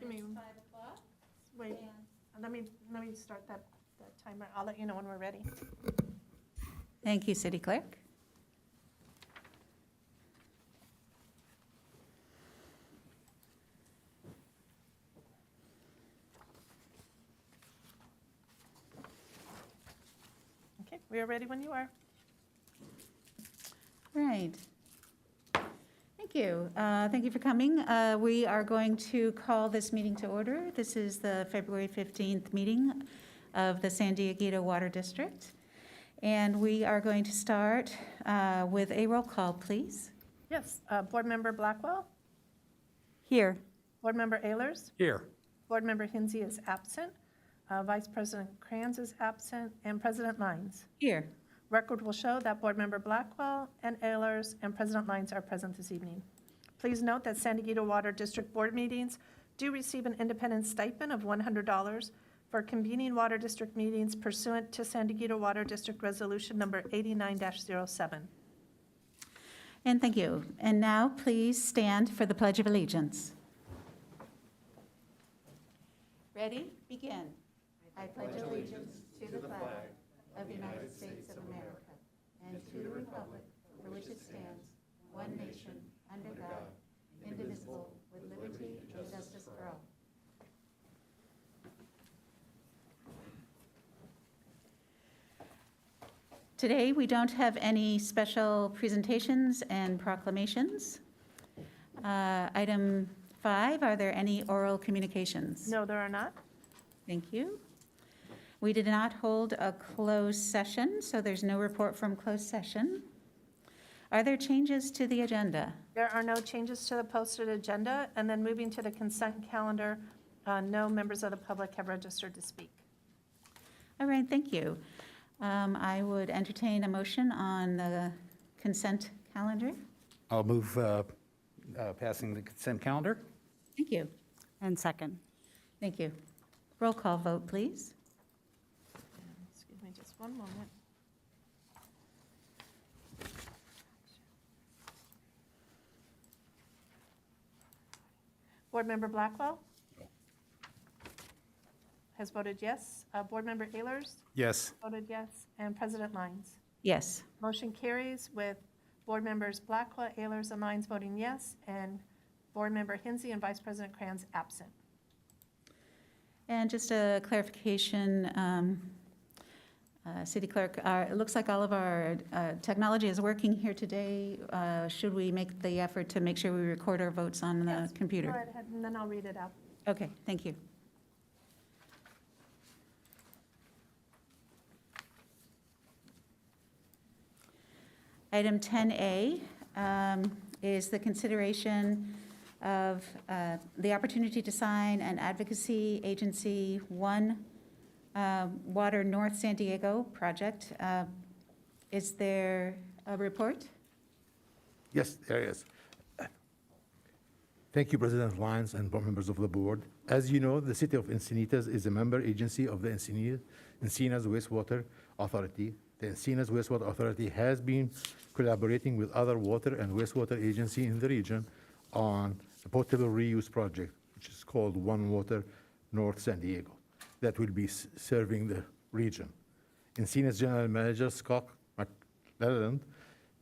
me, 5 o'clock. wait, And let me start that timer. I'll let you know when we're ready. Thank you, City Clerk. Okay, we are ready when you are. Right. Thank you. Thank you for coming. We are going to call this meeting to order. This is the February 15th meeting of the San Diego Water District. And we are going to start with a roll call, please. Yes, Board Member Blackwell, Here. Board Member Ehlers, Here. Board Member Hinsey is absent, Vice President Kranz is absent, and President Lines. Here. Record will show that Board Member Blackwell and Ehlers and President Lines are present this evening. Please note that San Diego Water District Board meetings do receive an independent stipend of $100 for convening Water District meetings pursuant to San Diego Water District Resolution Number 89-07. And thank you. And now, please stand for the Pledge of Allegiance. Ready? Begin. I pledge allegiance to the flag of the United States of America and to the republic for which it stands, one nation, under God, indivisible, with liberty and justice for all. Today, we don't have any special presentations and proclamations. Item 5, are there any oral communications? No, there are not. Thank you. We did not hold a closed session, so there's no report from closed session. Are there changes to the agenda? There are no changes to the posted agenda. And then moving to the consent calendar, no members of the public have registered to speak. All right, thank you. I would entertain a motion on the consent calendar. I'll move passing the consent calendar. Thank you. And second. Thank you. Roll call vote, please. Excuse me just one moment. Board Member Blackwell? Has voted yes. Board Member Ehlers? Yes. Voted yes. And President Lines? Yes. Motion carries with Board Members Blackwell, Ehlers, and Lines voting yes, and Board Member Hinsey and Vice President Kranz absent. And just a clarification, City Clerk, it looks like all of our technology is working here today. Should we make the effort to make sure we record our votes on the Yes, computer? Go right ahead, and then I'll read it out. Okay, thank you. Item 10A is the consideration of the opportunity to sign an advocacy agency 1 Water North San Diego project. Is there a report? Yes, there is. Thank you, President Lyons and board members of the board. As you know, the City of Encinitas is a member agency of the Encinitas Wastewater Authority. The Encinitas Wastewater Authority has been collaborating with other water and wastewater agencies in the region on a potable reuse project, which is called One Water North San Diego, that will be serving the region. Encinitas General Manager Scott McLelland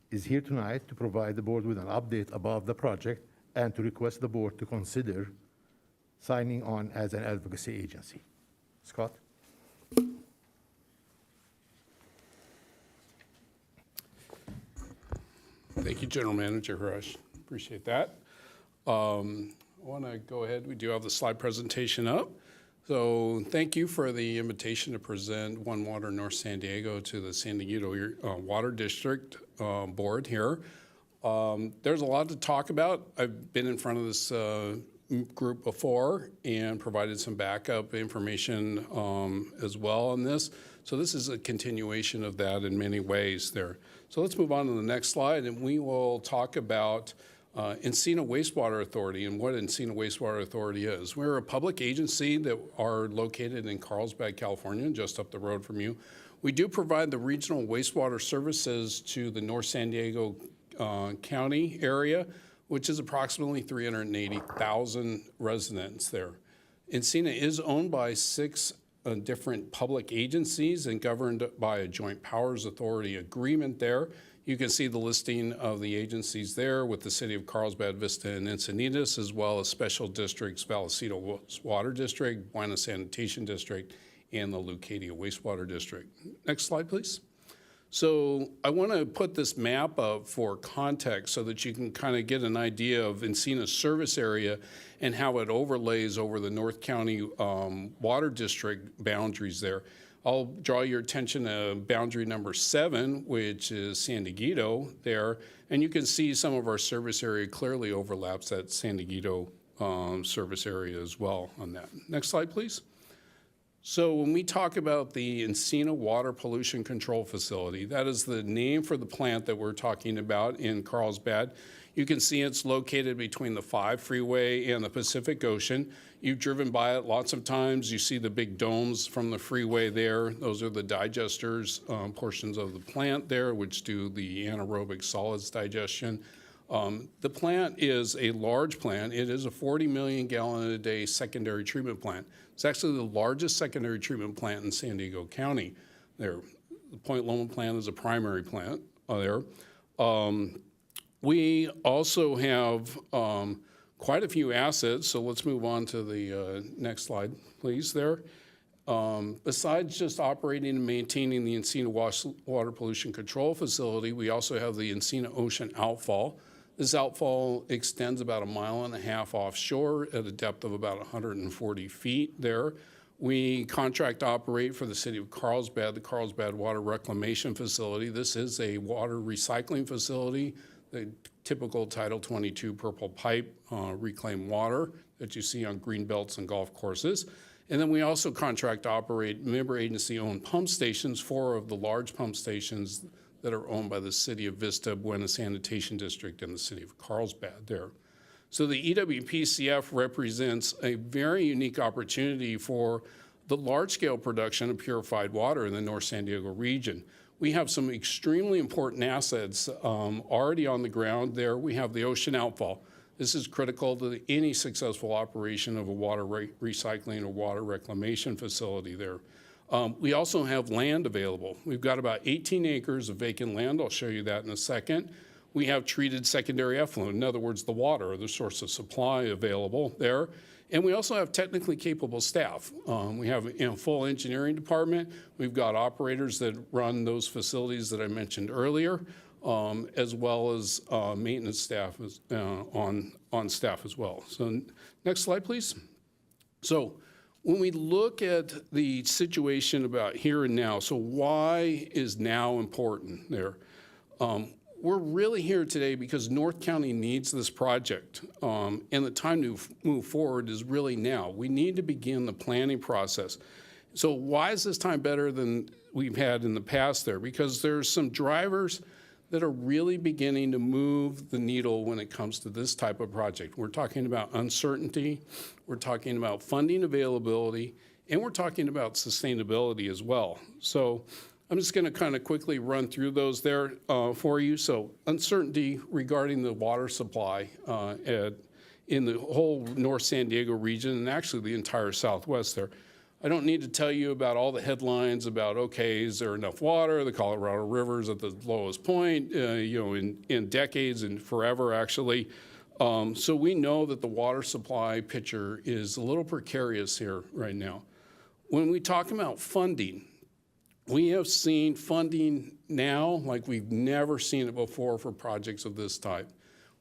is here tonight to provide the board with an update about the project and to request the board to consider signing on as an advocacy agency. Scott? Thank you, General Manager Rush. Appreciate that. I want to go ahead. We do have the slide presentation up. So thank you for the invitation to present One Water North San Diego to the San Diego Water District Board here. There's a lot to talk about. I've been in front of this group before and provided some backup information as well on this. So this is a continuation of that in many ways there. So let's move on to the next slide, and we will talk about Encina Wastewater Authority and what Encina Wastewater Authority is. We're a public agency that are located in Carlsbad, California, just up the road from you. We do provide the regional wastewater services to the North San Diego County area, which is approximately 380,000 residents there. Encina is owned by 6 different public agencies and governed by a joint powers authority agreement there. You can see the listing of the agencies there with the city of Carlsbad, Vista, and Encinitas, as well as special districts, Vallecito Water District, Buena Sanitation District, and the Leucadia Wastewater District. Next slide, please. So I want to put this map up for context so that you can kind of get an idea of Encina's service area and how it overlays over the North County Water District boundaries there. I'll draw your attention to boundary number 7, which is San Dieguito there, and you can see some of our service area clearly overlaps that San Dieguito service area as well on that. Next slide, please. So when we talk about the Encina Water Pollution Control Facility, that is the name for the plant that we're talking about in Carlsbad. You can see it's located between the 5 freeway and the Pacific Ocean. You've driven by it lots of times. You see the big domes from the freeway there. Those are the digesters, portions of the plant there, which do the anaerobic solids digestion. The plant is a large plant. It is a 40 million gallon a day secondary treatment plant. It's actually the largest secondary treatment plant in San Diego County there. The Point Loma plant is a primary plant there. We also have quite a few assets, so let's move on to the next slide, please, there. Besides just operating and maintaining the Encina Water Pollution Control Facility, we also have the Encina Ocean Outfall. This outfall extends about 1.5 miles offshore at a depth of about 140 feet there. We contract operate for the city of Carlsbad, the Carlsbad Water Reclamation Facility. This is a water recycling facility, the typical Title 22 purple pipe reclaimed water that you see on green belts and golf courses. And then we also contract operate member agency-owned pump stations, 4 of the large pump stations that are owned by the city of Vista, Buena Sanitation District, and the city of Carlsbad there. So the EWPCF represents a very unique opportunity for the large-scale production of purified water in the North San Diego region. We have some extremely important assets already on the ground there. We have the ocean outfall. This is critical to any successful operation of a water recycling or water reclamation facility there. We also have land available. We've got about 18 acres of vacant land. I'll show you that in a second. We have treated secondary effluent, in other words, the water or the source of supply available there. And we also have technically capable staff. We have a full engineering department. We've got operators that run those facilities that I mentioned earlier, as well as maintenance staff on staff as well. So next slide, please. So when we look at the situation about here and now, so why is now important there? We're really here today because North County needs this project, and the time to move forward is really now. We need to begin the planning process. So why is this time better than we've had in the past there? Because there's some drivers that are really beginning to move the needle when it comes to this type of project. We're talking about uncertainty, we're talking about funding availability, and we're talking about sustainability as well. So I'm just gonna kind of quickly run through those there for you. So uncertainty regarding the water supply in the whole North San Diego region and actually the entire Southwest there. I don't need to tell you about all the headlines about, okay, is there enough water? The Colorado River's at the lowest point, in decades and forever, actually. So we know that the water supply picture is a little precarious here right now. When we talk about funding, we have seen funding now like we've never seen it before for projects of this type.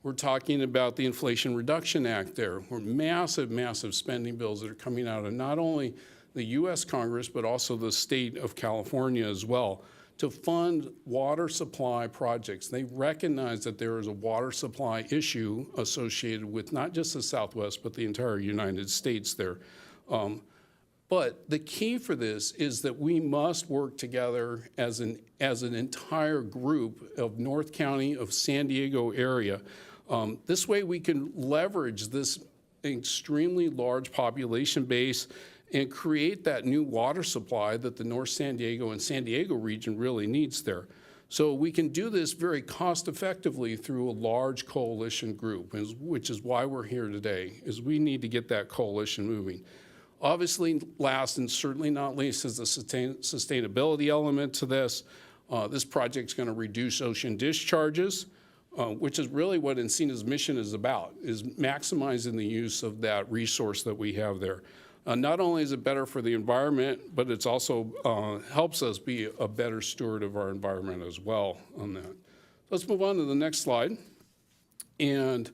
We're talking about the Inflation Reduction Act there, where massive, massive spending bills that are coming out of not only the U.S. Congress, but also the state of California as well, to fund water supply projects. They recognize that there is a water supply issue associated with not just the Southwest, but the entire United States there. But the key for this is that we must work together as an entire group of North County, of San Diego area. This way we can leverage this extremely large population base and create that new water supply that the North San Diego and San Diego region really needs there. So we can do this very cost effectively through a large coalition group, which is why we're here today, is we need to get that coalition moving. Obviously, last and certainly not least is the sustainability element to this. This project's going to reduce ocean discharges, which is really what Encina's mission is about, is maximizing the use of that resource that we have there. Not only is it better for the environment, but it's also helps us be a better steward of our environment as well on that. Let's move on to the next slide. And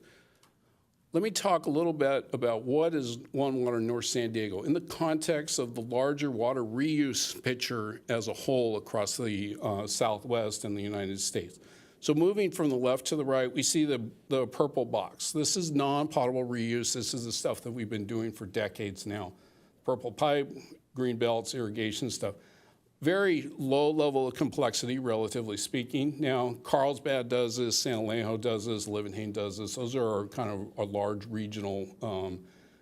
let me talk a little bit about what is One Water North San Diego in the context of the larger water reuse picture as a whole across the Southwest and the United States. So moving from the left to the right, we see the purple box. This is non-potable reuse. This is the stuff that we've been doing for decades now. Purple pipe, green belts, irrigation stuff. Very low level of complexity, relatively speaking. Now, Carlsbad does this, San Alejo does this, Livenhain does this. Those are our kind of our large regional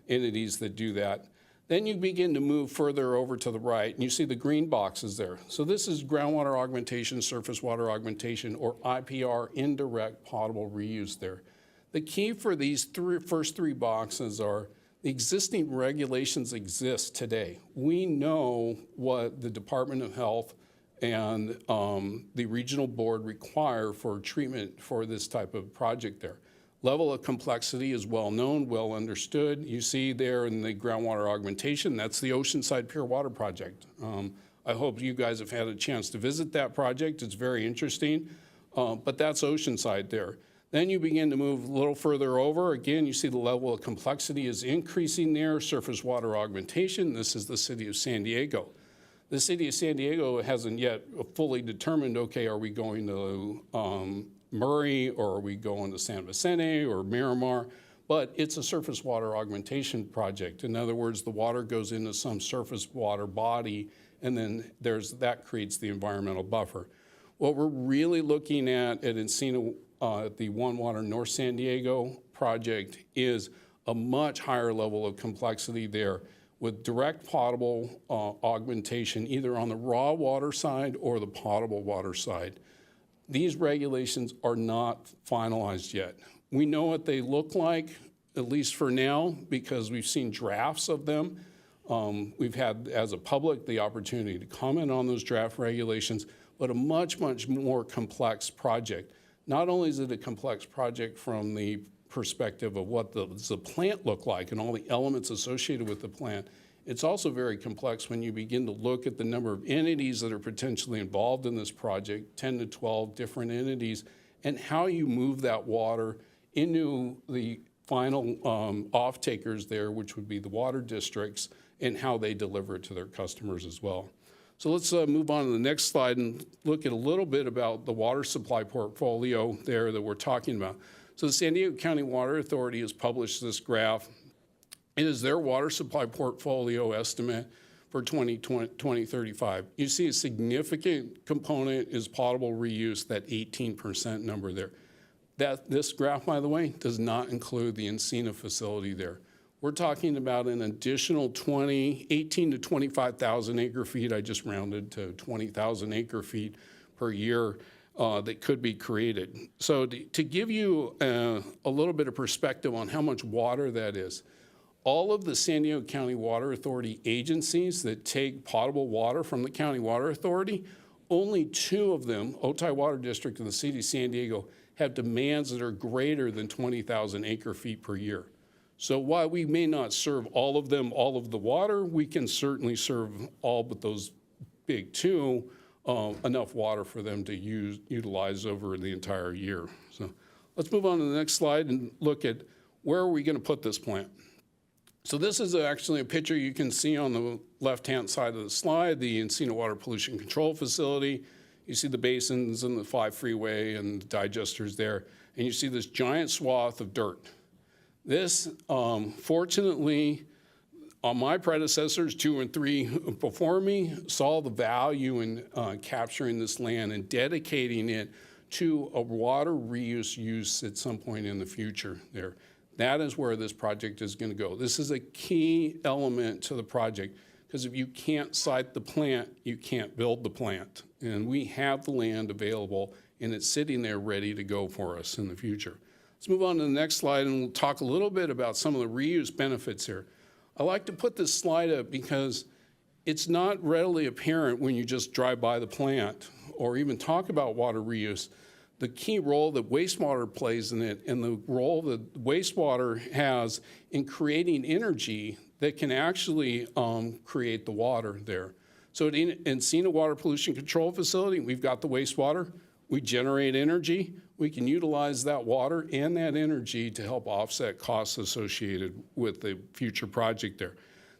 entities that do that. Then you begin to move further over to the right, and you see the green boxes there. So this is groundwater augmentation, surface water augmentation, or IPR, indirect potable reuse there. The key for these first three boxes are the existing regulations exist today. We know what the Department of Health and the regional board require for treatment for this type of project there. Level of complexity is well known, well understood. You see there in the groundwater augmentation, that's the Oceanside Pure Water Project. I hope you guys have had a chance to visit that project. It's very interesting, but that's Oceanside there. Then you begin to move a little further over. Again, you see the level of complexity is increasing there. Surface water augmentation, this is the city of San Diego. The city of San Diego hasn't yet fully determined, okay, are we going to Murray, or are we going to San Vicente or Miramar? But it's a surface water augmentation project. In other words, the water goes into some surface water body, and then that creates the environmental buffer. What we're really looking at Encina, the One Water North San Diego project, is a much higher level of complexity there with direct potable augmentation, either on the raw water side or the potable water side. These regulations are not finalized yet. We know what they look like, at least for now, because we've seen drafts of them. We've had, as a public, the opportunity to comment on those draft regulations, but a much, much more complex project. Not only is it a complex project from the perspective of what does the plant look like and all the elements associated with the plant, it's also very complex when you begin to look at the number of entities that are potentially involved in this project, 10 to 12 different entities, and how you move that water into the final off-takers there, which would be the water districts, and how they deliver it to their customers as well. So let's move on to the next slide and look at a little bit about the water supply portfolio there that we're talking about. So the San Diego County Water Authority has published this graph. It is their water supply portfolio estimate for 2035. You see a significant component is potable reuse, that 18% number there. This graph, by the way, does not include the Encina facility there. We're talking about an additional 18 to 25,000 acre feet. I just rounded to 20,000 acre feet per year that could be created. So to give you a little bit of perspective on how much water that is, all of the San Diego County Water Authority agencies that take potable water from the County Water Authority, only 2 of them, Otay Water District and the City of San Diego, have demands that are greater than 20,000 acre feet per year. So while we may not serve all of them, all of the water, we can certainly serve all but those big 2 enough water for them to utilize over the entire year. So let's move on to the next slide and look at where are we going to put this plant. So this is actually a picture you can see on the left-hand side of the slide, the Encina Water Pollution Control Facility. You see the basins and the 5 freeway and the digesters there, and you see this giant swath of dirt. This, fortunately, my predecessors, 2 and 3 before me, saw the value in capturing this land and dedicating it to a water reuse use at some point in the future there. That is where this project is going to go. This is a key element to the project, because if you can't site the plant, you can't build the plant. And we have the land available, and it's sitting there ready to go for us in the future. Let's move on to the next slide, and we'll talk a little bit about some of the reuse benefits here. I like to put this slide up because it's not readily apparent when you just drive by the plant or even talk about water reuse, the key role that wastewater plays in it and the role that wastewater has in creating energy that can actually create the water there. So at Encina Water Pollution Control Facility, we've got the wastewater. We generate energy. We can utilize that water and that energy to help offset costs associated with the future project there.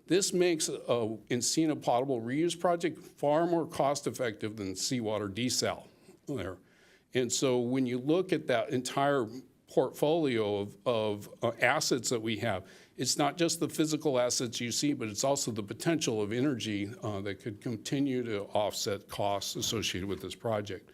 This makes a Encina potable reuse project far more cost-effective than seawater desal there. And so when you look at that entire portfolio of assets that we have, it's not just the physical assets you see, but it's also the potential of energy that could continue to offset costs associated with this project.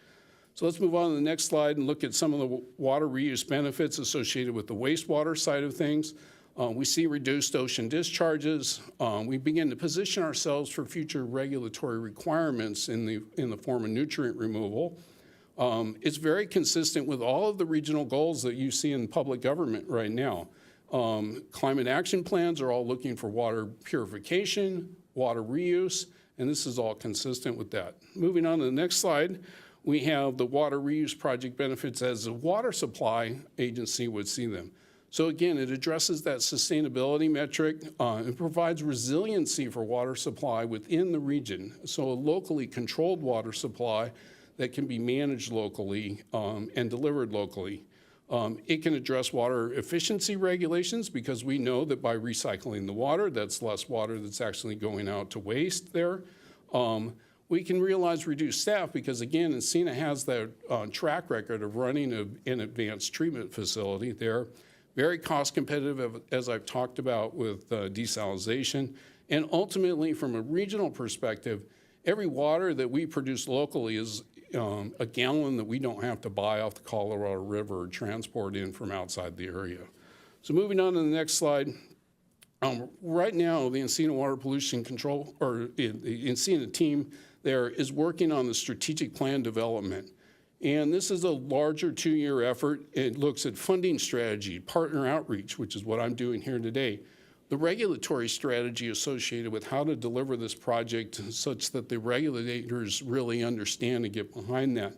So let's move on to the next slide and look at some of the water reuse benefits associated with the wastewater side of things. We see reduced ocean discharges. We begin to position ourselves for future regulatory requirements in the form of nutrient removal. It's very consistent with all of the regional goals that you see in public government right now. Climate action plans are all looking for water purification, water reuse, and this is all consistent with that. Moving on to the next slide, we have the water reuse project benefits as a water supply agency would see them. So again, it addresses that sustainability metric. It provides resiliency for water supply within the region. So a locally controlled water supply that can be managed locally and delivered locally. It can address water efficiency regulations because we know that by recycling the water, that's less water that's actually going out to waste there. We can realize reduced staff because, again, Encina has that track record of running an advanced treatment facility there. Very cost competitive, as I've talked about with desalination. And ultimately, from a regional perspective, every water that we produce locally is a gallon that we don't have to buy off the Colorado River or transport in from outside the area. So moving on to the next slide. Right now, the Encina Water Pollution Control, or the Encina team there is working on the strategic plan development. And this is a larger 2-year effort. It looks at funding strategy, partner outreach, which is what I'm doing here today, the regulatory strategy associated with how to deliver this project such that the regulators really understand and get behind that.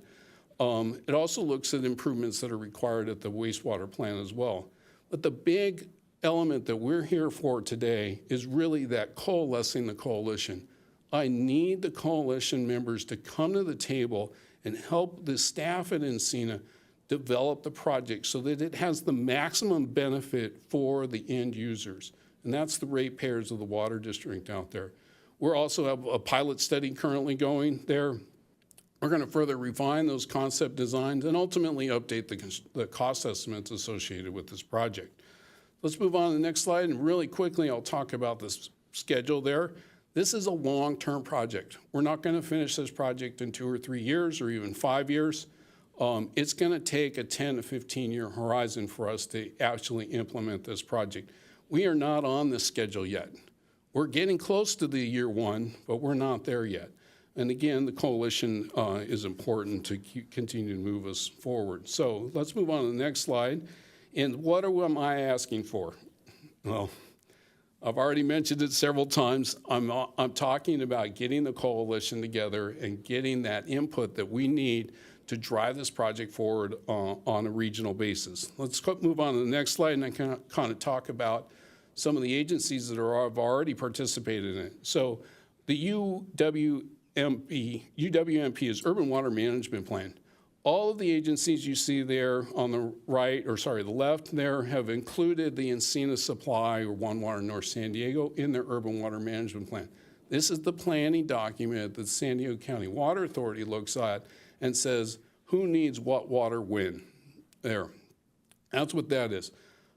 It also looks at improvements that are required at the wastewater plant as well. But the big element that we're here for today is really that coalescing the coalition. I need the coalition members to come to the table and help the staff at Encina develop the project so that it has the maximum benefit for the end users. And that's the ratepayers of the water district out there. We also have a pilot study currently going there. We're going to further refine those concept designs and ultimately update the cost estimates associated with this project. Let's move on to the next slide, and really quickly I'll talk about this schedule there. This is a long-term project. We're not going to finish this project in 2 or 3 years or even 5 years. It's going to take a 10 to 15-year horizon for us to actually implement this project. We are not on this schedule yet. We're getting close to the year 1, but we're not there yet. And again, the coalition is important to continue to move us forward. So let's move on to the next slide. And what am I asking for? Well, I've already mentioned it several times. I'm talking about getting the coalition together and getting that input that we need to drive this project forward on a regional basis. Let's move on to the next slide and I can kind of talk about some of the agencies that have already participated in it. So the UWMP is Urban Water Management Plan. All of the agencies you see there on the right, or sorry, the left there, have included the Encina Supply or One Water North San Diego in their Urban Water Management Plan. This is the planning document that San Diego County Water Authority looks at and says, who needs what water when? There. That's what that is.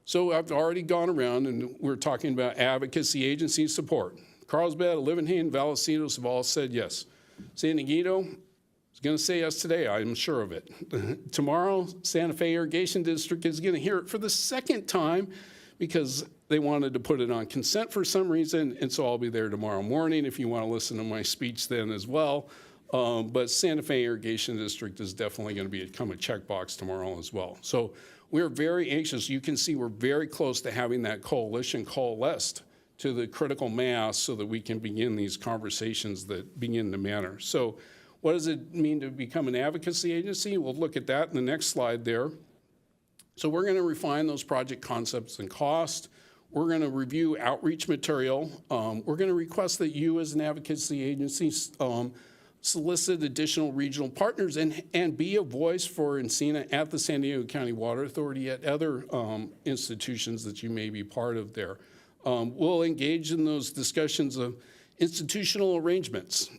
So I've already gone around and we're talking about advocacy agency support. Carlsbad, Livenhain, Vallecillos have all said yes. San Diego is going to say yes today, I'm sure of it. Tomorrow, Santa Fe Irrigation District is going to hear it for the second time because they wanted to put it on consent for some reason, and so I'll be there tomorrow morning if you want to listen to my speech then as well. But Santa Fe Irrigation District is definitely going to become a checkbox tomorrow as well. So we're very anxious. You can see we're very close to having that coalition coalesced to the critical mass so that we can begin these conversations that begin to matter. So what does it mean to become an advocacy agency? We'll look at that in the next slide there. So we're going to refine those project concepts and cost. We're going to review outreach material. We're going to request that you as an advocacy agency solicit additional regional partners and be a voice for Encina at the San Diego County Water Authority, at other institutions that you may be part of there. We'll engage in those discussions of institutional arrangements.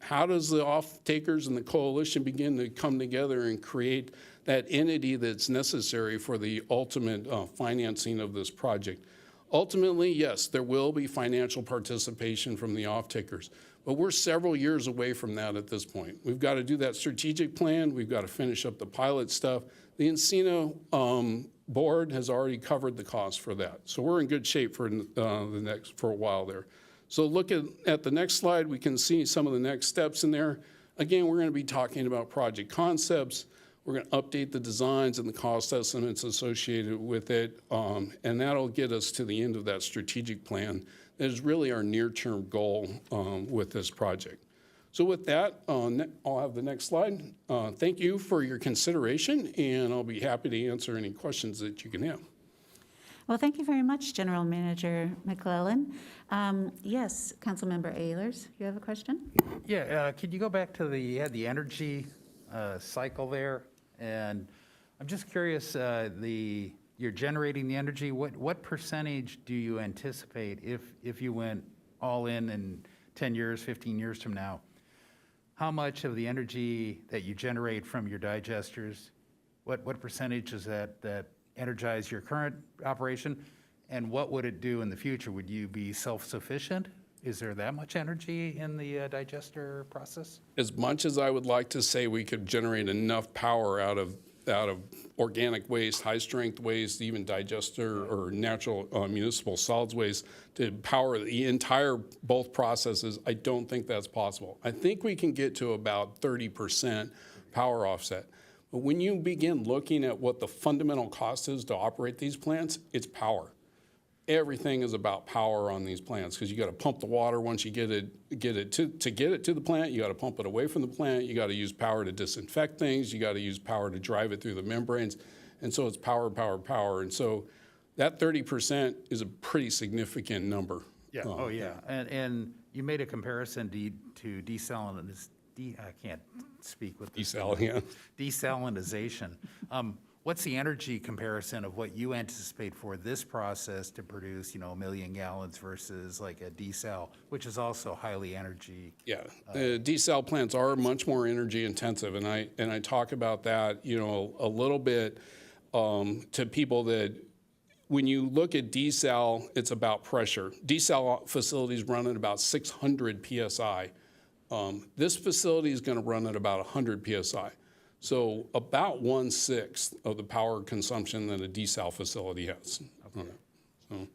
How does the off-takers and the coalition begin to come together and create that entity that's necessary for the ultimate financing of this project? Ultimately, yes, there will be financial participation from the off-takers, but we're several years away from that at this point. We've got to do that strategic plan. We've got to finish up the pilot stuff. The Encina board has already covered the cost for that. So we're in good shape for for a while there. So look at the next slide. We can see some of the next steps in there. Again, we're going to be talking about project concepts. We're going to update the designs and the cost estimates associated with it, and that'll get us to the end of that strategic plan. That is really our near-term goal with this project. So with that, I'll have the next slide. Thank you for your consideration, and I'll be happy to answer any questions that you can have. Well, thank you very much, General Manager McClellan. Yes, Councilmember Ehlers, you have a question? Yeah, could you go back to the energy cycle there? And I'm just curious, you're generating the energy. What percentage do you anticipate if you went all in 10 years, 15 years from now? How much of the energy that you generate from your digesters, what percentage is that energize your current operation? And what would it do in the future? Would you be self-sufficient? Is there that much energy in the digester process? As much as I would like to say we could generate enough power out of organic waste, high-strength waste, even digester or natural municipal solids waste to power the entire both processes, I don't think that's possible. I think we can get to about 30% power offset. But when you begin looking at what the fundamental cost is to operate these plants, it's power. Everything is about power on these plants because you got to pump the water once you get it to the plant. You got to pump it away from the plant. You got to use power to disinfect things. You got to use power to drive it through the membranes, and so it's power, power, power. And so that 30% is a pretty significant number. Yeah. Oh yeah. And you made a comparison to desalinization. I can't speak with this. Desalinization. What's the energy comparison of what you anticipate for this process to produce, 1 million gallons versus like a desal, which is also highly energy? Yeah, the desal plants are much more energy intensive, and I talk about that, a little bit to people that when you look at desal, it's about pressure. Desal facilities run at about 600 psi. This facility is going to run at about 100 psi. So about 1/6 of the power consumption that a desal facility has. Okay. So.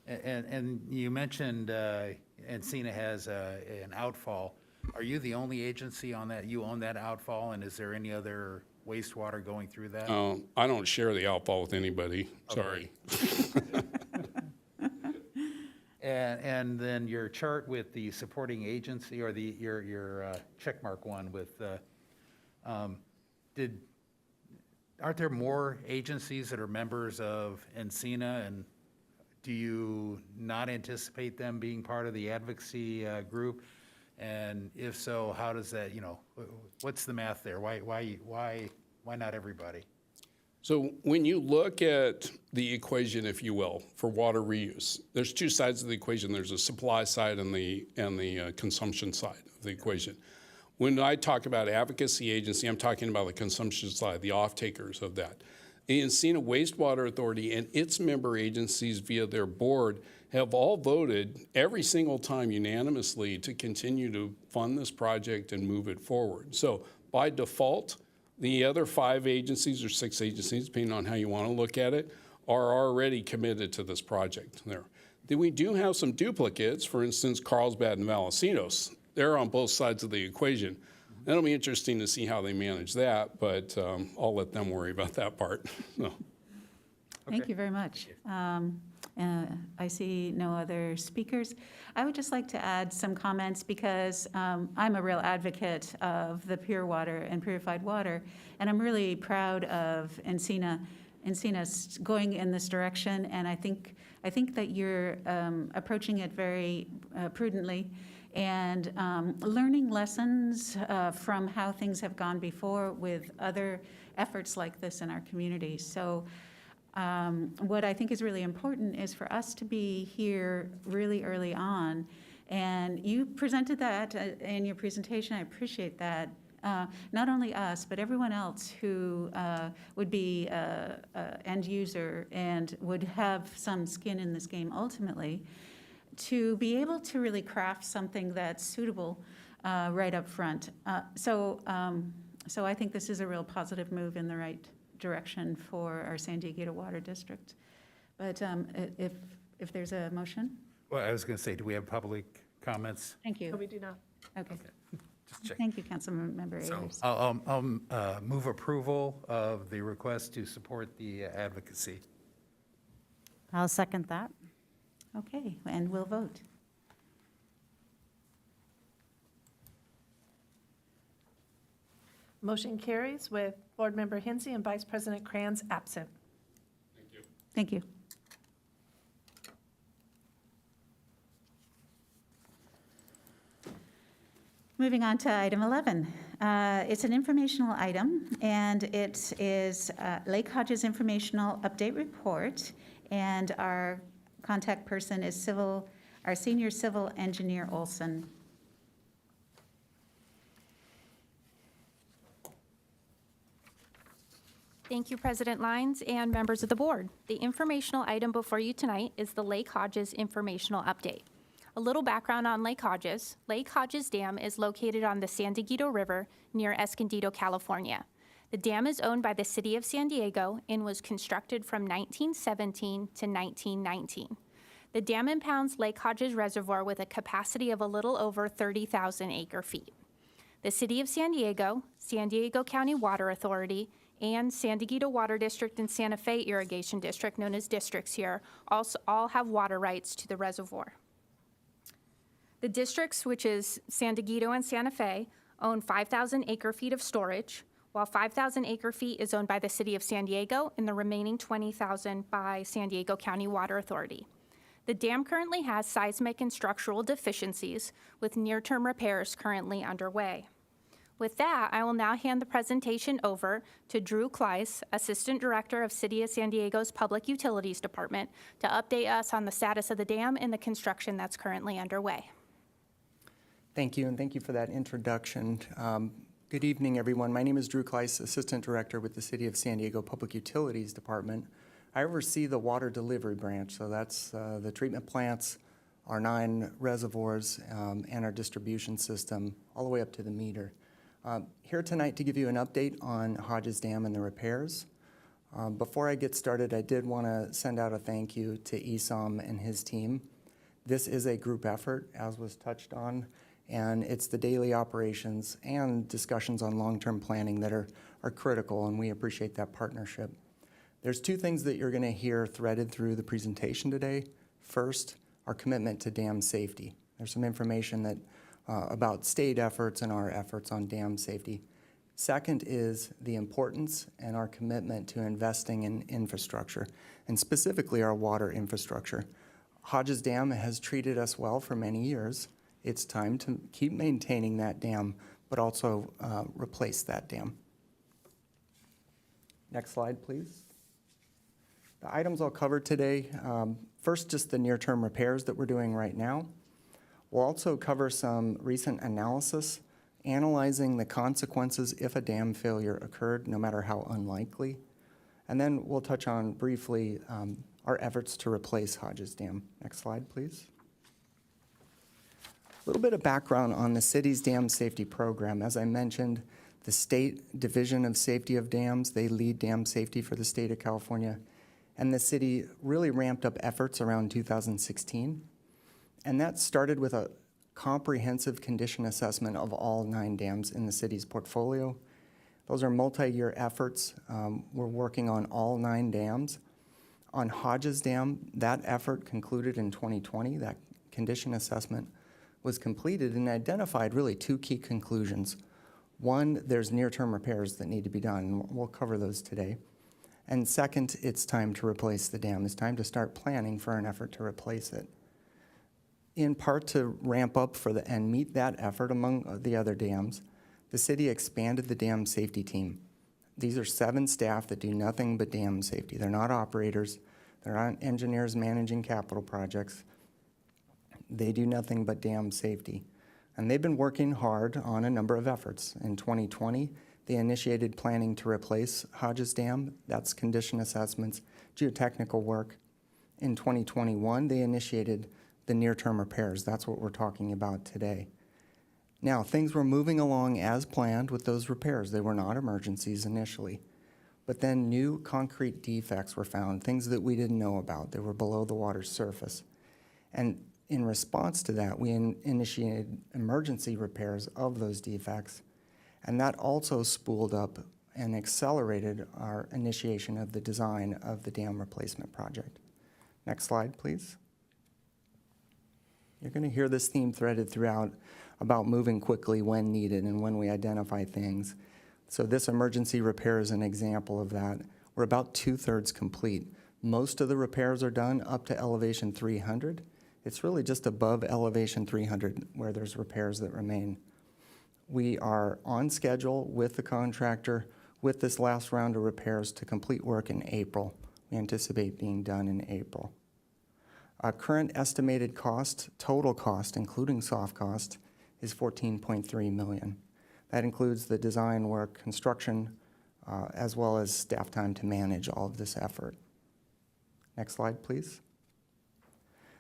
And you mentioned Encina has an outfall. Are you the only agency on that? You own that outfall, and is there any other wastewater going through that? I don't share the outfall with anybody. Sorry. And then your chart with the supporting agency, or your checkmark one with aren't there more agencies that are members of Encina, and do you not anticipate them being part of the advocacy group? And if so, how does that, what's the math there? Why not everybody? So when you look at the equation, if you will, for water reuse, there's two sides of the equation. There's a supply side and the consumption side of the equation. When I talk about advocacy agency, I'm talking about the consumption side, the off-takers of that. The Encina Wastewater Authority and its member agencies via their board have all voted every single time unanimously to continue to fund this project and move it forward. So by default, the other 5 agencies or 6 agencies, depending on how you want to look at it, are already committed to this project there. Then we do have some duplicates, for instance, Carlsbad and Valesinos. They're on both sides of the equation. That'll be interesting to see how they manage that, but I'll let them worry about that part. So. Thank you very much. I see no other speakers. I would just like to add some comments because I'm a real advocate of the pure water and purified water, and I'm really proud of Encina's going in this direction, and I think that you're approaching it very prudently and learning lessons from how things have gone before with other efforts like this in our community. So what I think is really important is for us to be here really early on, and you presented that in your presentation. I appreciate that. Not only us, but everyone else who would be an end user and would have some skin in this game ultimately, to be able to really craft something that's suitable right up front. So I think this is a real positive move in the right direction for our San Diego Water District. But if there's a motion? Well, I was going to say, do we have public comments? Thank you. No, we do not. Okay. Just check. Thank you, Councilmember So Ayers. I'll move approval of the request to support the advocacy. I'll second that. Okay, and we'll vote. Motion carries with Board Member Hensy and Vice President Kranz absent. Thank you. Moving on to item 11. It's an informational item, and it is Lake Hodges Informational Update Report, and our contact person is our Senior Civil Engineer Olson. Thank you, President Lyons and members of the board. The informational item before you tonight is the Lake Hodges Informational Update. A little background on Lake Hodges. Lake Hodges Dam is located on the San Diego River near Escondido, California. The dam is owned by the City of San Diego and was constructed from 1917 to 1919. The dam impounds Lake Hodges Reservoir with a capacity of a little over 30,000 acre-feet. The City of San Diego County Water Authority, and San Diego Water District and Santa Fe Irrigation District, known as districts here, also all have water rights to the reservoir. The districts, which is San Diego and Santa Fe, own 5,000 acre-feet of storage, while 5,000 acre-feet is owned by the City of San Diego and the remaining 20,000 by San Diego County Water Authority. The dam currently has seismic and structural deficiencies, with near-term repairs currently underway. With that, I will now hand the presentation over to Drew Kleiss, Assistant Director of City of San Diego's Public Utilities Department, to update us on the status of the dam and the construction that's currently underway. Thank you, and thank you for that introduction. Good evening, everyone. My name is Drew Kleiss, Assistant Director with the City of San Diego Public Utilities Department. I oversee the water delivery branch, so that's the treatment plants, our 9 reservoirs, and our distribution system, all the way up to the meter. Here tonight to give you an update on Hodges Dam and the repairs. Before I get started, I did want to send out a thank you to Esam and his team. This is a group effort, as was touched on, and it's the daily operations and discussions on long-term planning that are critical, and we appreciate that partnership. There's 2 things that you're going to hear threaded through the presentation today. First, our commitment to dam safety. There's some information that about state efforts and our efforts on dam safety. Second is the importance and our commitment to investing in infrastructure, and specifically our water infrastructure. Hodges Dam has treated us well for many years. It's time to keep maintaining that dam, but also replace that dam. Next slide, please. The items I'll cover today, first, just the near-term repairs that we're doing right now. We'll also cover some recent analysis, analyzing the consequences if a dam failure occurred, no matter how unlikely. And then we'll touch on briefly our efforts to replace Hodges Dam. Next slide, please. A little bit of background on the city's dam safety program. As I mentioned, the State Division of Safety of Dams, they lead dam safety for the state of California. And the city really ramped up efforts around 2016. And that started with a comprehensive condition assessment of all 9 dams in the city's portfolio. Those are multi-year efforts. We're working on all 9 dams. On Hodges Dam, that effort concluded in 2020. That condition assessment was completed and identified really two key conclusions. One, there's near-term repairs that need to be done. We'll cover those today. And second, it's time to replace the dam. It's time to start planning for an effort to replace it. In part to ramp up and meet that effort among the other dams, the city expanded the dam safety team. These are 7 staff that do nothing but dam safety. They're not operators. They're not engineers managing capital projects. They do nothing but dam safety. And they've been working hard on a number of efforts. In 2020, they initiated planning to replace Hodges Dam. That's condition assessments, geotechnical work. In 2021, they initiated the near-term repairs. That's what we're talking about today. Now, things were moving along as planned with those repairs. They were not emergencies initially. But then new concrete defects were found, things that we didn't know about. They were below the water's surface. And in response to that, we initiated emergency repairs of those defects, and that also spooled up and accelerated our initiation of the design of the dam replacement project. Next slide, please. You're going to hear this theme threaded throughout about moving quickly when needed and when we identify things. So this emergency repair is an example of that. We're about 2/3 complete. Most of the repairs are done up to elevation 300. It's really just above elevation 300 where there's repairs that remain. We are on schedule with the contractor with this last round of repairs to complete work in April. We anticipate being done in April. Our current estimated cost, total cost, including soft cost, is $14.3 million. That includes the design work, construction, as well as staff time to manage all of this effort. Next slide, please.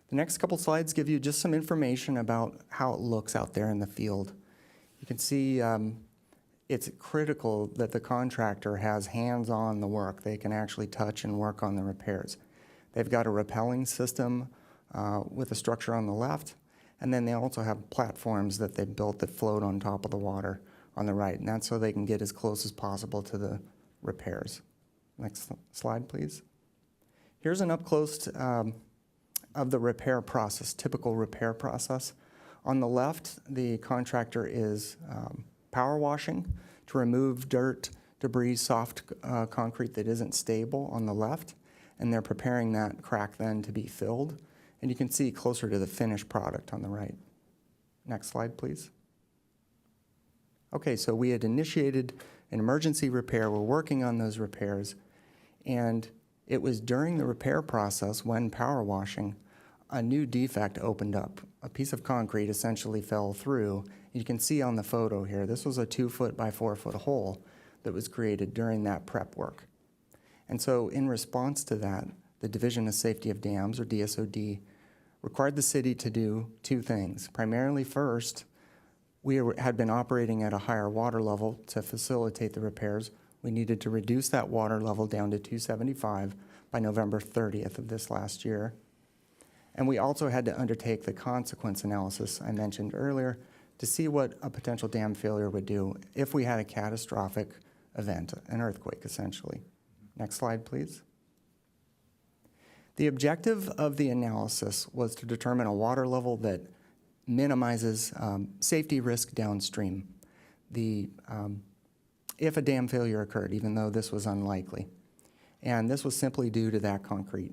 The next couple slides give you just some information about how it looks out there in the field. You can see it's critical that the contractor has hands on the work. They can actually touch and work on the repairs. They've got a rappelling system with a structure on the left, and then they also have platforms that they've built that float on top of the water on the right, and that's so they can get as close as possible to the repairs. Next slide, please. Here's an up-close of the repair process, typical repair process. On the left, the contractor is power washing to remove dirt, debris, soft concrete that isn't stable on the left, and they're preparing that crack then to be filled. And you can see closer to the finished product on the right. Next slide, please. Okay, so we had initiated an emergency repair. We're working on those repairs, and it was during the repair process when power washing, a new defect opened up. A piece of concrete essentially fell through. You can see on the photo here, this was a 2-foot by 4-foot hole that was created during that prep work. And so in response to that, the Division of Safety of Dams, or DSOD, required the city to do 2 things. Primarily first, we had been operating at a higher water level to facilitate the repairs. We needed to reduce that water level down to 275 by November 30th of this last year. And we also had to undertake the consequence analysis I mentioned earlier to see what a potential dam failure would do if we had a catastrophic event, an earthquake essentially. Next slide, please. The objective of the analysis was to determine a water level that minimizes safety risk downstream if a dam failure occurred, even though this was unlikely. And this was simply due to that concrete.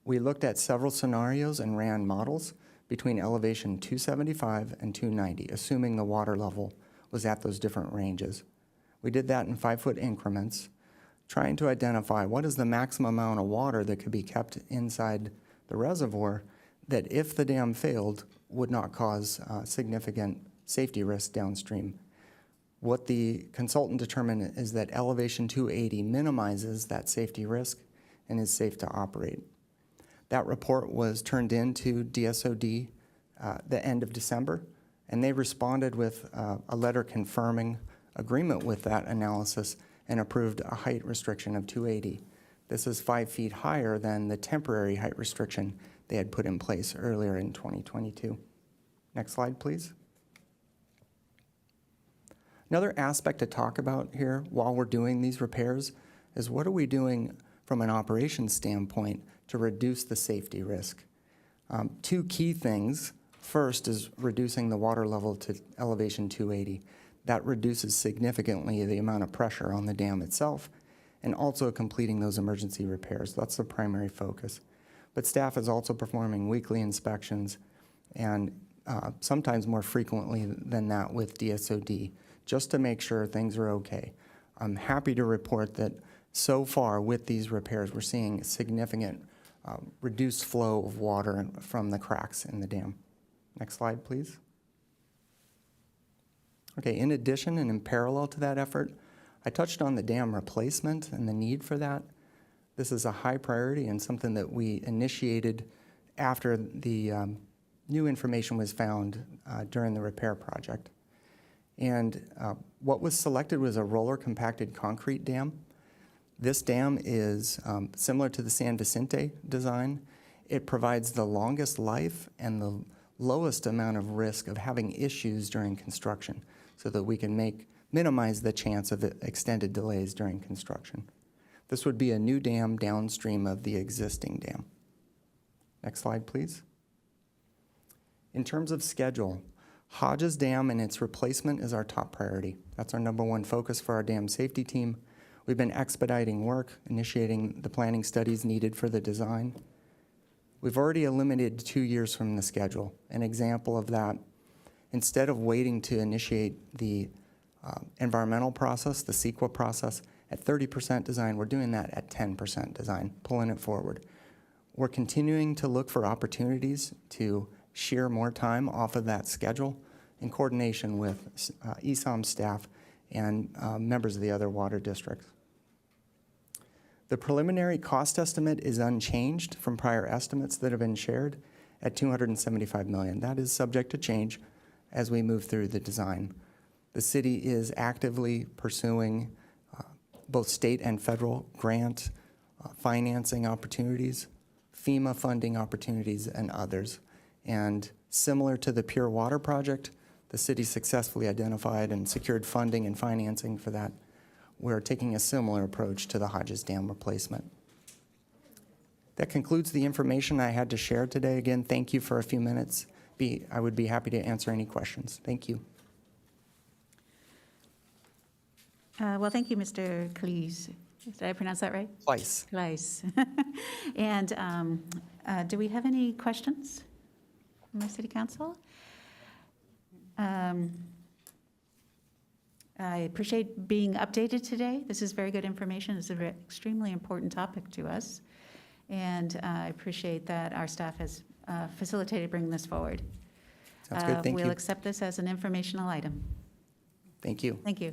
We looked at several scenarios and ran models between elevation 275 and 290, assuming the water level was at those different ranges. We did that in 5-foot increments, trying to identify what is the maximum amount of water that could be kept inside the reservoir that if the dam failed would not cause significant safety risk downstream. What the consultant determined is that elevation 280 minimizes that safety risk and is safe to operate. That report was turned in to DSOD the end of December, and they responded with a letter confirming agreement with that analysis and approved a height restriction of 280. This is 5 feet higher than the temporary height restriction they had put in place earlier in 2022. Next slide, please. Another aspect to talk about here while we're doing these repairs is what are we doing from an operations standpoint to reduce the safety risk. Two key things. First is reducing the water level to elevation 280. That reduces significantly the amount of pressure on the dam itself, and also completing those emergency repairs. That's the primary focus. But staff is also performing weekly inspections and sometimes more frequently than that with DSOD, just to make sure things are okay. I'm happy to report that so far with these repairs, we're seeing significant reduced flow of water from the cracks in the dam. Next slide, please. Okay, in addition and in parallel to that effort, I touched on the dam replacement and the need for that. This is a high priority and something that we initiated after the new information was found during the repair project. And what was selected was a roller compacted concrete dam. This dam is similar to the San Vicente design. It provides the longest life and the lowest amount of risk of having issues during construction so that we can minimize the chance of extended delays during construction. This would be a new dam downstream of the existing dam. Next slide, please. In terms of schedule, Hodges Dam and its replacement is our top priority. That's our #1 focus for our dam safety team. We've been expediting work, initiating the planning studies needed for the design. We've already eliminated 2 years from the schedule. An example of that, instead of waiting to initiate the environmental process, the CEQA process, at 30% design, we're doing that at 10% design, pulling it forward. We're continuing to look for opportunities to shear more time off of that schedule in coordination with ESOM staff and members of the other water districts. The preliminary cost estimate is unchanged from prior estimates that have been shared at $275 million. That is subject to change as we move through the design. The city is actively pursuing both state and federal grant financing opportunities, FEMA funding opportunities, and others. And similar to the Pure Water project, the city successfully identified and secured funding and financing for that. We're taking a similar approach to the Hodges Dam replacement. That concludes the information I had to share today. Again, thank you for a few minutes. I would be happy to answer any questions. Thank you. Well, thank you, Mr. Klees. Did I pronounce that right? Twice. Klees. And do we have any questions from the City Council? I appreciate being updated today. This is very good information. It's an extremely important topic to us. And I appreciate that our staff has facilitated bringing this forward. Sounds good. Thank We'll you. accept this as an informational item. Thank you. Thank you.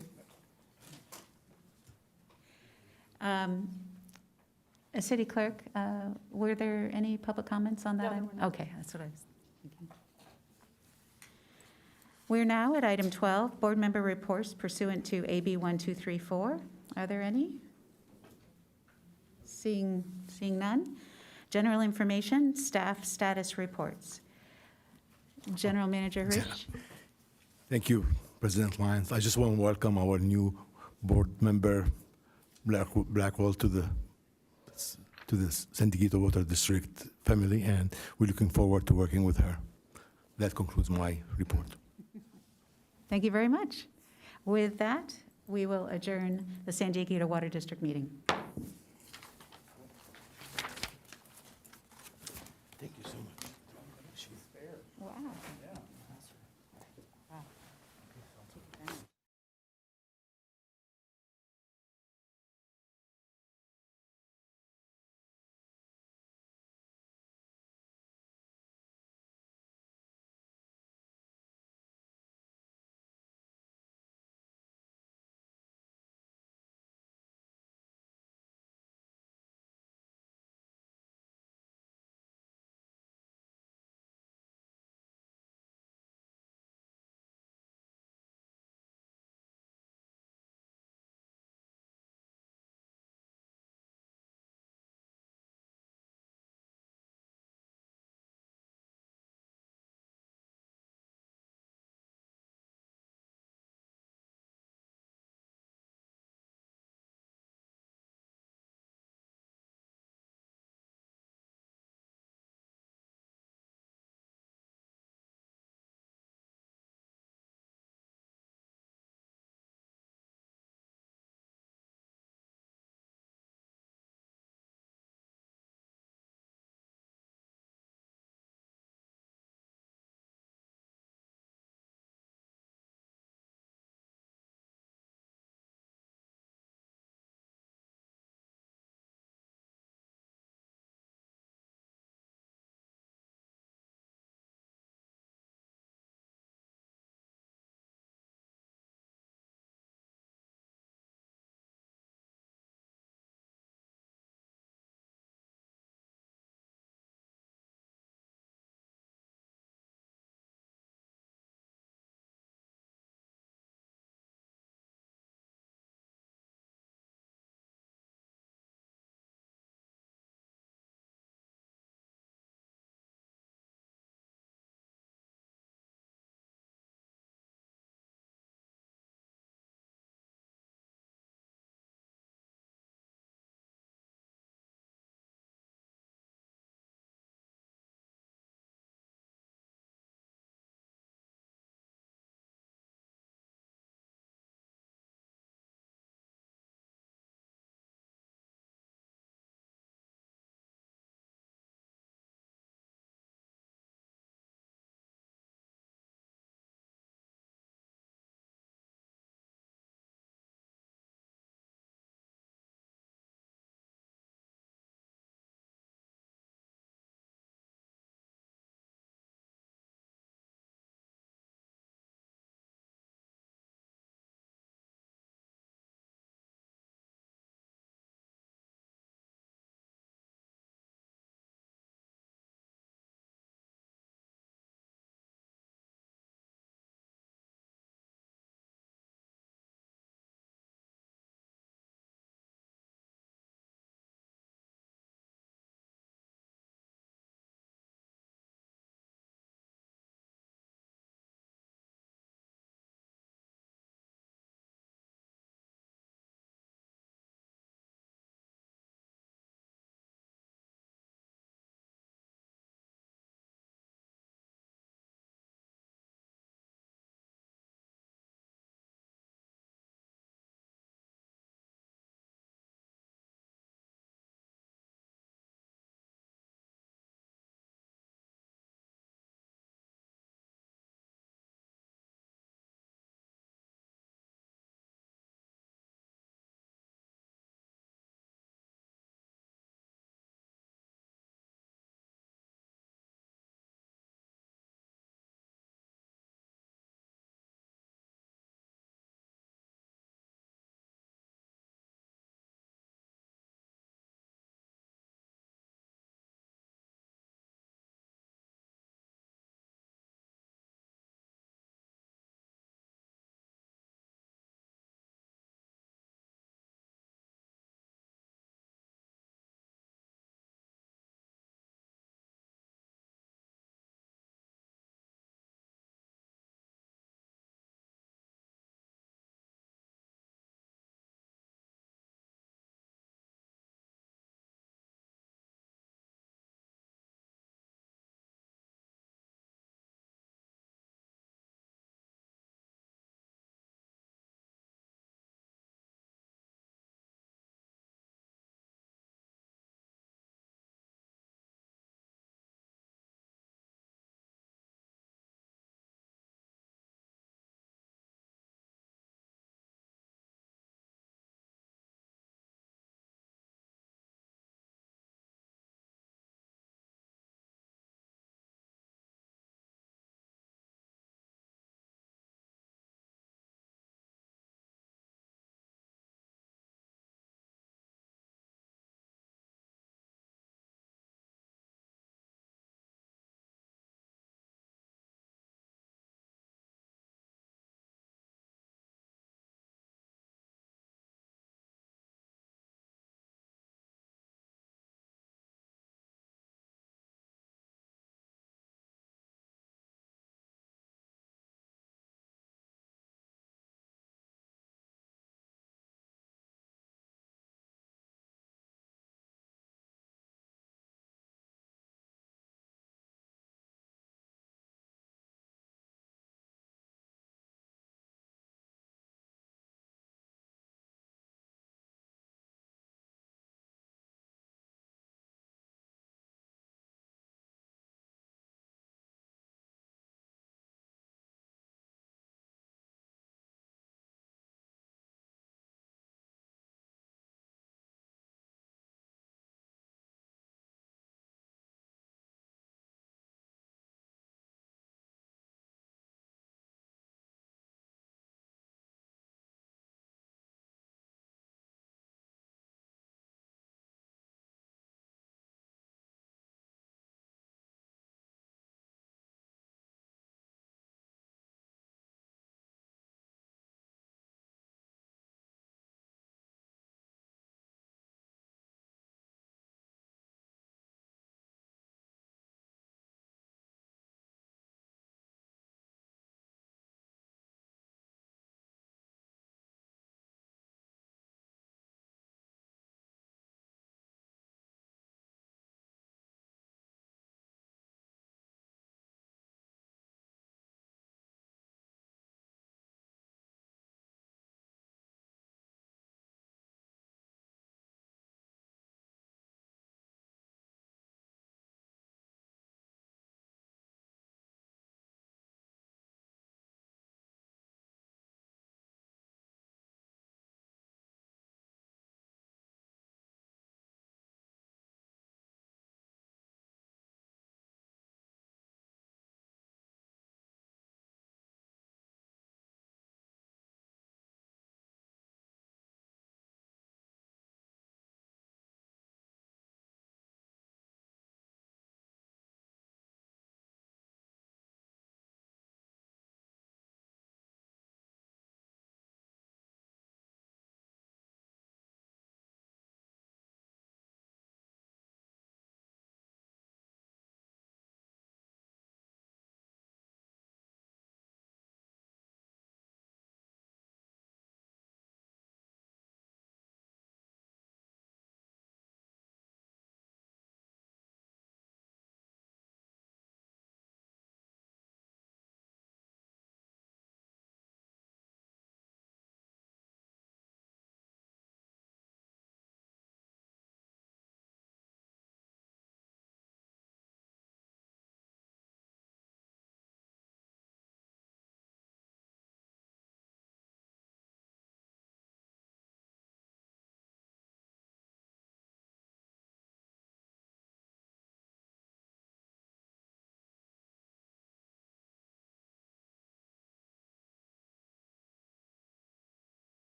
City Clerk, were there any public comments on that? No, there item? were not. Okay, that's what I was thinking. We're now at item 12, board member reports pursuant to AB 1234. Are there any? Seeing none. General information, staff status reports. General Manager Rich. Thank you, President Lyons. I just want to welcome our new board member, Blackwell, to the San Diego Water District family, and we're looking forward to working with her. That concludes my report. Thank you very much. With that, we will adjourn the San Diego Water District meeting. Thank you so much. Wow.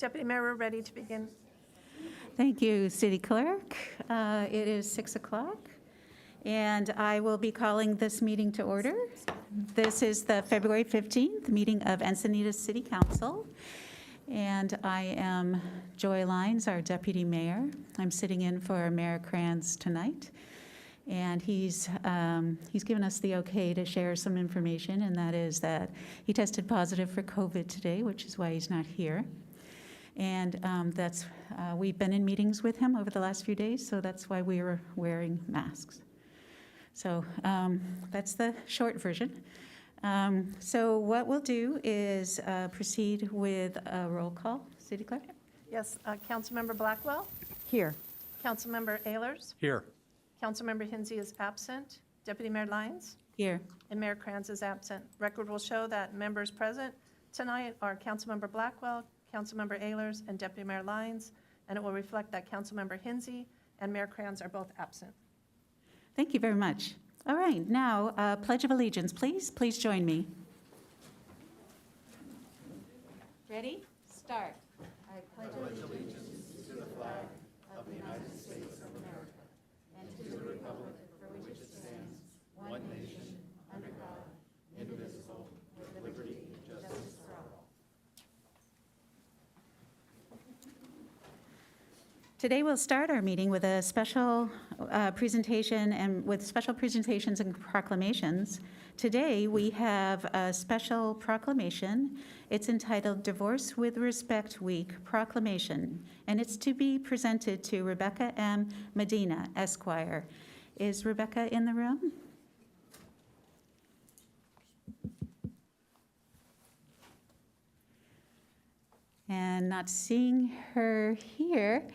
Deputy Mayor, we're ready to begin. Thank you, City Clerk. It is 6 o'clock, and I will be calling this meeting to order. This is the February 15th meeting of Encinitas City Council, and I am Joy Lyons, our Deputy Mayor. I'm sitting in for Mayor Kranz tonight, and he's given us the okay to share some information, and that is that he tested positive for COVID today, which is why he's not here. And we've been in meetings with him over the last few days, so that's why we are wearing masks. So that's the short version. So what we'll do is proceed with a roll call. City Clerk? Yes, Councilmember Blackwell, Here. Councilmember Ehlers, Here. Councilmember Hensy is absent, Deputy Mayor Lyons, Here. and Mayor Kranz is absent. Record will show that members present tonight are Councilmember Blackwell, Councilmember Ehlers, and Deputy Mayor Lyons, and it will reflect that Councilmember Hensy and Mayor Kranz are both absent. Thank you very much. All right, now, Pledge of Allegiance, please. Please join me. Ready? Start. I pledge allegiance to the flag of the United States of America and to the republic for which it stands, one nation, under God, indivisible, with liberty and justice for all. Today, we'll start our meeting with a special presentation and with special presentations and proclamations. Today, we have a special proclamation. It's entitled Divorce with Respect Week Proclamation, and it's to be presented to Rebecca M. Medina, Esquire. Is Rebecca in the room? And not seeing her here.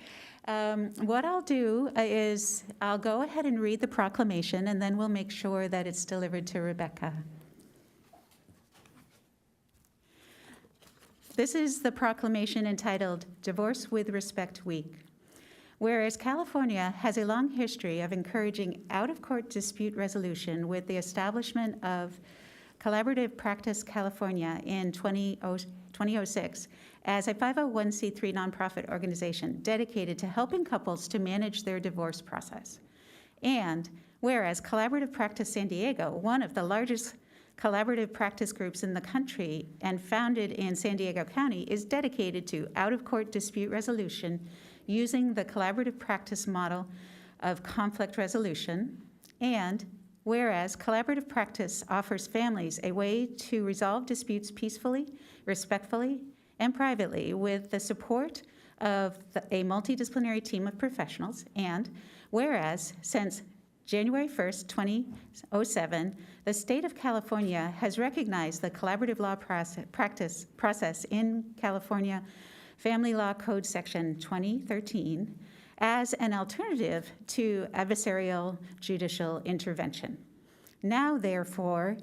What I'll do is I'll go ahead and read the proclamation, and then we'll make sure that it's delivered to Rebecca. This is the proclamation entitled Divorce with Respect Week. Whereas California has a long history of encouraging out-of-court dispute resolution with the establishment of Collaborative Practice California in 2006 as a 501c3 nonprofit organization dedicated to helping couples to manage their divorce process. And whereas Collaborative Practice San Diego, one of the largest collaborative practice groups in the country and founded in San Diego County, is dedicated to out-of-court dispute resolution using the collaborative practice model of conflict resolution. And whereas collaborative practice offers families a way to resolve disputes peacefully, respectfully, and privately with the support of a multidisciplinary team of professionals. And whereas since January 1st, 2007, the state of California has recognized the collaborative law process in California Family Law Code Section 2013 as an alternative to adversarial judicial intervention. Now, therefore,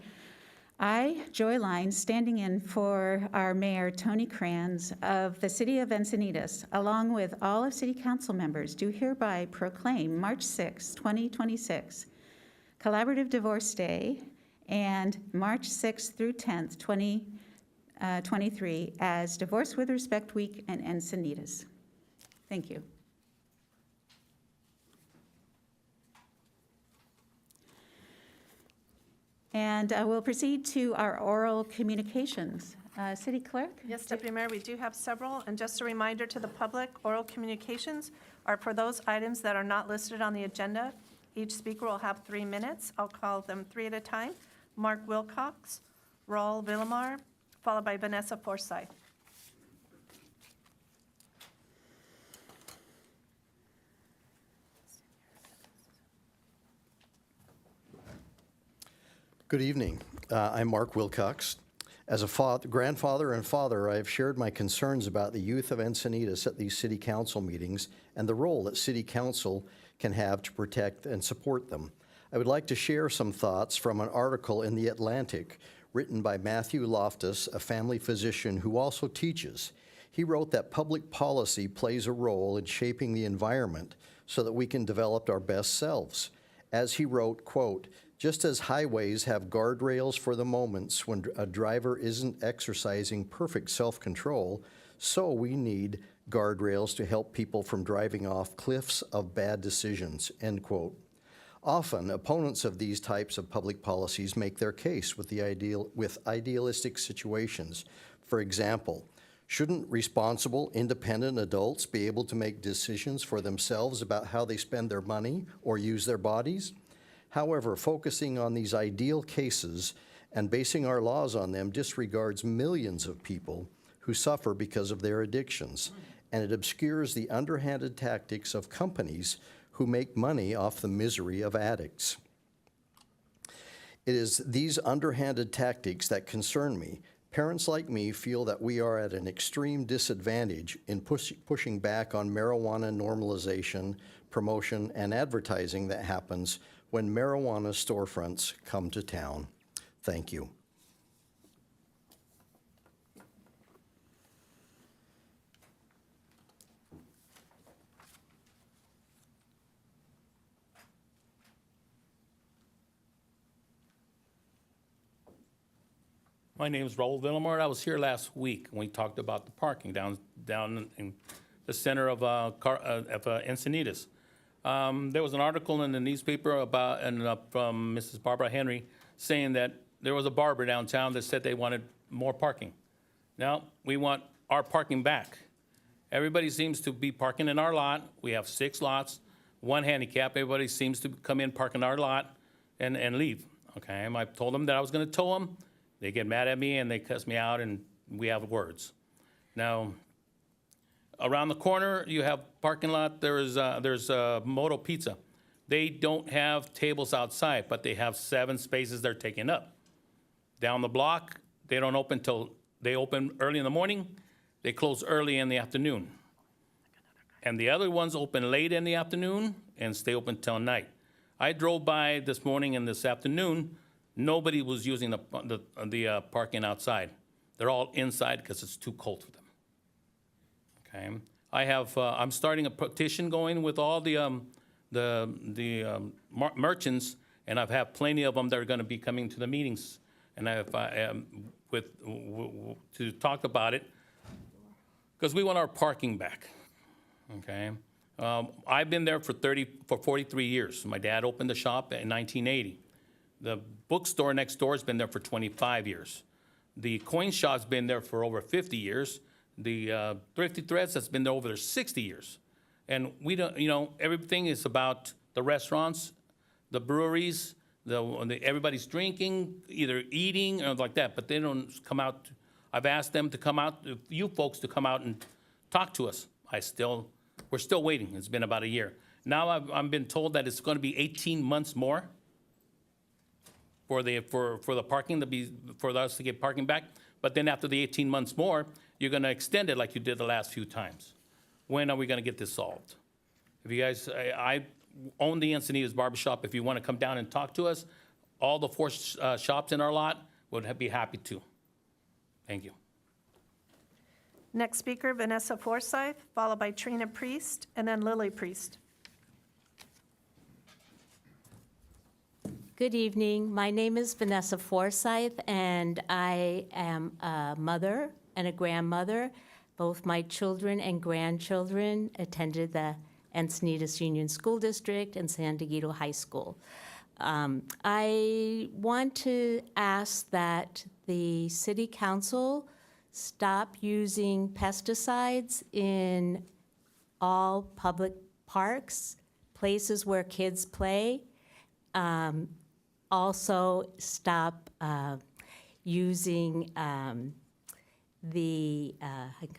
I, Joy Lyons, standing in for our Mayor Tony Kranz of the City of Encinitas, along with all of City Council members, do hereby proclaim March 6, 2026, Collaborative Divorce Day, and March 6th through 10th, 2023, as Divorce with Respect Week in Encinitas. Thank you. And we'll proceed to our oral communications. City Clerk? Yes, Deputy Mayor, we do have several, and just a reminder to the public, oral communications are for those items that are not listed on the agenda. Each speaker will have 3 minutes. I'll call them 3 at a time. Mark Wilcox, Raul Villamar, followed by Vanessa Forsyth. Good evening. I'm Mark Wilcox. As a grandfather and father, I have shared my concerns about the youth of Encinitas at these city council meetings and the role that city council can have to protect and support them. I would like to share some thoughts from an article in The Atlantic written by Matthew Loftus, a family physician who also teaches. He wrote that public policy plays a role in shaping the environment so that we can develop our best selves. As he wrote, quote, Just as highways have guardrails for the moments when a driver isn't exercising perfect self-control, so we need guardrails to help people from driving off cliffs of bad decisions, end quote. Often, opponents of these types of public policies make their case with idealistic situations. For example, shouldn't responsible, independent adults be able to make decisions for themselves about how they spend their money or use their bodies? However, focusing on these ideal cases and basing our laws on them disregards millions of people who suffer because of their addictions, and it obscures the underhanded tactics of companies who make money off the misery of addicts. It is these underhanded tactics that concern me. Parents like me feel that we are at an extreme disadvantage in pushing back on marijuana normalization, promotion, and advertising that happens when marijuana storefronts come to town. Thank you. My name is Raul Villamor. I was here last week when we talked about the parking down in the center of Encinitas. There was an article in the newspaper about from Mrs. Barbara Henry saying that there was a barber downtown that said they wanted more parking. Now, we want our parking back. Everybody seems to be parking in our lot. We have 6 lots, 1 handicap. Everybody seems to come in, park in our lot, and leave. Okay, I told them that I was going to tow them. They get mad at me and they cuss me out, and we have words. Now, around the corner, you have parking lot. There's Moto Pizza. They don't have tables outside, but they have 7 spaces they're taking up. Down the block, they don't open till they open early in the morning. They close early in the afternoon. And the other ones open late in the afternoon and stay open till night. I drove by this morning and this afternoon. Nobody was using the parking outside. They're all inside because it's too cold for them. Okay, I'm starting a petition going with all the merchants, and I've had plenty of them that are going to be coming to the meetings, and to talk about it, because we want our parking back. Okay, I've been there for 43 years. My dad opened the shop in 1980. The bookstore next door has been there for 25 years. The coin shop's been there for over 50 years. The Thrifty Threads has been there over 60 years. And we don't, everything is about the restaurants, the breweries, everybody's drinking, either eating or like that, but they don't come out. I've asked them to come out, you folks to come out and talk to us. We're still waiting. It's been about a year. Now I've been told that it's going to be 18 months more for the parking for us to get parking back. But then after the 18 months more, you're going to extend it like you did the last few times. When are we going to get this solved? If you guys, I own the Encinitas Barbershop. If you want to come down and talk to us, all the 4 shops in our lot would be happy to. Thank you. Next speaker, Vanessa Forsyth, followed by Trina Priest, and then Lily Priest. Good evening. My name is Vanessa Forsyth, and I am a mother and a grandmother. Both my children and grandchildren attended the Encinitas Union School District and San Diego High School. I want to ask that the City Council stop using pesticides in all public parks, places where kids play. Also stop using I'm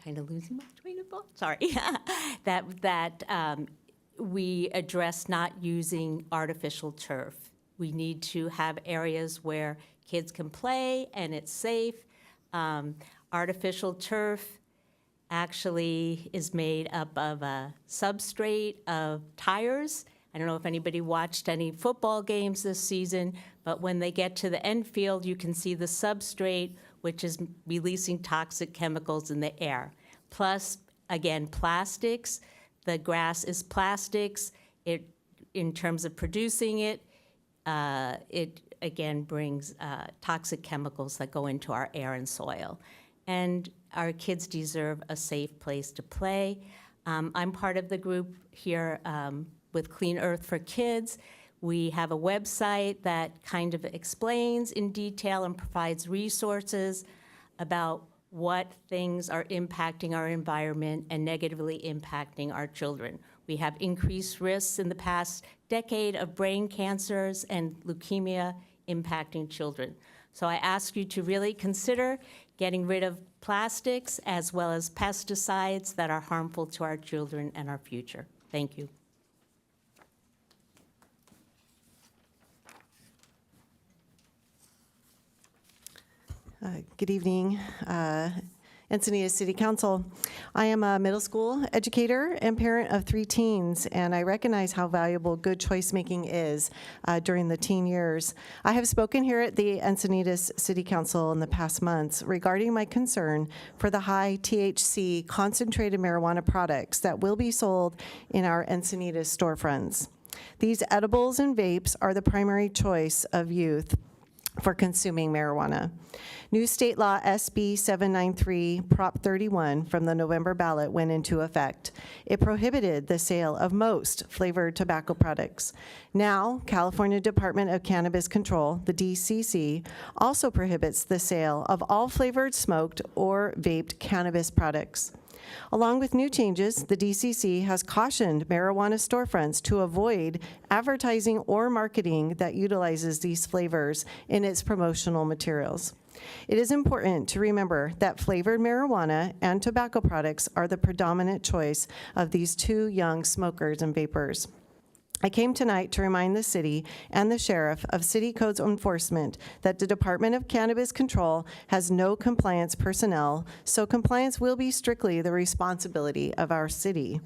kind of losing my train of thought, sorry. that we address not using artificial turf. We need to have areas where kids can play and it's safe. Artificial turf actually is made up of a substrate of tires. I don't know if anybody watched any football games this season, but when they get to the end field, you can see the substrate, which is releasing toxic chemicals in the air. Plus, again, plastics. The grass is plastics. In terms of producing it, it again brings toxic chemicals that go into our air and soil. And our kids deserve a safe place to play. I'm part of the group here with Clean Earth for Kids. We have a website that kind of explains in detail and provides resources about what things are impacting our environment and negatively impacting our children. We have increased risks in the past decade of brain cancers and leukemia impacting children. So I ask you to really consider getting rid of plastics as well as pesticides that are harmful to our children and our future. Thank you. Good evening, Encinitas City Council. I am a middle school educator and parent of 3 teens, and I recognize how valuable good choice making is during the teen years. I have spoken here at the Encinitas City Council in the past months regarding my concern for the high THC concentrated marijuana products that will be sold in our Encinitas storefronts. These edibles and vapes are the primary choice of youth for consuming marijuana. New state law SB 793 Prop 31 from the November ballot went into effect. It prohibited the sale of most flavored tobacco products. Now, California Department of Cannabis Control, the DCC, also prohibits the sale of all flavored smoked or vaped cannabis products. Along with new changes, the DCC has cautioned marijuana storefronts to avoid advertising or marketing that utilizes these flavors in its promotional materials. It is important to remember that flavored marijuana and tobacco products are the predominant choice of these 2 young smokers and vapors. I came tonight to remind the city and the sheriff of city codes enforcement that the Department of Cannabis Control has no compliance personnel, so compliance will be strictly the responsibility of our city.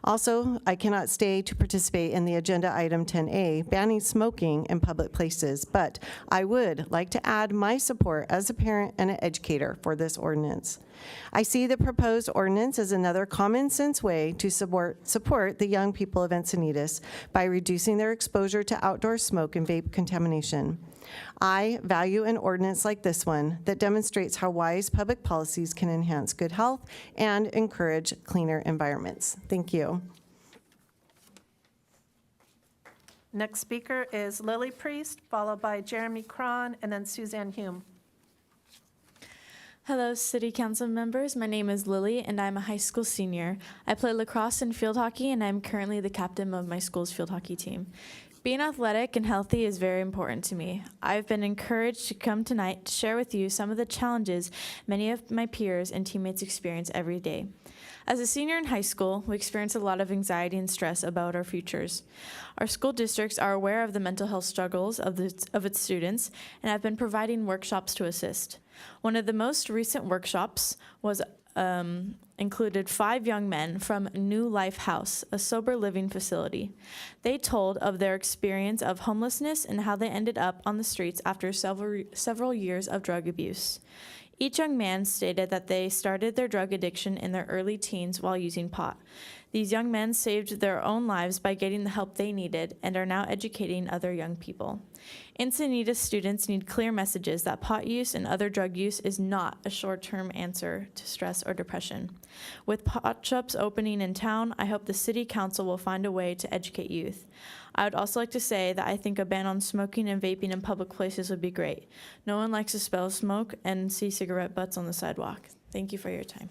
Also, I cannot stay to participate in the agenda item 10A, banning smoking in public places, but I would like to add my support as a parent and an educator for this ordinance. I see the proposed ordinance as another common sense way to support the young people of Encinitas by reducing their exposure to outdoor smoke and vape contamination. I value an ordinance like this one that demonstrates how wise public policies can enhance good health and encourage cleaner environments. Thank you. Next speaker is Lily Priest, followed by Jeremy Cron, and then Suzanne Hume. Hello, City Council members. My name is Lily, and I'm a high school senior. I play lacrosse and field hockey, and I'm currently the captain of my school's field hockey team. Being athletic and healthy is very important to me. I've been encouraged to come tonight to share with you some of the challenges many of my peers and teammates experience every day. As a senior in high school, we experience a lot of anxiety and stress about our futures. Our school districts are aware of the mental health struggles of its students and have been providing workshops to assist. One of the most recent workshops was included 5 young men from New Life House, a sober living facility. They told of their experience of homelessness and how they ended up on the streets after several years of drug abuse. Each young man stated that they started their drug addiction in their early teens while using pot. These young men saved their own lives by getting the help they needed and are now educating other young people. Encinitas students need clear messages that pot use and other drug use is not a short-term answer to stress or depression. With pot shops opening in town, I hope the City Council will find a way to educate youth. I would also like to say that I think a ban on smoking and vaping in public places would be great. No one likes to smell smoke and see cigarette butts on the sidewalk. Thank you for your time.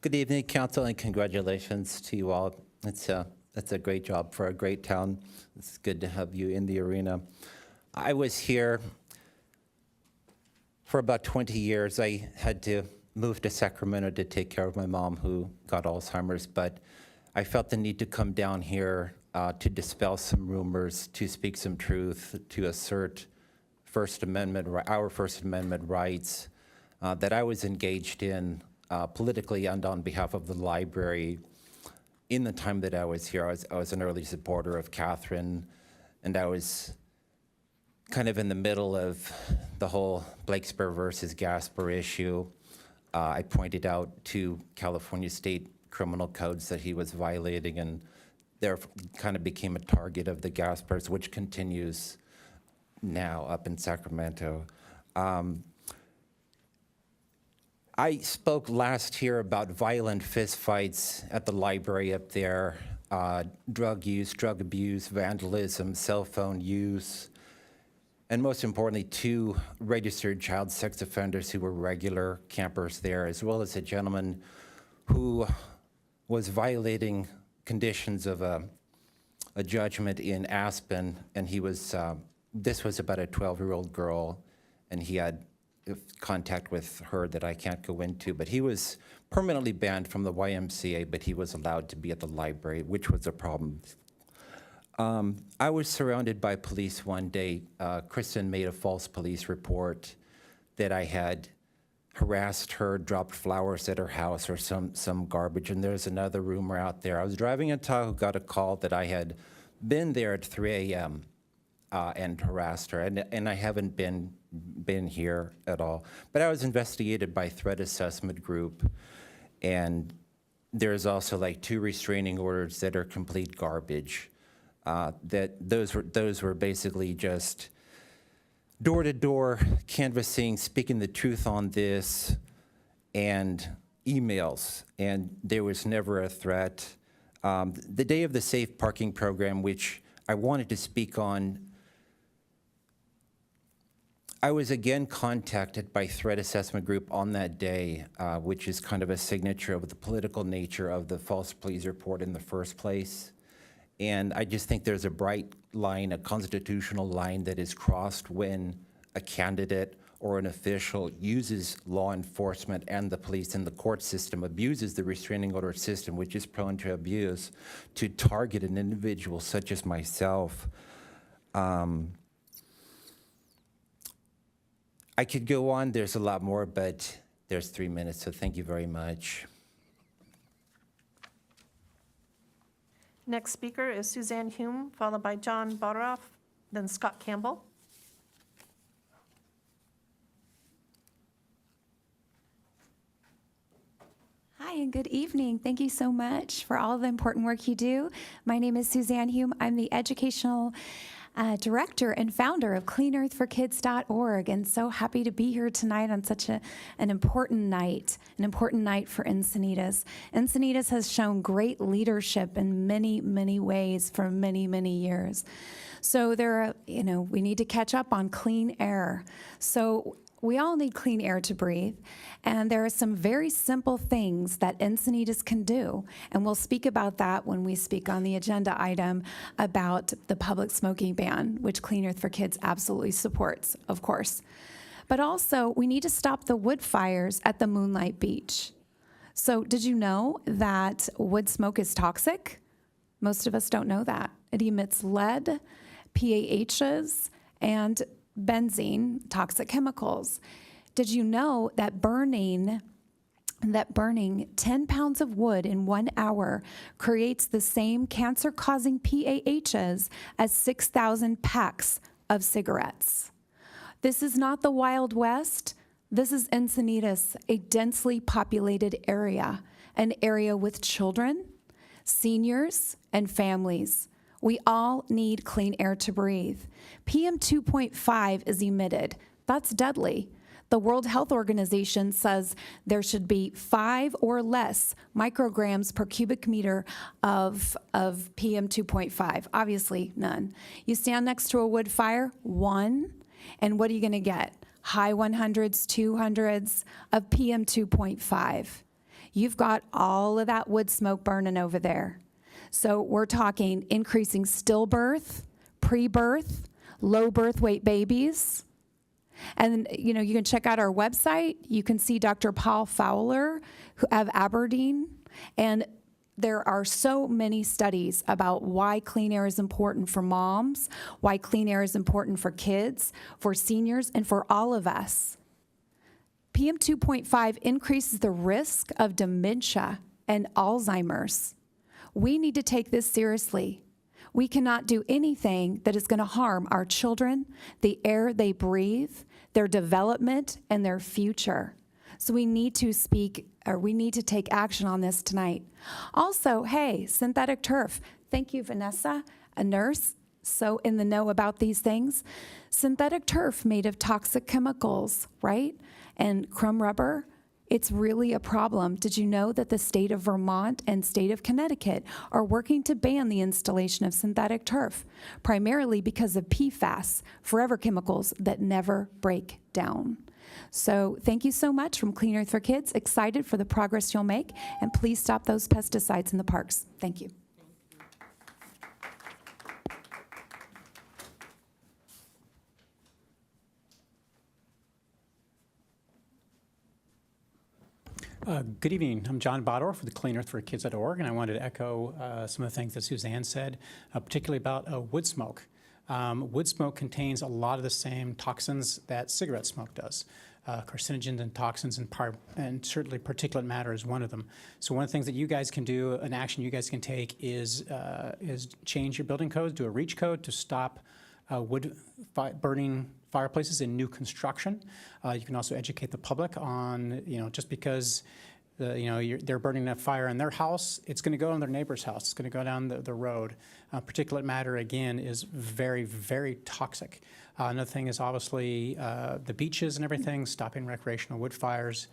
Good evening, Council, and congratulations to you all. That's a great job for a great town. It's good to have you in the arena. I was here for about 20 years. I had to move to Sacramento to take care of my mom who got Alzheimer's, but I felt the need to come down here to dispel some rumors, to speak some truth, to assert our First Amendment rights that I was engaged in politically and on behalf of the library. In the time that I was here, I was an early supporter of Catherine, and I was kind of in the middle of the whole Blakespeare versus Gasper issue. I pointed out to California state criminal codes that he was violating, and there kind of became a target of the gaspers, which continues now up in Sacramento. I spoke last year about violent fistfights at the library up there, drug use, drug abuse, vandalism, cell phone use, and most importantly, 2 registered child sex offenders who were regular campers there, as well as a gentleman who was violating conditions of a judgment in Aspen, and he was, this was about a 12-year-old girl, and he had contact with her that I can't go into, but he was permanently banned from the YMCA, but he was allowed to be at the library, which was a problem. I was surrounded by police one day. Kristen made a false police report that I had harassed her, dropped flowers at her house or some garbage, and there's another rumor out there. I was driving in Tahoe, got a call that I had been there at 3 a.m. And harassed her, and I haven't been here at all. But I was investigated by Threat Assessment Group, and there's also like 2 restraining orders that are complete garbage. Those were basically just door-to-door canvassing, speaking the truth on this, and emails, and there was never a threat. The day of the safe parking program, which I wanted to speak on, I was again contacted by Threat Assessment Group on that day, which is kind of a signature of the political nature of the false police report in the first place. And I just think there's a bright line, a constitutional line that is crossed when a candidate or an official uses law enforcement and the police and the court system, abuses the restraining order system, which is prone to abuse, to target an individual such as myself. I could go on, there's a lot more, but there's 3 minutes, so thank you very much. Next speaker is Suzanne Hume, followed by John Botteroff, then Scott Campbell. Hi, and good evening. Thank you so much for all the important work you do. My name is Suzanne Hume. I'm the educational director and founder of CleanEarthForKids.org, and so happy to be here tonight on such an important night for Encinitas. Encinitas has shown great leadership in many, many ways for many, many years. So we need to catch up on clean air. So we all need clean air to breathe, and there are some very simple things that Encinitas can do, and we'll speak about that when we speak on the agenda item about the public smoking ban, which Clean Earth for Kids absolutely supports, of course. But also, we need to stop the wood fires at the Moonlight Beach. So did you know that wood smoke is toxic? Most of us don't know that. It emits lead, PAHs, and benzene, toxic chemicals. Did you know that burning 10 pounds of wood in 1 hour creates the same cancer-causing PAHs as 6,000 packs of cigarettes? This is not the Wild West. This is Encinitas, a densely populated area, an area with children, seniors, and families. We all need clean air to breathe. PM 2.5 is emitted. That's deadly. The World Health Organization says there should be 5 or less micrograms per cubic meter of PM 2.5. Obviously, none. You stand next to a wood fire, 1, and what are you going to get? High 100s, 200s of PM 2.5. You've got all of that wood smoke burning over there. So we're talking increasing stillbirth, pre-birth, low birth weight babies. And you can check out our website. You can see Dr. Paul Fowler of Aberdeen. And there are so many studies about why clean air is important for moms, why clean air is important for kids, for seniors, and for all of us. PM 2.5 increases the risk of dementia and Alzheimer's. We need to take this seriously. We cannot do anything that is going to harm our children, the air they breathe, their development, and their future. So we need to we need to take action on this tonight. Also, hey, synthetic turf. Thank you, Vanessa, a nurse, so in the know about these things. Synthetic turf made of toxic chemicals, right? And crumb rubber. It's really a problem. Did you know that the state of Vermont and state of Connecticut are working to ban the installation of synthetic turf, primarily because of PFAS, forever chemicals that never break down? So thank you so much from Clean Earth for Kids. Excited for the progress you'll make, and please stop those pesticides in the parks. Thank you. Good evening. I'm John Bodorf with CleanEarthForKids.org, and I wanted to echo some of the things that Suzanne said, particularly about wood smoke. Wood smoke contains a lot of the same toxins that cigarette smoke does. Carcinogens and toxins, and certainly particulate matter is one of them. So one of the things that you guys can do, an action you guys can take, is change your building codes, do a REACH code to stop burning fireplaces in new construction. You can also educate the public on, just because they're burning a fire in their house, it's going to go in their neighbor's house. It's going to go down the road. Particulate matter, again, is very, very toxic. Another thing is obviously the beaches and everything, stopping recreational wood fires.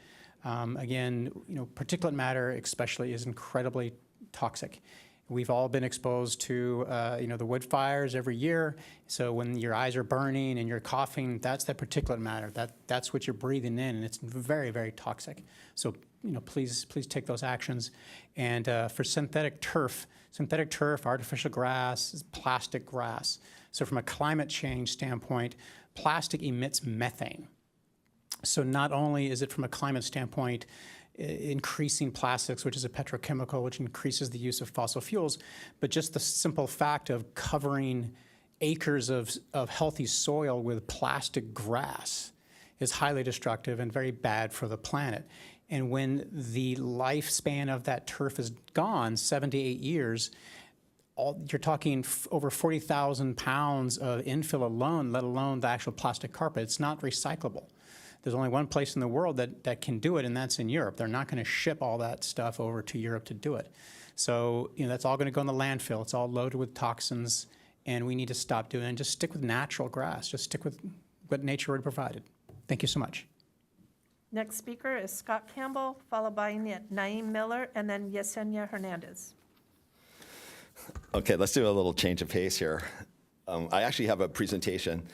Again, particulate matter especially is incredibly toxic. We've all been exposed to, the wood fires every year. So when your eyes are burning and you're coughing, that's that particulate matter. That's what you're breathing in, and it's very, very toxic. So, please take those actions. And for synthetic turf, artificial grass, is plastic grass. So from a climate change standpoint, plastic emits methane. So not only is it from a climate standpoint increasing plastics, which is a petrochemical, which increases the use of fossil fuels, but just the simple fact of covering acres of healthy soil with plastic grass is highly destructive and very bad for the planet. And when the lifespan of that turf is gone, 7 to 8 years, you're talking over 40,000 pounds of infill alone, let alone the actual plastic carpet. It's not recyclable. There's only one place in the world that can do it, and that's in Europe. They're not going to ship all that stuff over to Europe to do it. So, that's all going to go in the landfill. It's all loaded with toxins, and we need to stop doing it and just stick with natural grass. Just stick with what nature already provided. Thank you so much. Next speaker is Scott Campbell, followed by Naeem Miller, and then Yesenia Hernandez. Okay, let's do a little change of pace here. I actually have a presentation.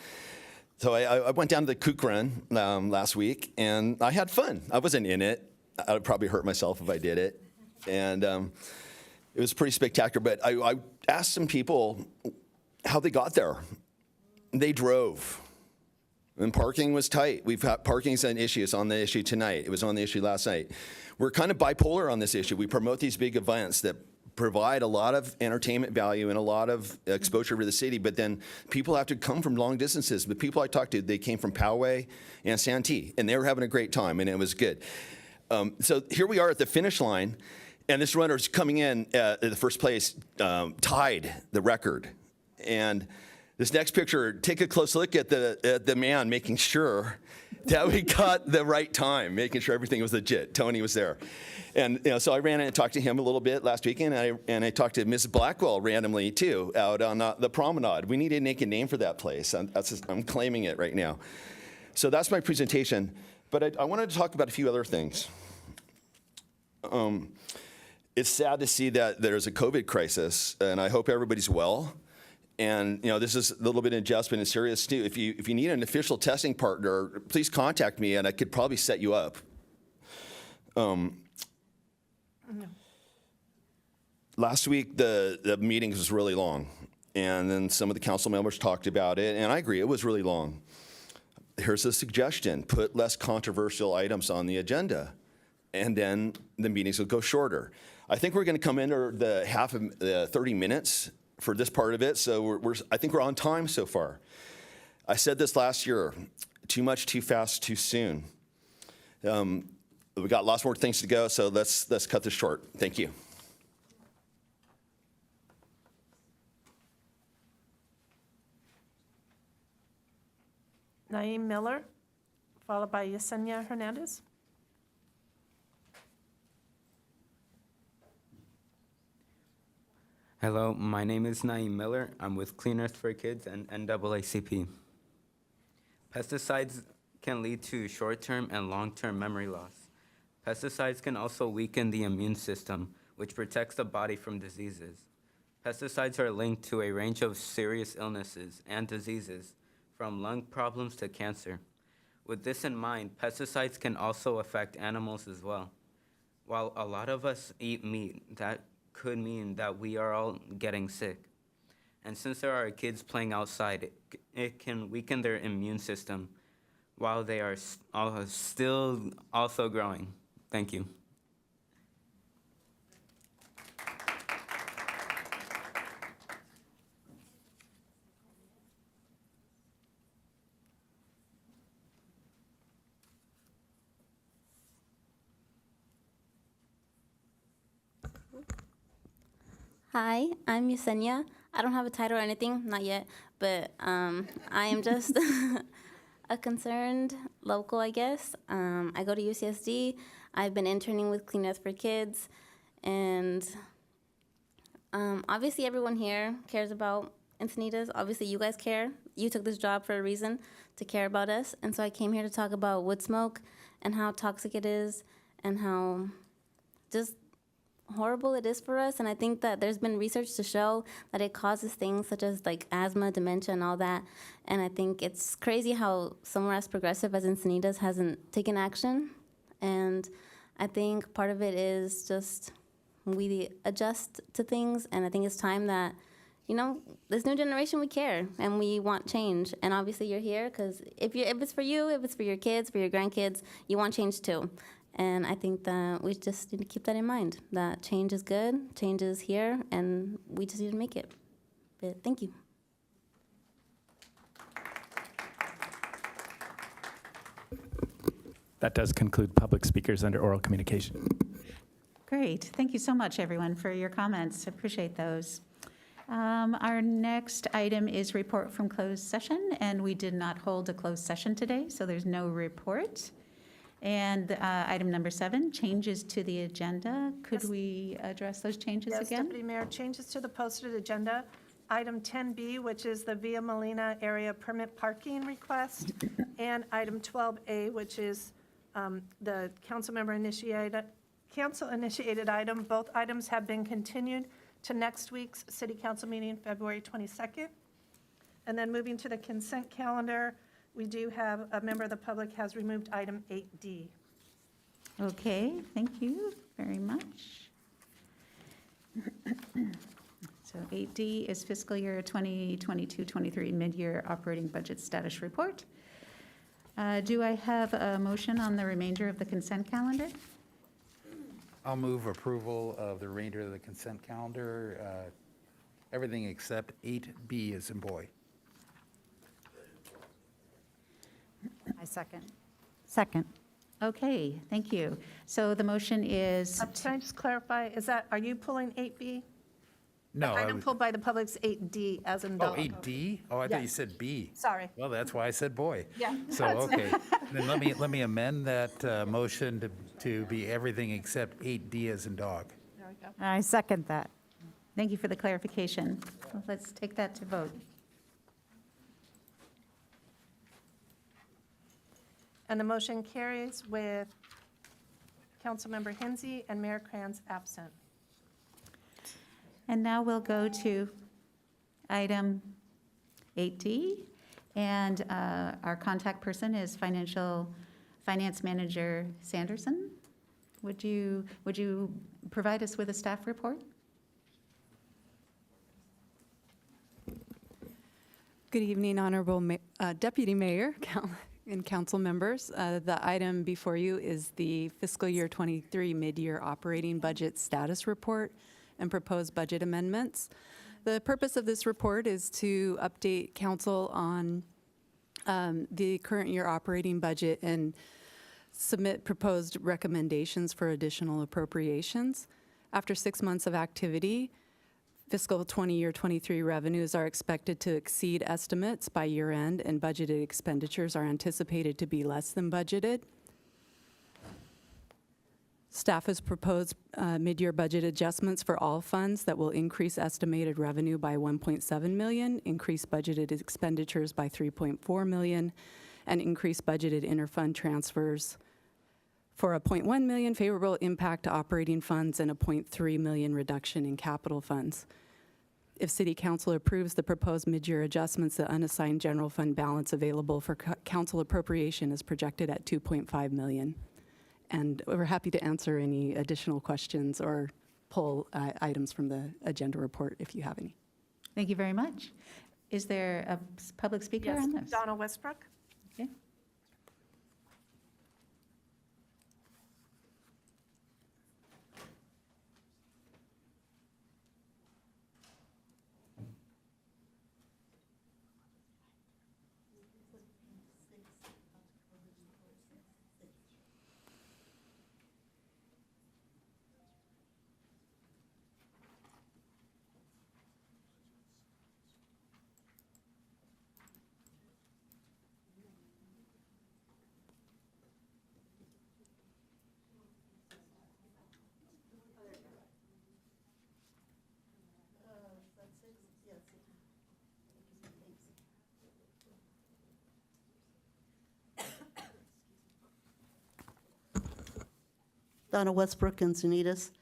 So I went down to the Kook Run last week, and I had fun. I wasn't in it. I would probably hurt myself if I did it. And it was pretty spectacular. But I asked some people how they got there. They drove. And parking was tight. We've got parking's an issue. It's on the issue tonight. It was on the issue last night. We're kind of bipolar on this issue. We promote these big events that provide a lot of entertainment value and a lot of exposure to the city, but then people have to come from long distances. The people I talked to, they came from Poway and Santee, and they were having a great time, and it was good. So here we are at the finish line, and this runner's coming in at the first place, tied the record. And this next picture, take a close look at the man making sure that we got the right time, making sure everything was legit. Tony was there. And so I ran in and talked to him a little bit last weekend, and I talked to Ms. Blackwell randomly, too, out on the promenade. We need to make a name for that place. I'm claiming it right now. So that's my presentation. But I wanted to talk about a few other things. It's sad to see that there's a COVID crisis, and I hope everybody's well. And this is a little bit of adjustment and serious too. If you need an official testing partner, please contact me, and I could probably set you up. Last week the meeting was really long, and then some of the council members talked about it, and I agree it was really long. Here's a suggestion: put less controversial items on the agenda, and then the meetings will go shorter. I think we're going to come under the half of 30 minutes for this part of it, so I think we're on time so far. I said this last year: too much, too fast, too soon. We got lots more things to go, so let's cut this short. Thank you. Naeem Miller, followed by Yesenia Hernandez. Hello, my name is Naeem Miller. I'm with Clean Earth for Kids and NAACP. Pesticides can lead to short-term and long-term memory loss. Pesticides can also weaken the immune system, which protects the body from diseases. Pesticides are linked to a range of serious illnesses and diseases, from lung problems to cancer. With this in mind, pesticides can also affect animals as well. While a lot of us eat meat, that could mean that we are all getting sick. And since there are kids playing outside, it can weaken their immune system while they are still also growing. Thank you. Hi, I'm Yesenia. I don't have a title or anything, not yet, but I am just a concerned local, I guess. I go to UCSD. I've been interning with Clean Earth for Kids, and obviously everyone here cares about Encinitas. Obviously you guys care. You took this job for a reason, to care about us, and so I came here to talk about wood smoke and how toxic it is and how just horrible it is for us. And I think that there's been research to show that it causes things such as like asthma, dementia, and all that. And I think it's crazy how somewhere as progressive as Encinitas hasn't taken action. And I think part of it is just we adjust to things. And I think it's time that, you know, this new generation, we care and we want change. And obviously you're here because if it's for you, if it's for your kids, for your grandkids, you want change too. And I think that we just need to keep that in mind, that change is good, change is here, and we just need to make it. But thank you. That does conclude public speakers under oral communication. Great. Thank you so much, everyone, for your comments. Appreciate those. Our next item is report from closed session, and we did not hold a closed session today, so there's no report. And item number 7, changes to the agenda. Could we address those changes Yes, again? Deputy Mayor, changes to the posted agenda. Item 10B, which is the Via Molina area permit parking request, and item 12A, which is the council initiated item. Both items have been continued to next week's city council meeting, February 22nd. And then moving to the consent calendar, we do have a member of the public has removed item 8D. Okay, thank you very much. So 8D is fiscal year 2022-23 mid-year operating budget status report. Do I have a motion on the remainder of the consent calendar? I'll move approval of the remainder of the consent calendar, everything except 8B as in boy. I second. Second. Okay, thank you. So the motion is, Can I just clarify, are you pulling 8B? No. The item pulled by the public's 8D as in Oh, dog. 8D? Oh, I thought you Yes. said B. Sorry. Well, that's why I said boy. Yeah. So, okay. Then let me amend that motion to be everything except 8D as in dog. There we go. I second that. thank you for the clarification. Let's take that to vote. And the motion carries with Councilmember Hensy and Mayor Kranz absent. And now we'll go to item 8D. And our contact person is Finance Manager Sanderson. Would you provide us with a staff report? Good evening, Honorable Deputy Mayor and council members. The item before you is the fiscal year 23 mid-year operating budget status report and proposed budget amendments. The purpose of this report is to update council on the current year operating budget and submit proposed recommendations for additional appropriations. After 6 months of activity, fiscal 23 revenues are expected to exceed estimates by year end, and budgeted expenditures are anticipated to be less than budgeted. Staff has proposed mid-year budget adjustments for all funds that will increase estimated revenue by $1.7 million, increase budgeted expenditures by $3.4 million, and increase budgeted interfund transfers for a $0.1 million favorable impact to operating funds and a $0.3 million reduction in capital funds. If City Council approves the proposed mid-year adjustments, the unassigned general fund balance available for council appropriation is projected at $2.5 million. And we're happy to answer any additional questions or pull items from the agenda report if you have any. Thank you very much. Is there a public speaker Yes, on this? Donna Westbrook. Okay. Donna Westbrook, Encinitas.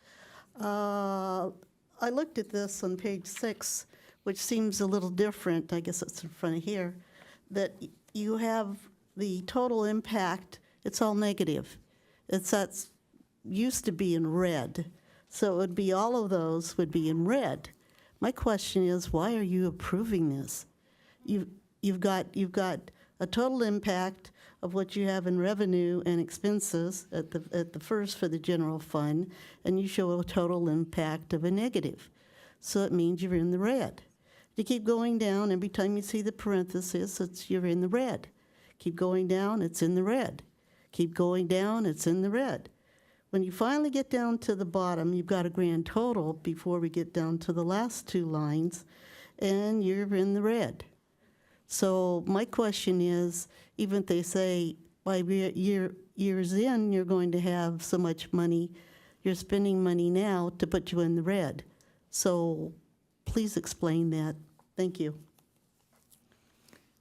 I looked at this on page 6, which seems a little different. I guess it's in front of here, that you have the total impact, it's all negative. That's used to be in red. So it would be all of those would be in red. My question is, why are you approving this? You've got a total impact of what you have in revenue and expenses at the first for the general fund, and you show a total impact of a negative. So it means you're in the red. You keep going down, every time you see the parenthesis, you're in the red. Keep going down, it's in the red. Keep going down, it's in the red. When you finally get down to the bottom, you've got a grand total before we get down to the last two lines, and you're in the red. So my question is, even if they say by years in, you're going to have so much money, you're spending money now to put you in the red. So please explain that. Thank you.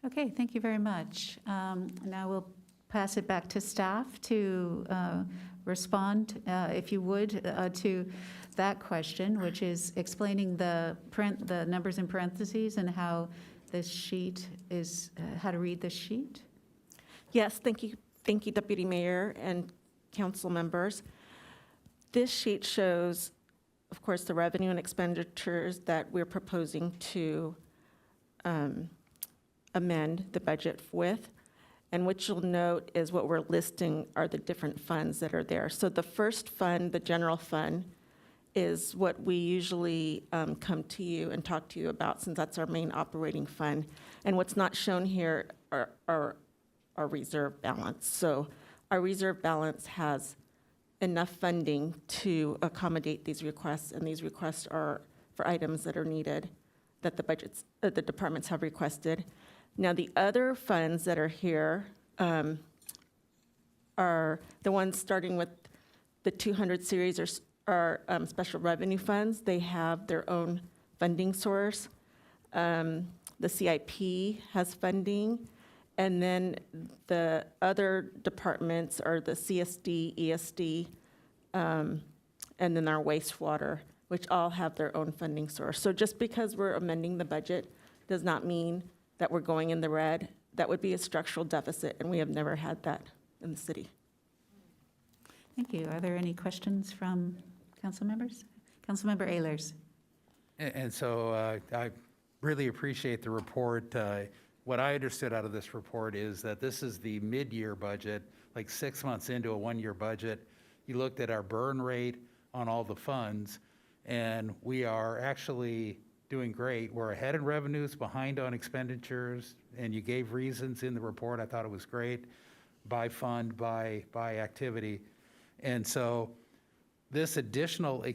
Okay, thank you very much. Now we'll pass it back to staff to respond, if you would, to that question, which is explaining the numbers in parentheses and how this sheet is, how to read this sheet. Yes, thank you. Thank you, Deputy Mayor and council members. This sheet shows, of course, the revenue and expenditures that we're proposing to amend the budget with. And what you'll note is what we're listing are the different funds that are there. So the first fund, the general fund, is what we usually come to you and talk to you about, since that's our main operating fund. And what's not shown here are our reserve balance. So our reserve balance has enough funding to accommodate these requests, and these requests are for items that are needed, that the departments have requested. Now, the other funds that are here are the ones starting with the 200 series are special revenue funds. They have their own funding source. The CIP has funding. And then the other departments are the CSD, ESD, and then our wastewater, which all have their own funding source. So just because we're amending the budget does not mean that we're going in the red. That would be a structural deficit, and we have never had that in the city. Thank you. Are there any questions from council members? Councilmember Ehlers. And so I really appreciate the report. What I understood out of this report is that this is the mid-year budget, like 6 months into a one-year budget. You looked at our burn rate on all the funds, and we are actually doing great. We're ahead in revenues, behind on expenditures, and you gave reasons in the report. I thought it was great, by fund, by activity. And so this additional,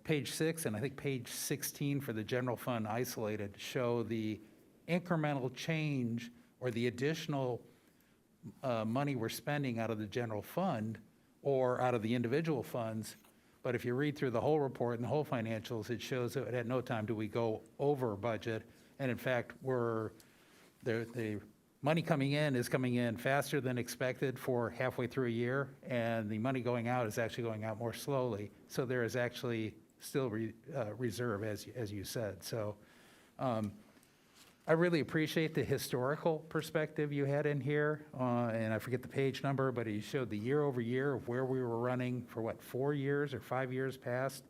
page 6 and I think page 16 for the general fund isolated show the incremental change or the additional money we're spending out of the general fund or out of the individual funds. But if you read through the whole report and the whole financials, it shows that at no time do we go over budget. And in fact, the money coming in is coming in faster than expected for halfway through a year, and the money going out is actually going out more slowly. So there is actually still reserve, as you said. So I really appreciate the historical perspective you had in here, and I forget the page number, but you showed the year over year of where we were running for what, 4 years or 5 years past,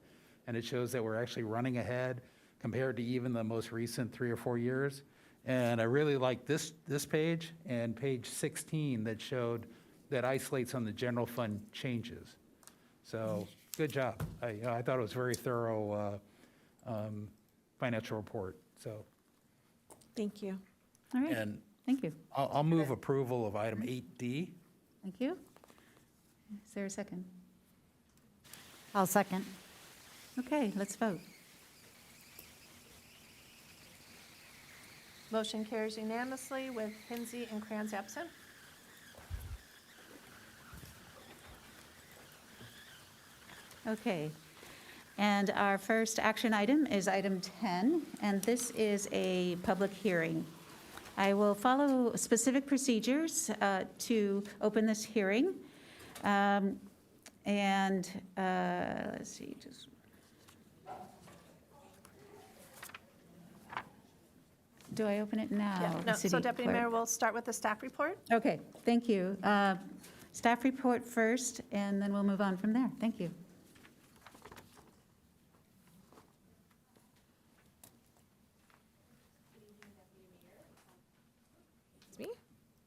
and it shows that we're actually running ahead compared to even the most recent 3 or 4 years. And I really like this page and page 16 that isolates on the general fund changes. So good job. I thought it was a very thorough financial report. So. Thank you. All right, And thank you. I'll move approval of item 8D. Thank you. Is there a second? I'll second. Okay, let's vote. Motion carries unanimously with Hinsey and Kranz absent. Okay. And our first action item is item 10, and this is a public hearing. I will follow specific procedures to open this hearing. Let's see, do I open it now? Yeah, no, so City Deputy Clerk? Mayor, we'll start with the staff report. Okay, thank you. Staff report first, and then we'll move on from there. Thank you.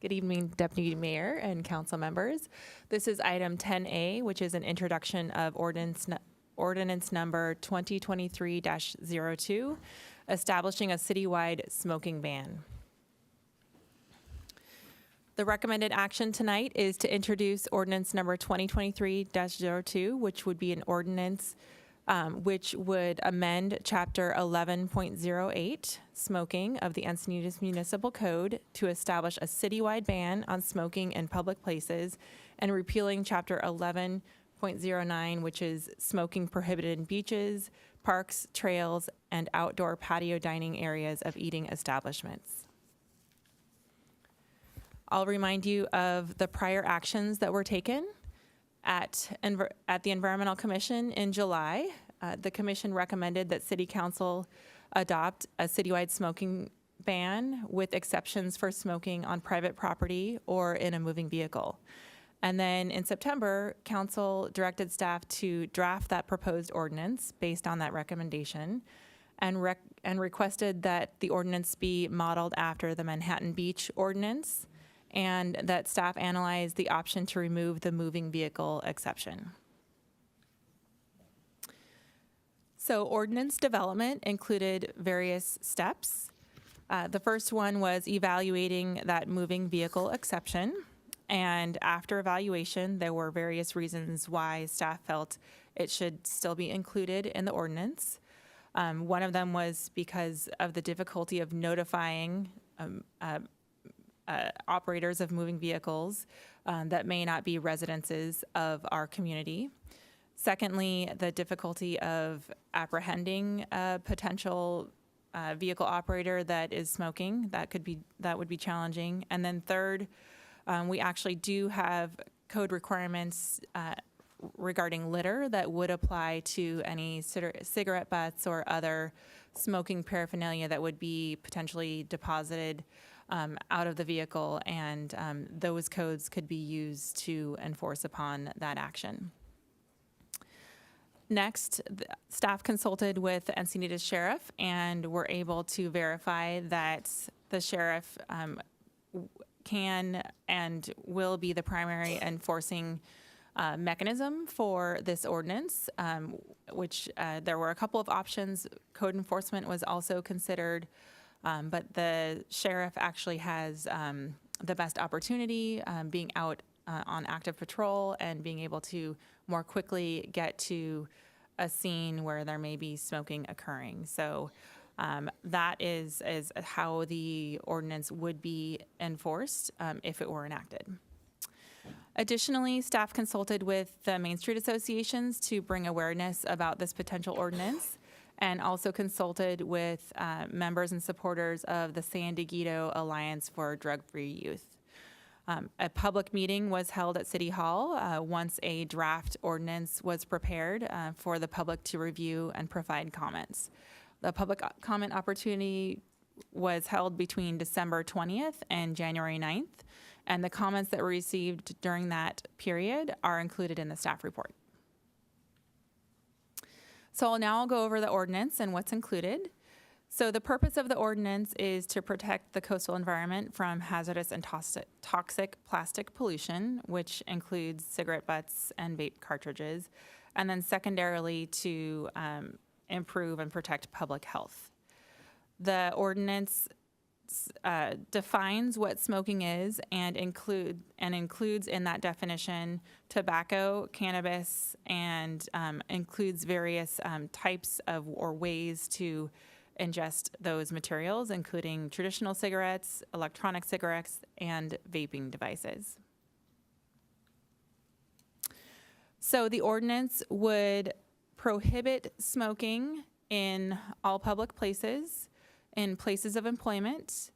Good evening, Deputy Mayor and council members. This is item 10A, which is an introduction of ordinance number 2023-02, establishing a citywide smoking ban. The recommended action tonight is to introduce ordinance number 2023-02, which would be an ordinance which would amend Chapter 11.08, smoking of the Encinitas Municipal Code to establish a citywide ban on smoking in public places, and repealing Chapter 11.09, which is smoking prohibited in beaches, parks, trails, and outdoor patio dining areas of eating establishments. I'll remind you of the prior actions that were taken. At the Environmental Commission in July, the commission recommended that City Council adopt a citywide smoking ban with exceptions for smoking on private property or in a moving vehicle. And then in September, Council directed staff to draft that proposed ordinance based on that recommendation, and requested that the ordinance be modeled after the Manhattan Beach ordinance, and that staff analyze the option to remove the moving vehicle exception. So ordinance development included various steps. The first one was evaluating that moving vehicle exception. And after evaluation, there were various reasons why staff felt it should still be included in the ordinance. One of them was because of the difficulty of notifying operators of moving vehicles that may not be residences of our community. Secondly, the difficulty of apprehending a potential vehicle operator that is smoking. That would be challenging. And then third, we actually do have code requirements regarding litter that would apply to any cigarette butts or other smoking paraphernalia that would be potentially deposited out of the vehicle, and those codes could be used to enforce upon that action. Next, the staff consulted with the Encinitas Sheriff and were able to verify that the sheriff can and will be the primary enforcing mechanism for this ordinance, which there were a couple of options. Code enforcement was also considered, but the sheriff actually has the best opportunity, being out on active patrol and being able to more quickly get to a scene where there may be smoking occurring. So that is how the ordinance would be enforced if it were enacted. Additionally, staff consulted with the Main Street Associations to bring awareness about this potential ordinance, and also consulted with members and supporters of the San Diego Alliance for Drug-Free Youth. A public meeting was held at City Hall once a draft ordinance was prepared for the public to review and provide comments. The public comment opportunity was held between December 20th and January 9th, and the comments that were received during that period are included in the staff report. So I'll go over the ordinance and what's included. So the purpose of the ordinance is to protect the coastal environment from hazardous and toxic plastic pollution, which includes cigarette butts and vape cartridges, and then secondarily to improve and protect public health. The ordinance defines what smoking is and includes in that definition tobacco, cannabis, and includes various types of or ways to ingest those materials, including traditional cigarettes, electronic cigarettes, and vaping devices. So the ordinance would prohibit smoking in all public places, in places of employment,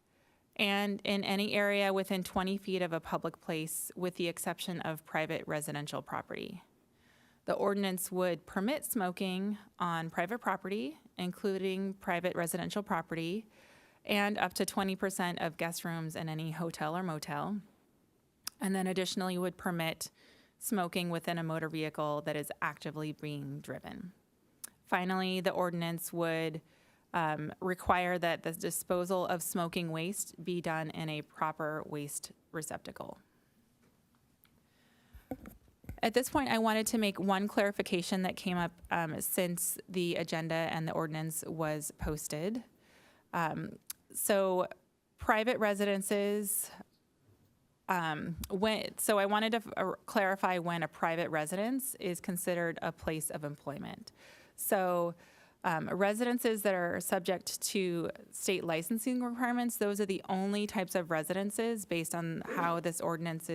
and in any area within 20 feet of a public place, with the exception of private residential property. The ordinance would permit smoking on private property, including private residential property, and up to 20% of guest rooms in any hotel or motel. And then additionally would permit smoking within a motor vehicle that is actively being driven. Finally, the ordinance would require that the disposal of smoking waste be done in a proper waste receptacle. At this point, I wanted to make one clarification that came up since the agenda and the ordinance was posted. So private residences, so I wanted to clarify when a private residence is considered a place of employment. So residences that are subject to state licensing requirements, those are the only types of residences based on how this ordinance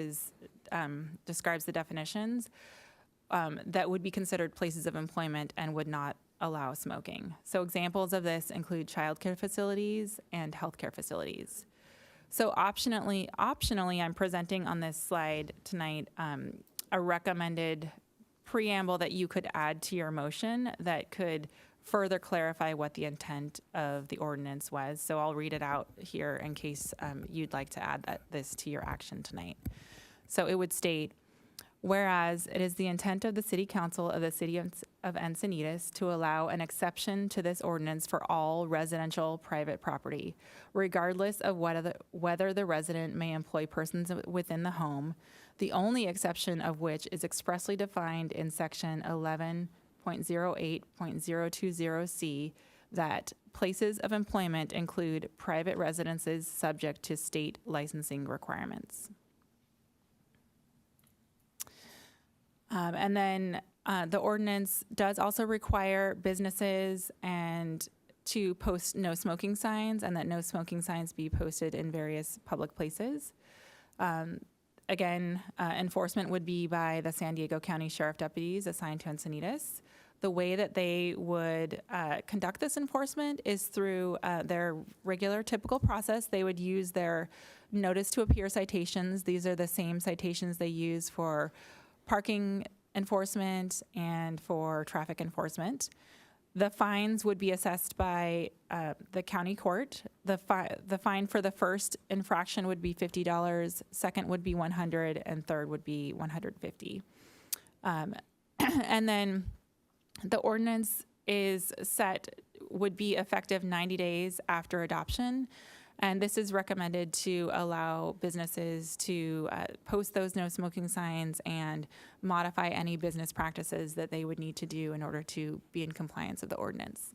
describes the definitions that would be considered places of employment and would not allow smoking. So examples of this include childcare facilities and healthcare facilities. So optionally, I'm presenting on this slide tonight a recommended preamble that you could add to your motion that could further clarify what the intent of the ordinance was. So I'll read it out here in case you'd like to add this to your action tonight. So it would state, whereas it is the intent of the City Council of the City of Encinitas to allow an exception to this ordinance for all residential private property, regardless of whether the resident may employ persons within the home, the only exception of which is expressly defined in section 11.08.020C, that places of employment include private residences subject to state licensing requirements. And then the ordinance does also require businesses and to post no smoking signs, and that no smoking signs be posted in various public places. Again, enforcement would be by the San Diego County Sheriff deputies assigned to Encinitas. The way that they would conduct this enforcement is through their regular typical process. They would use their notice to appear citations. These are the same citations they use for parking enforcement and for traffic enforcement. The fines would be assessed by the county court. The fine for the first infraction would be $50, second would be $100, and third would be $150. And then the ordinance would be effective 90 days after adoption. And this is recommended to allow businesses to post those no smoking signs and modify any business practices that they would need to do in order to be in compliance with the ordinance.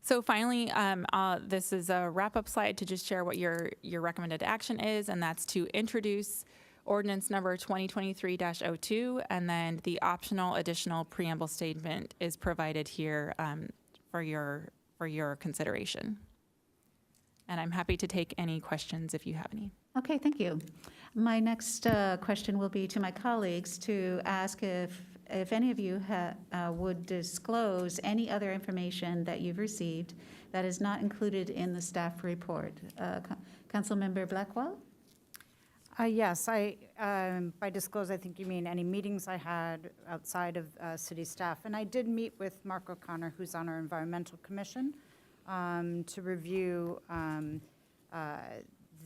So finally, this is a wrap-up slide to just share what your recommended action is, and that's to introduce ordinance number 2023-02, and then the optional additional preamble statement is provided here for your consideration. And I'm happy to take any questions if you have any. Okay, thank you. My next question will be to my colleagues to ask if any of you would disclose any other information that you've received that is not included in the staff report. Councilmember Blackwell? Yes, by disclose, I think you mean any meetings I had outside of city staff. And I did meet with Mark O'Connor, who's on our Environmental Commission, to review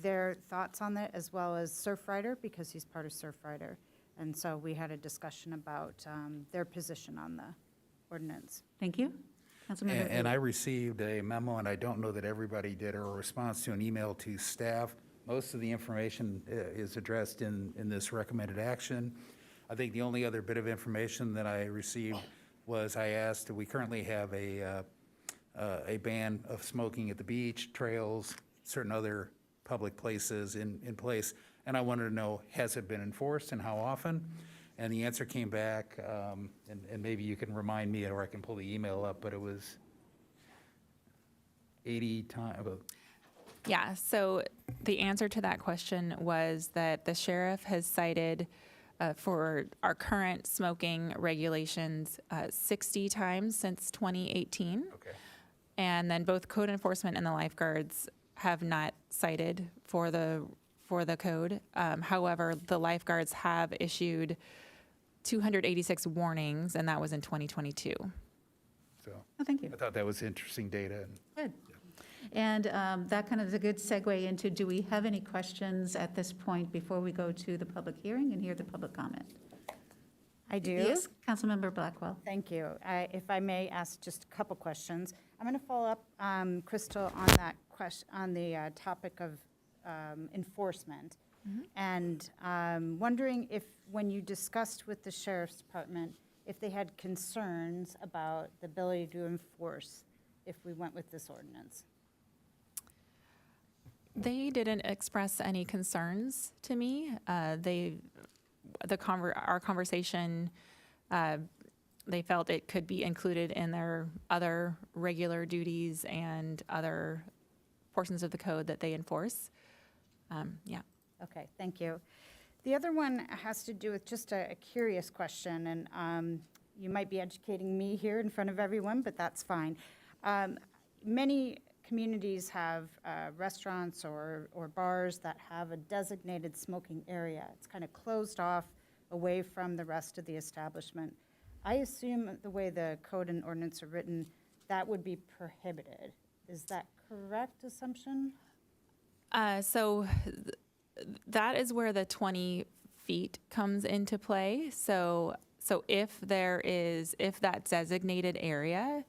their thoughts on it, as well as Surfrider, because he's part of Surfrider. And so we had a discussion about their position on the ordinance. Thank you. Councilmember And I received a memo, and I don't know that everybody did, or a response to an email to staff. Most of the information is addressed in this recommended action. I think the only other bit of information that I received was I asked, we currently have a ban of smoking at the beach, trails, certain other public places in place, and I wanted to know, has it been enforced and how often? And the answer came back, and maybe you can remind me, or I can pull the email up, but it was 80 times. Yeah, so the answer to that question was that the sheriff has cited for our current smoking regulations 60 times since 2018. Okay. And then both code enforcement and the lifeguards have not cited for the code. However, the lifeguards have issued 286 warnings, and that was in 2022. So thank you. I thought that was interesting data. Good. And that kind of is a good segue into, do we have any questions at this point before we go to the public hearing and hear the public comment? I do. Yes, Councilmember Blackwell. Thank you. If I may ask just a couple questions. I'm going to follow up, Crystal, on that question, on the topic of enforcement. And wondering if, when you discussed with the Sheriff's Department, if they had concerns about the ability to enforce if we went with this ordinance. They didn't express any concerns to me. Our conversation, they felt it could be included in their other regular duties and other portions of the code that they enforce. Yeah. Okay, thank you. The other one has to do with just a curious question, and you might be educating me here in front of everyone, but that's fine. Many communities have restaurants or bars that have a designated smoking area. It's kind of closed off away from the rest of the establishment. I assume the way the code and ordinance are written, that would be prohibited. Is that correct assumption? So that is where the 20 feet comes into play. So if that designated area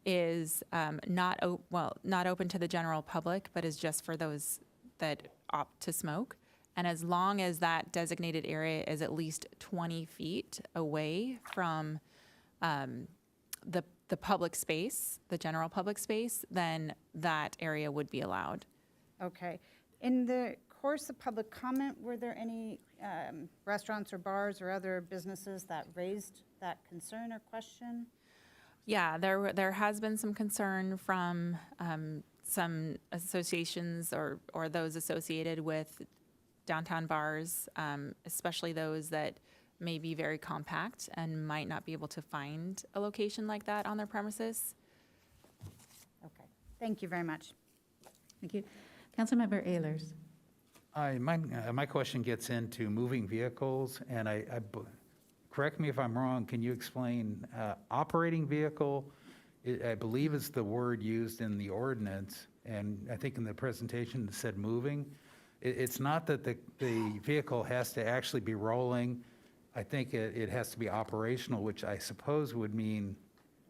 is not open to the general public, but is just for those that opt to smoke, and as long as that designated area is at least 20 feet away from the public space, the general public space, then that area would be allowed. Okay. In the course of public comment, were there any restaurants or bars or other businesses that raised that concern or question? Yeah, there has been some concern from some associations or those associated with downtown bars, especially those that may be very compact and might not be able to find a location like that on their premises. Okay. Thank you very much. Thank you. Councilmember Ehlers. My question gets into moving vehicles, and correct me if I'm wrong, can you explain operating vehicle? I believe is the word used in the ordinance, and I think in the presentation it said moving. It's not that the vehicle has to actually be rolling. I think it has to be operational, which I suppose would mean,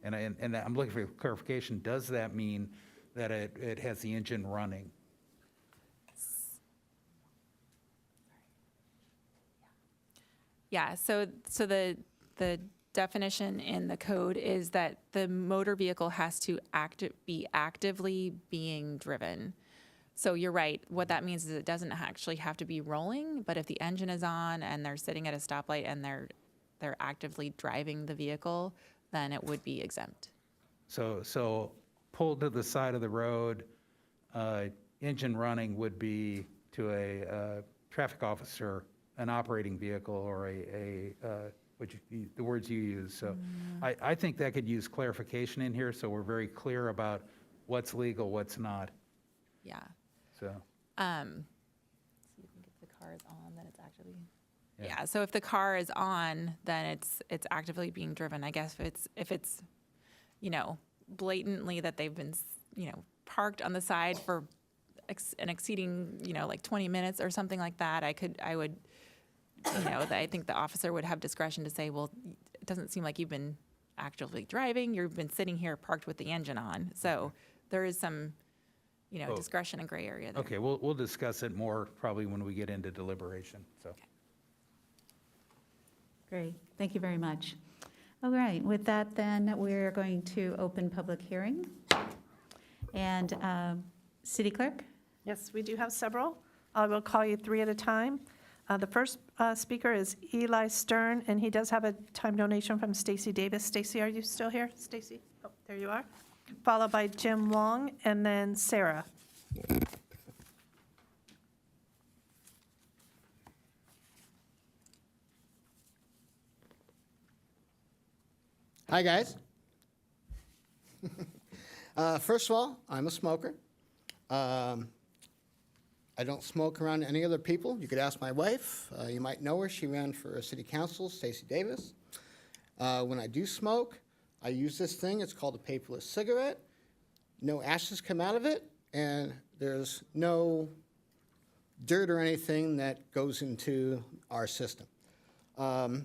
and I'm looking for clarification, does that mean that it has the engine running? Yeah, so the definition in the code is that the motor vehicle has to be actively being driven. So you're right. What that means is it doesn't actually have to be rolling, but if the engine is on and they're sitting at a stoplight and they're actively driving the vehicle, then it would be exempt. So pulled to the side of the road, engine running would be to a traffic officer, an operating vehicle, or the words you use. So I think that could use clarification in here, so we're very clear about what's legal, what's not. Yeah. So, See if the car is on, then it's actually. Yeah. So if the car is on, then it's actively being driven. I guess if it's, blatantly that they've been, parked on the side for exceeding, like 20 minutes or something like that, I would, I think the officer would have discretion to say, well, it doesn't seem like you've been actively driving. You've been sitting here parked with the engine on. So there is some, discretion and gray area there. okay, we'll discuss it more probably when we get into deliberation, so. Okay. Great, thank you very much. All right, with that then, we're going to open public hearing. And City Clerk? Yes, we do have several. I will call you three at a time. The first speaker is Eli Stern, and he does have a time donation from Stacy Davis. Stacy, are you still here? Stacy? Oh, there you are. Followed by Jim Wong, and then Sarah. Hi, guys. First of all, I'm a smoker. I don't smoke around any other people. You could ask my wife. You might know her. She ran for city council, Stacy Davis. When I do smoke, I use this thing. It's called a paperless cigarette. No ashes come out of it, and there's no dirt or anything that goes into our system. Part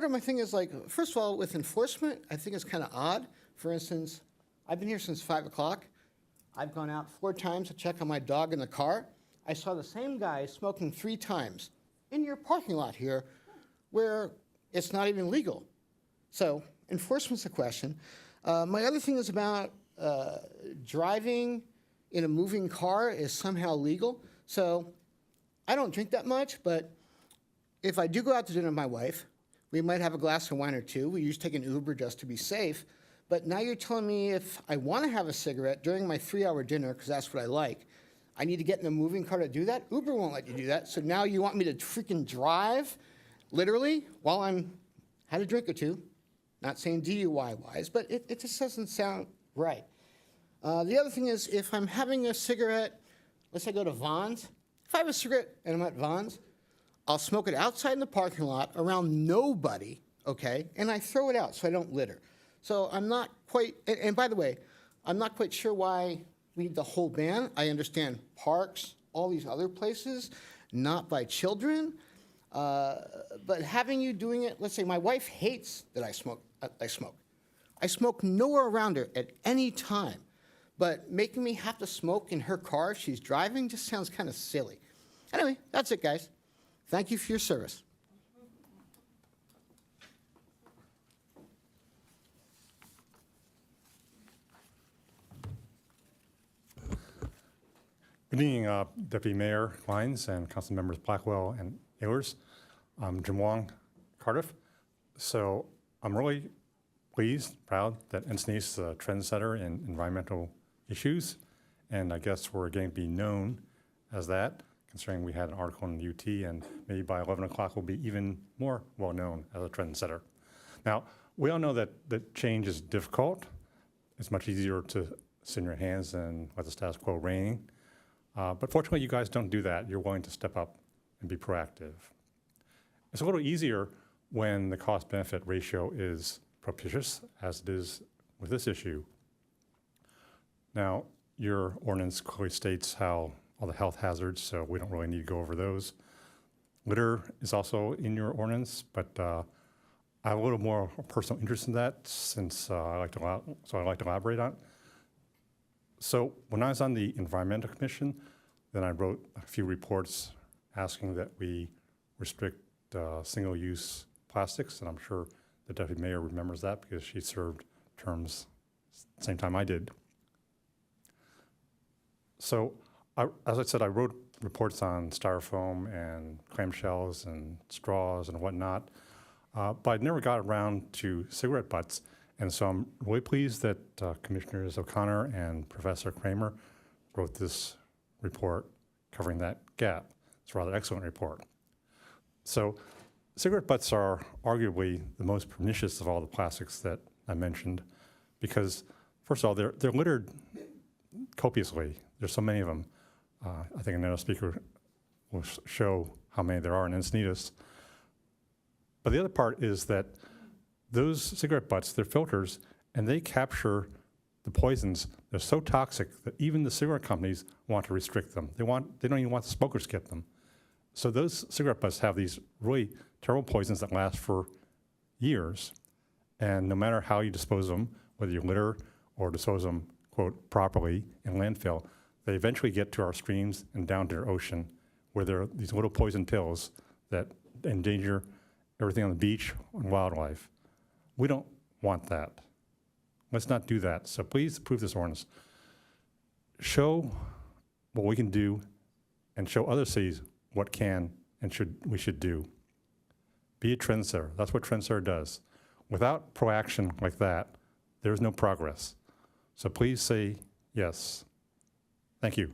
of my thing is, like, first of all, with enforcement, I think it's kind of odd. For instance, I've been here since 5 o'clock. I've gone out 4 times to check on my dog in the car. I saw the same guy smoking 3 times in your parking lot here where it's not even legal. So enforcement's a question. My other thing is about driving in a moving car is somehow legal. So I don't drink that much, but if I do go out to dinner with my wife, we might have a glass of wine or 2. We usually take an Uber just to be safe. But now you're telling me if I want to have a cigarette during my 3-hour dinner, because that's what I like, I need to get in a moving car to do that? Uber won't let you do that. So now you want me to freaking drive, literally, while I'm had a drink or 2. Not saying DUI-wise, but it just doesn't sound right. The other thing is, if I'm having a cigarette, let's say I go to Vons. If I have a cigarette and I'm at Vons, I'll smoke it outside in the parking lot around nobody, okay? And I throw it out so I don't litter. So I'm not quite, and by the way, I'm not quite sure why we need the whole ban. I understand parks, all these other places, not by children. But having you doing it, let's say my wife hates that I smoke. I smoke nowhere around her at any time. But making me have to smoke in her car if she's driving just sounds kind of silly. Anyway, that's it, guys. Thank you for your service. Good evening, Deputy Mayor Lyons and Council Members Blackwell and Ehlers. I'm Jim Wong, Cardiff. So I'm really pleased, proud that Encinitas is a trendsetter in environmental issues, and I guess we're going to be known as that, considering we had an article in the UT, and maybe by 11 o'clock we'll be even more well-known as a trendsetter. Now, we all know that change is difficult. It's much easier to sit in your hands and let the status quo reign. But fortunately, you guys don't do that. You're willing to step up and be proactive. It's a little easier when the cost-benefit ratio is propitious, as it is with this issue. Now, your ordinance clearly states how all the health hazards, so we don't really need to go over those. Litter is also in your ordinance, but I have a little more personal interest in that since I like to elaborate on it. So when I was on the Environmental Commission, then I wrote a few reports asking that we restrict single-use plastics, and I'm sure the Deputy Mayor remembers that because she served terms the same time I did. So as I said, I wrote reports on styrofoam and clamshells and straws and whatnot, but I never got around to cigarette butts. And so I'm really pleased that Commissioners O'Connor and Professor Kramer wrote this report covering that gap. It's a rather excellent report. So cigarette butts are arguably the most pernicious of all the plastics that I mentioned because, first of all, they're littered copiously. There's so many of them. I think another speaker will show how many there are in Encinitas. But the other part is that those cigarette butts, they're filters, and they capture the poisons. They're so toxic that even the cigarette companies want to restrict them. They don't even want the smokers to get them. So those cigarette butts have these really terrible poisons that last for years. And no matter how you dispose of them, whether you litter or dispose of them, quote, properly in landfill, they eventually get to our streams and down to our ocean, where there are these little poison pills that endanger everything on the beach and wildlife. We don't want that. Let's not do that. So please approve this ordinance. Show what we can do and show other cities what can and we should do. Be a trendsetter. That's what trendsetter does. Without proaction like that, there's no progress. So please say yes. Thank you.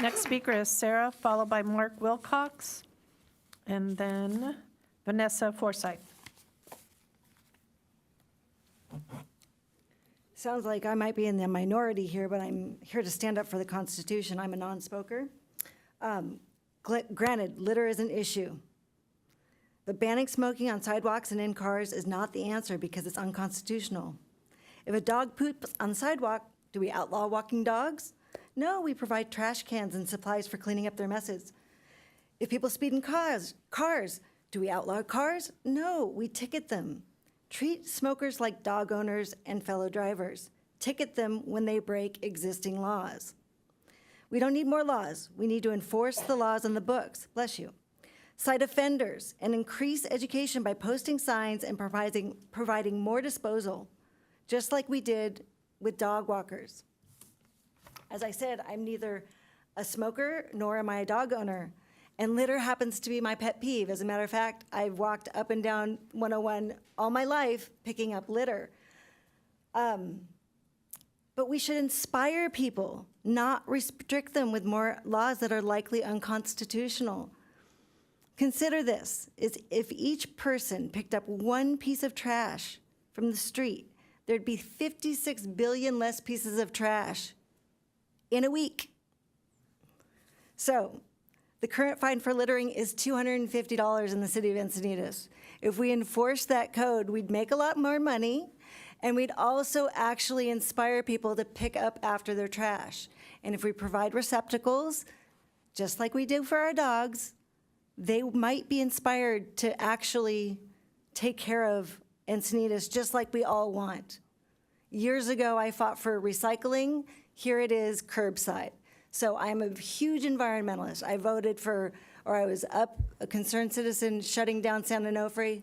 Next speaker is Sarah, followed by Mark Wilcox, and then Vanessa Forsyth. Sounds like I might be in the minority here, but I'm here to stand up for the Constitution. I'm a non-smoker. Granted, litter is an issue. But banning smoking on sidewalks and in cars is not the answer because it's unconstitutional. If a dog poops on the sidewalk, do we outlaw walking dogs? No, we provide trash cans and supplies for cleaning up their messes. If people speed in cars, do we outlaw cars? No, we ticket them. Treat smokers like dog owners and fellow drivers. Ticket them when they break existing laws. We don't need more laws. We need to enforce the laws on the books. Bless you. Cite offenders and increase education by posting signs and providing more disposal, just like we did with dog walkers. As I said, I'm neither a smoker nor am I a dog owner. And litter happens to be my pet peeve. As a matter of fact, I've walked up and down 101 all my life picking up litter. But we should inspire people, not restrict them with more laws that are likely unconstitutional. Consider this, is if each person picked up one piece of trash from the street, there'd be 56 billion less pieces of trash in a week. So, the current fine for littering is $250 in the city of Encinitas. If we enforce that code, we'd make a lot more money, and we'd also actually inspire people to pick up after their trash. And if we provide receptacles, just like we do for our dogs, they might be inspired to actually take care of Encinitas just like we all want. Years ago, I fought for recycling. Here it is, curbside. So I'm a huge environmentalist. I voted for, or I was up, a concerned citizen shutting down San Onofre.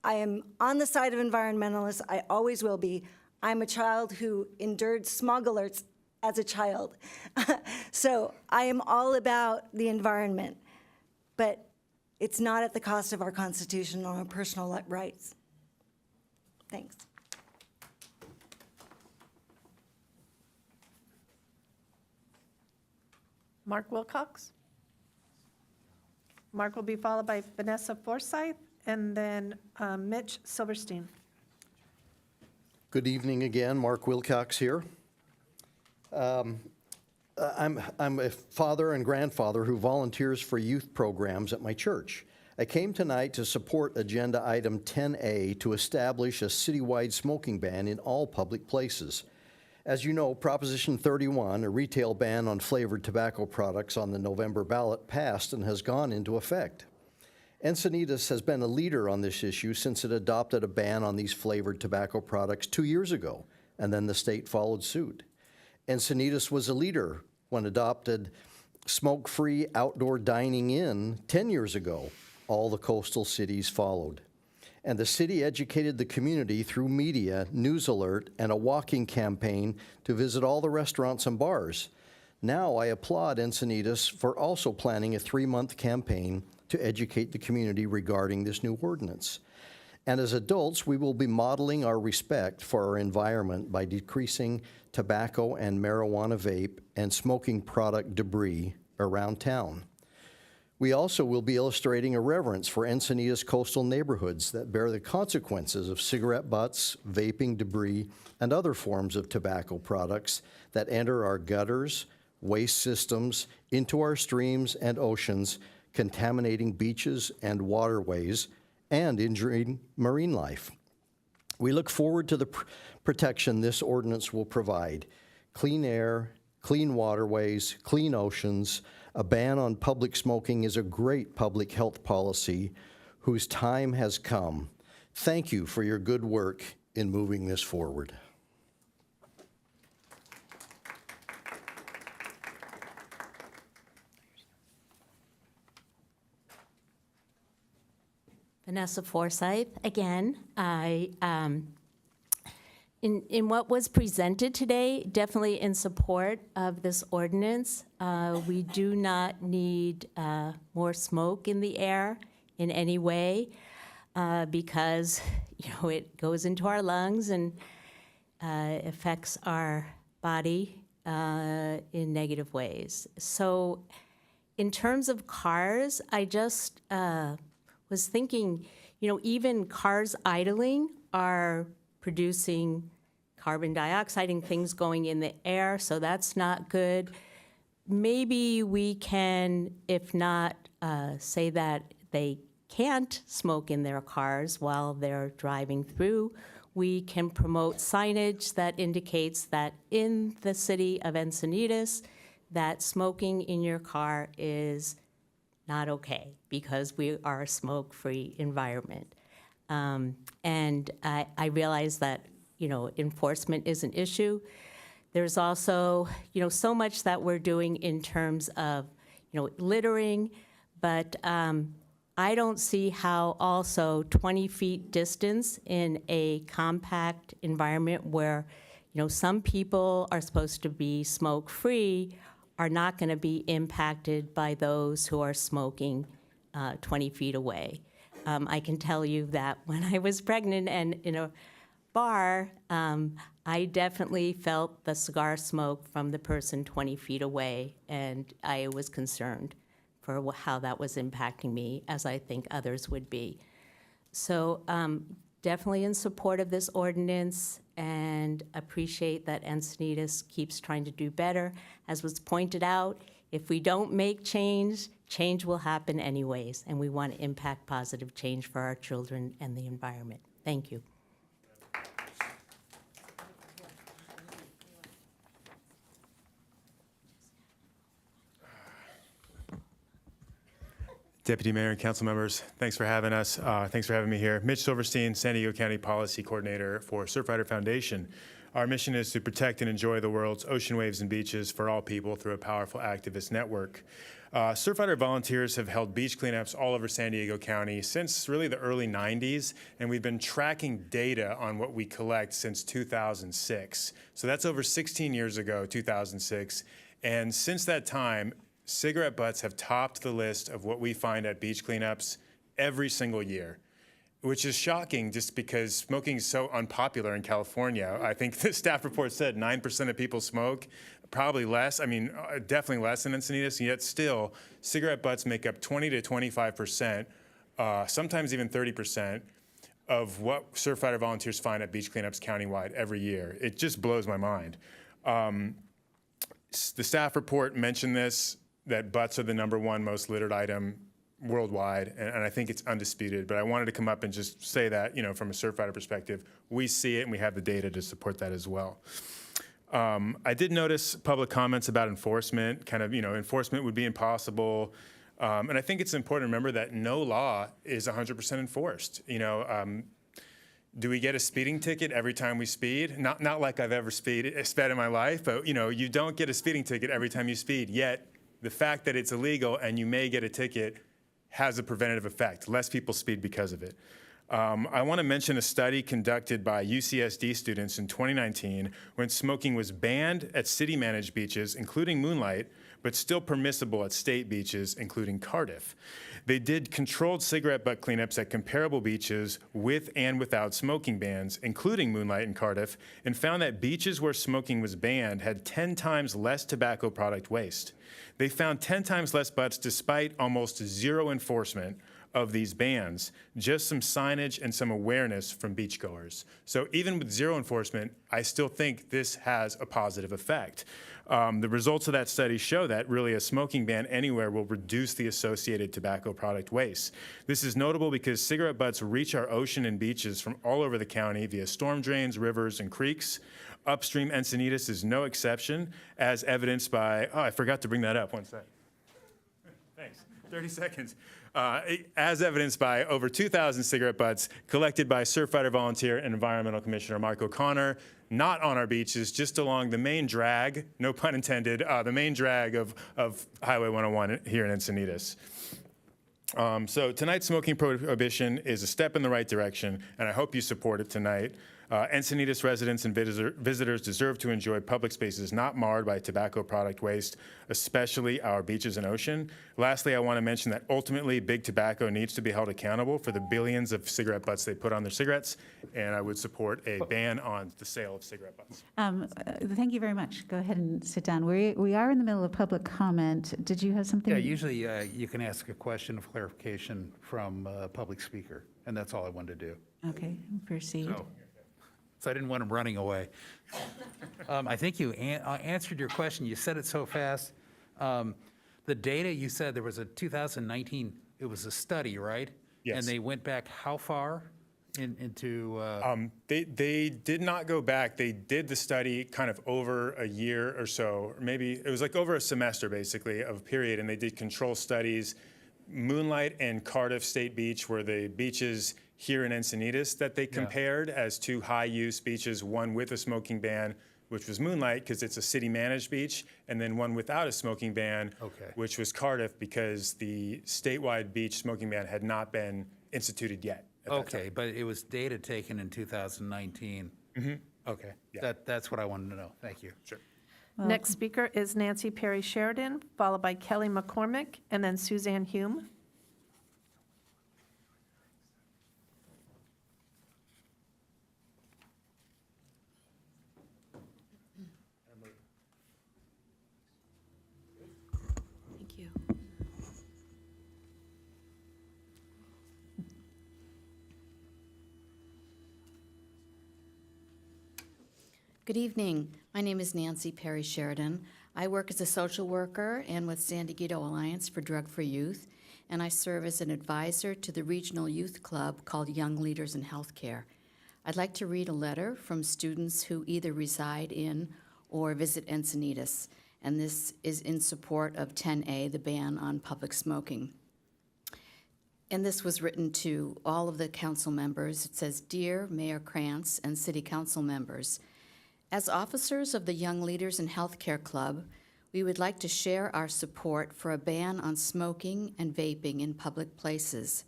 I am on the side of environmentalists. I always will be. I'm a child who endured smog alerts as a child. So I am all about the environment, but it's not at the cost of our Constitution or our personal rights. Thanks. Mark Wilcox. Mark will be followed by Vanessa Forsyth, and then Mitch Silverstein. Good evening again, Mark Wilcox here. I'm a father and grandfather who volunteers for youth programs at my church. I came tonight to support Agenda Item 10A to establish a citywide smoking ban in all public places. As you know, Proposition 31, a retail ban on flavored tobacco products on the November ballot, passed and has gone into effect. Encinitas has been a leader on this issue since it adopted a ban on these flavored tobacco products 2 years ago, and then the state followed suit. Encinitas was a leader when adopted smoke-free outdoor dining in 10 years ago. All the coastal cities followed. And the city educated the community through media, news alert, and a walking campaign to visit all the restaurants and bars. Now I applaud Encinitas for also planning a 3-month campaign to educate the community regarding this new ordinance. And as adults, we will be modeling our respect for our environment by decreasing tobacco and marijuana vape and smoking product debris around town. We also will be illustrating a reverence for Encinitas coastal neighborhoods that bear the consequences of cigarette butts, vaping debris, and other forms of tobacco products that enter our gutters, waste systems, into our streams and oceans, contaminating beaches and waterways, and injuring marine life. We look forward to the protection this ordinance will provide. Clean air, clean waterways, clean oceans. A ban on public smoking is a great public health policy whose time has come. Thank you for your good work in moving this forward. Vanessa Forsyth, again. In what was presented today, definitely in support of this ordinance. We do not need more smoke in the air in any way because, it goes into our lungs and affects our body in negative ways. So in terms of cars, I just was thinking, even cars idling are producing carbon dioxide and things going in the air, so that's not good. Maybe we can, if not say that they can't smoke in their cars while they're driving through, we can promote signage that indicates that in the city of Encinitas, that smoking in your car is not okay because we are a smoke-free environment. And I realize that, enforcement is an issue. There's also, so much that we're doing in terms of, littering, but I don't see how also 20 feet distance in a compact environment where, some people are supposed to be smoke-free are not going to be impacted by those who are smoking 20 feet away. I can tell you that when I was pregnant and in a bar, I definitely felt the cigar smoke from the person 20 feet away, and I was concerned for how that was impacting me, as I think others would be. So definitely in support of this ordinance and appreciate that Encinitas keeps trying to do better. As was pointed out, if we don't make change, change will happen anyways, and we want to impact positive change for our children and the environment. Thank you. Deputy Mayor and council members, thanks for having us. Thanks for having me here. Mitch Silverstein, San Diego County Policy Coordinator for Surfrider Foundation. Our mission is to protect and enjoy the world's ocean waves and beaches for all people through a powerful activist network. Surfrider volunteers have held beach cleanups all over San Diego County since really the early 90s, and we've been tracking data on what we collect since 2006. So that's over 16 years ago, 2006. And since that time, cigarette butts have topped the list of what we find at beach cleanups every single year, which is shocking just because smoking is so unpopular in California. I think the staff report said 9% of people smoke, probably less. I mean, definitely less than Encinitas, and yet still, cigarette butts make up 20 to 25%, sometimes even 30% of what Surfrider volunteers find at beach cleanups countywide every year. It just blows my mind. The staff report mentioned this, that butts are the #1 most littered item worldwide, and I think it's undisputed. But I wanted to come up and just say that, from a Surfrider perspective, we see it and we have the data to support that as well. I did notice public comments about enforcement, enforcement would be impossible. And I think it's important to remember that no law is 100% enforced. Do we get a speeding ticket every time we speed? Not like I've ever sped in my life, but you don't get a speeding ticket every time you speed, yet the fact that it's illegal and you may get a ticket has a preventative effect. Less people speed because of it. I want to mention a study conducted by UCSD students in 2019 when smoking was banned at city-managed beaches, including Moonlight, but still permissible at state beaches, including Cardiff. They did controlled cigarette butt cleanups at comparable beaches with and without smoking bans, including Moonlight and Cardiff, and found that beaches where smoking was banned had 10 times less tobacco product waste. They found 10 times less butts despite almost zero enforcement of these bans, just some signage and some awareness from beachgoers. So even with zero enforcement, I still think this has a positive effect. The results of that study show that really a smoking ban anywhere will reduce the associated tobacco product waste. This is notable because cigarette butts reach our ocean and beaches from all over the county via storm drains, rivers, and creeks. Upstream Encinitas is no exception, as evidenced by, I forgot to bring that up, one sec. Thanks, 30 seconds. As evidenced by over 2,000 cigarette butts collected by Surfrider volunteer and Environmental Commissioner Mark O'Connor, not on our beaches, just along the main drag, no pun intended, the main drag of Highway 101 here in Encinitas. So tonight's smoking prohibition is a step in the right direction, and I hope you support it tonight. Encinitas residents and visitors deserve to enjoy public spaces not marred by tobacco product waste, especially our beaches and ocean. Lastly, I want to mention that ultimately Big Tobacco needs to be held accountable for the billions of cigarette butts they put on their cigarettes, and I would support a ban on the sale of cigarette butts. Thank you very much. Go ahead and sit down. We are in the middle of public comment. Did you have something? Yeah, usually you can ask a question of clarification from a public speaker, and that's all I wanted to do. Okay, proceed. So I didn't want him running away. I think you answered your question. You said it so fast. The data, you said there was a 2019, it was a study, right? Yes. And they went back how far into? They did not go back. They did the study kind of over a year or so, or maybe it was like over a semester basically of a period, and they did control studies. Moonlight and Cardiff State Beach were the beaches here in Encinitas that they compared as two high-use beaches, one with a smoking ban, which was Moonlight because it's a city-managed beach, and then one without a smoking ban, which was Cardiff because the statewide beach smoking ban had not been instituted yet. Okay, but it was data taken in 2019. Mm-hmm. Okay, that's what I wanted to know. Thank you. Sure. Next speaker is Nancy Perry Sheridan, followed by Kelly McCormick, and then Suzanne Hume. Thank you. Good evening. My name is Nancy Perry Sheridan. I work as a social worker and with San Diego Alliance for Drug-Free Youth, and I serve as an advisor to the regional youth club called Young Leaders in Healthcare. I'd like to read a letter from students who either reside in or visit Encinitas, and this is in support of 10A, the ban on public smoking. And this was written to all of the council members. It says, "Dear Mayor Krantz and City Council members, as officers of the Young Leaders in Healthcare Club, we would like to share our support for a ban on smoking and vaping in public places.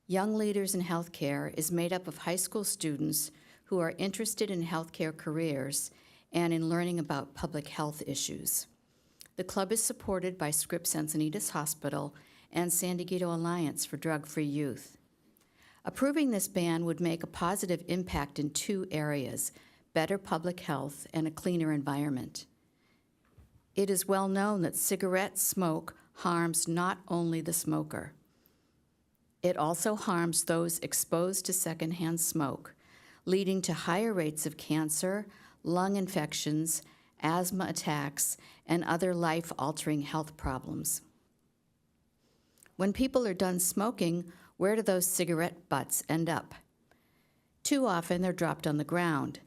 Young Leaders in Healthcare is made up of high school students who are interested in healthcare careers and in learning about public health issues. The club is supported by Scripps Encinitas Hospital and San Diego Alliance for Drug-Free Youth. Approving this ban would make a positive impact in two areas: better public health and a cleaner environment. It is well known that cigarette smoke harms not only the smoker. It also harms those exposed to secondhand smoke, leading to higher rates of cancer, lung infections, asthma attacks, and other life-altering health problems. When people are done smoking, where do those cigarette butts end up? Too often they're dropped on the ground.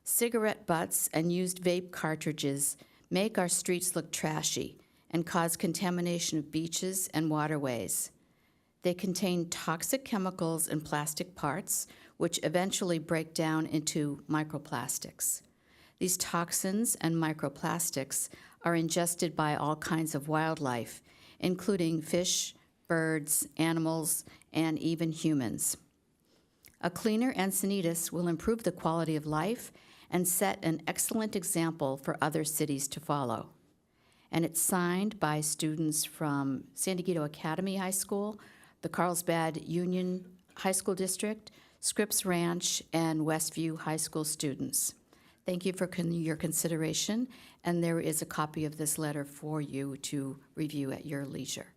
Cigarette butts and used vape cartridges make our streets look trashy and cause contamination of beaches and waterways. They contain toxic chemicals and plastic parts, which eventually break down into microplastics. These toxins and microplastics are ingested by all kinds of wildlife, including fish, birds, animals, and even humans. A cleaner Encinitas will improve the quality of life and set an excellent example for other cities to follow. And it's signed by students from San Diego Academy High School, the Carlsbad Union High School District, Scripps Ranch, and Westview High School students. Thank you for your consideration, and there is a copy of this letter for you to review at your leisure.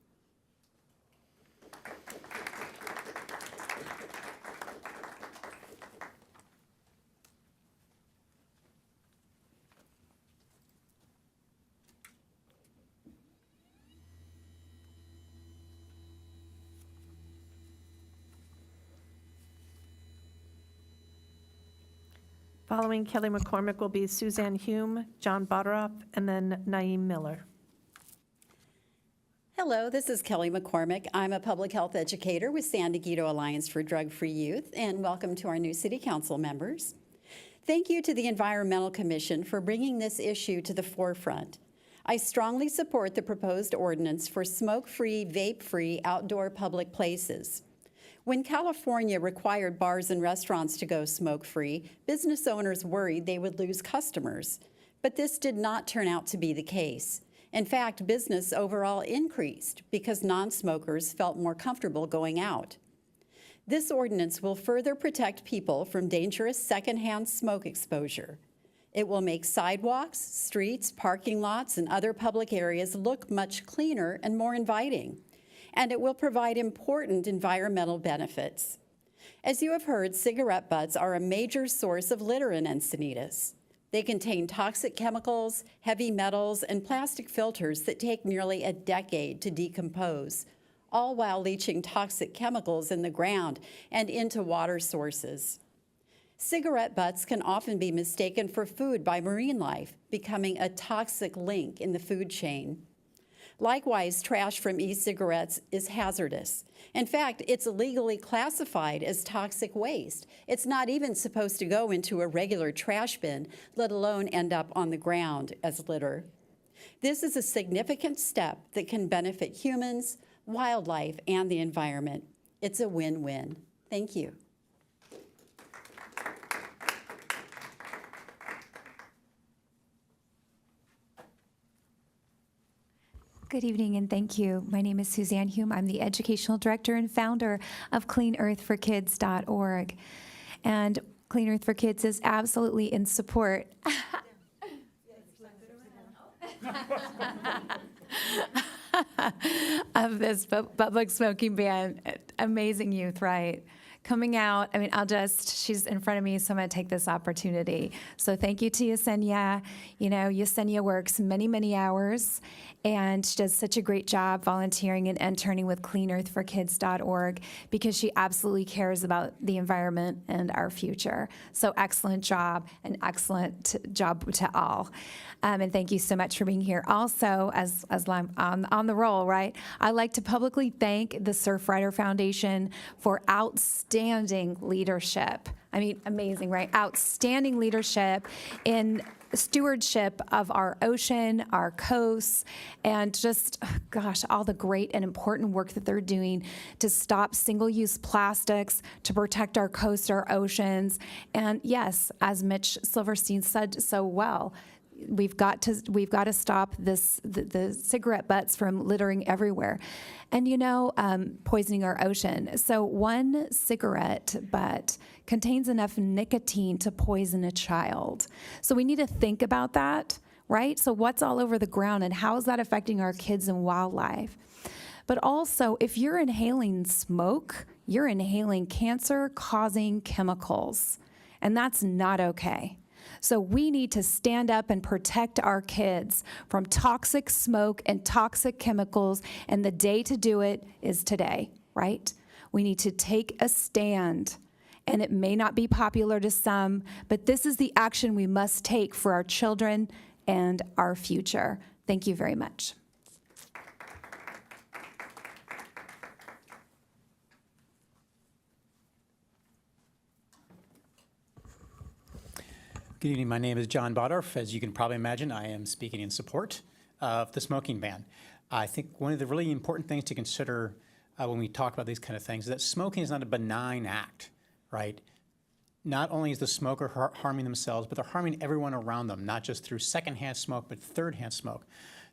Following Kelly McCormick will be Suzanne Hume, John Boderoff, and then Naeem Miller. Hello, this is Kelly McCormick. I'm a public health educator with San Diego Alliance for Drug-Free Youth, and welcome to our new City Council members. Thank you to the Environmental Commission for bringing this issue to the forefront. I strongly support the proposed ordinance for smoke-free, vape-free outdoor public places. When California required bars and restaurants to go smoke-free, business owners worried they would lose customers. But this did not turn out to be the case. In fact, business overall increased because non-smokers felt more comfortable going out. This ordinance will further protect people from dangerous secondhand smoke exposure. It will make sidewalks, streets, parking lots, and other public areas look much cleaner and more inviting. And it will provide important environmental benefits. As you have heard, cigarette butts are a major source of litter in Encinitas. They contain toxic chemicals, heavy metals, and plastic filters that take nearly a decade to decompose, all while leaching toxic chemicals in the ground and into water sources. Cigarette butts can often be mistaken for food by marine life, becoming a toxic link in the food chain. Likewise, trash from e-cigarettes is hazardous. In fact, it's illegally classified as toxic waste. It's not even supposed to go into a regular trash bin, let alone end up on the ground as litter. This is a significant step that can benefit humans, wildlife, and the environment. It's a win-win. Thank you. Good evening and thank you. My name is Suzanne Hume. I'm the Educational Director and founder of CleanEarthForKids.org. And Clean Earth for Kids is absolutely in support. Of this public smoking ban. Amazing youth, right? Coming out, I mean, she's in front of me, so I'm going to take this opportunity. So thank you to Yesenia. You know, Yesenia works many, many hours, and she does such a great job volunteering and interning with CleanEarthForKids.org because she absolutely cares about the environment and our future. So excellent job, and excellent job to all. And thank you so much for being here. Also, as I'm on the roll, right, I'd like to publicly thank the Surfrider Foundation for outstanding leadership. I mean, amazing, right? Outstanding leadership in stewardship of our ocean, our coasts, and just, gosh, all the great and important work that they're doing to stop single-use plastics, to protect our coasts, our oceans. And yes, as Mitch Silverstein said so well, we've got to stop the cigarette butts from littering everywhere, and poisoning our ocean. So one cigarette butt contains enough nicotine to poison a child. So we need to think about that, right? So what's all over the ground, and how is that affecting our kids and wildlife? But also, if you're inhaling smoke, you're inhaling cancer-causing chemicals, and that's not okay. So we need to stand up and protect our kids from toxic smoke and toxic chemicals, and the day to do it is today, right? We need to take a stand, and it may not be popular to some, but this is the action we must take for our children and our future. Thank you very much. Good evening. My name is John Boderoff. As you can probably imagine, I am speaking in support of the smoking ban. I think one of the really important things to consider when we talk about these kind of things is that smoking is not a benign act, right? Not only is the smoker harming themselves, but they're harming everyone around them, not just through secondhand smoke, but third-hand smoke.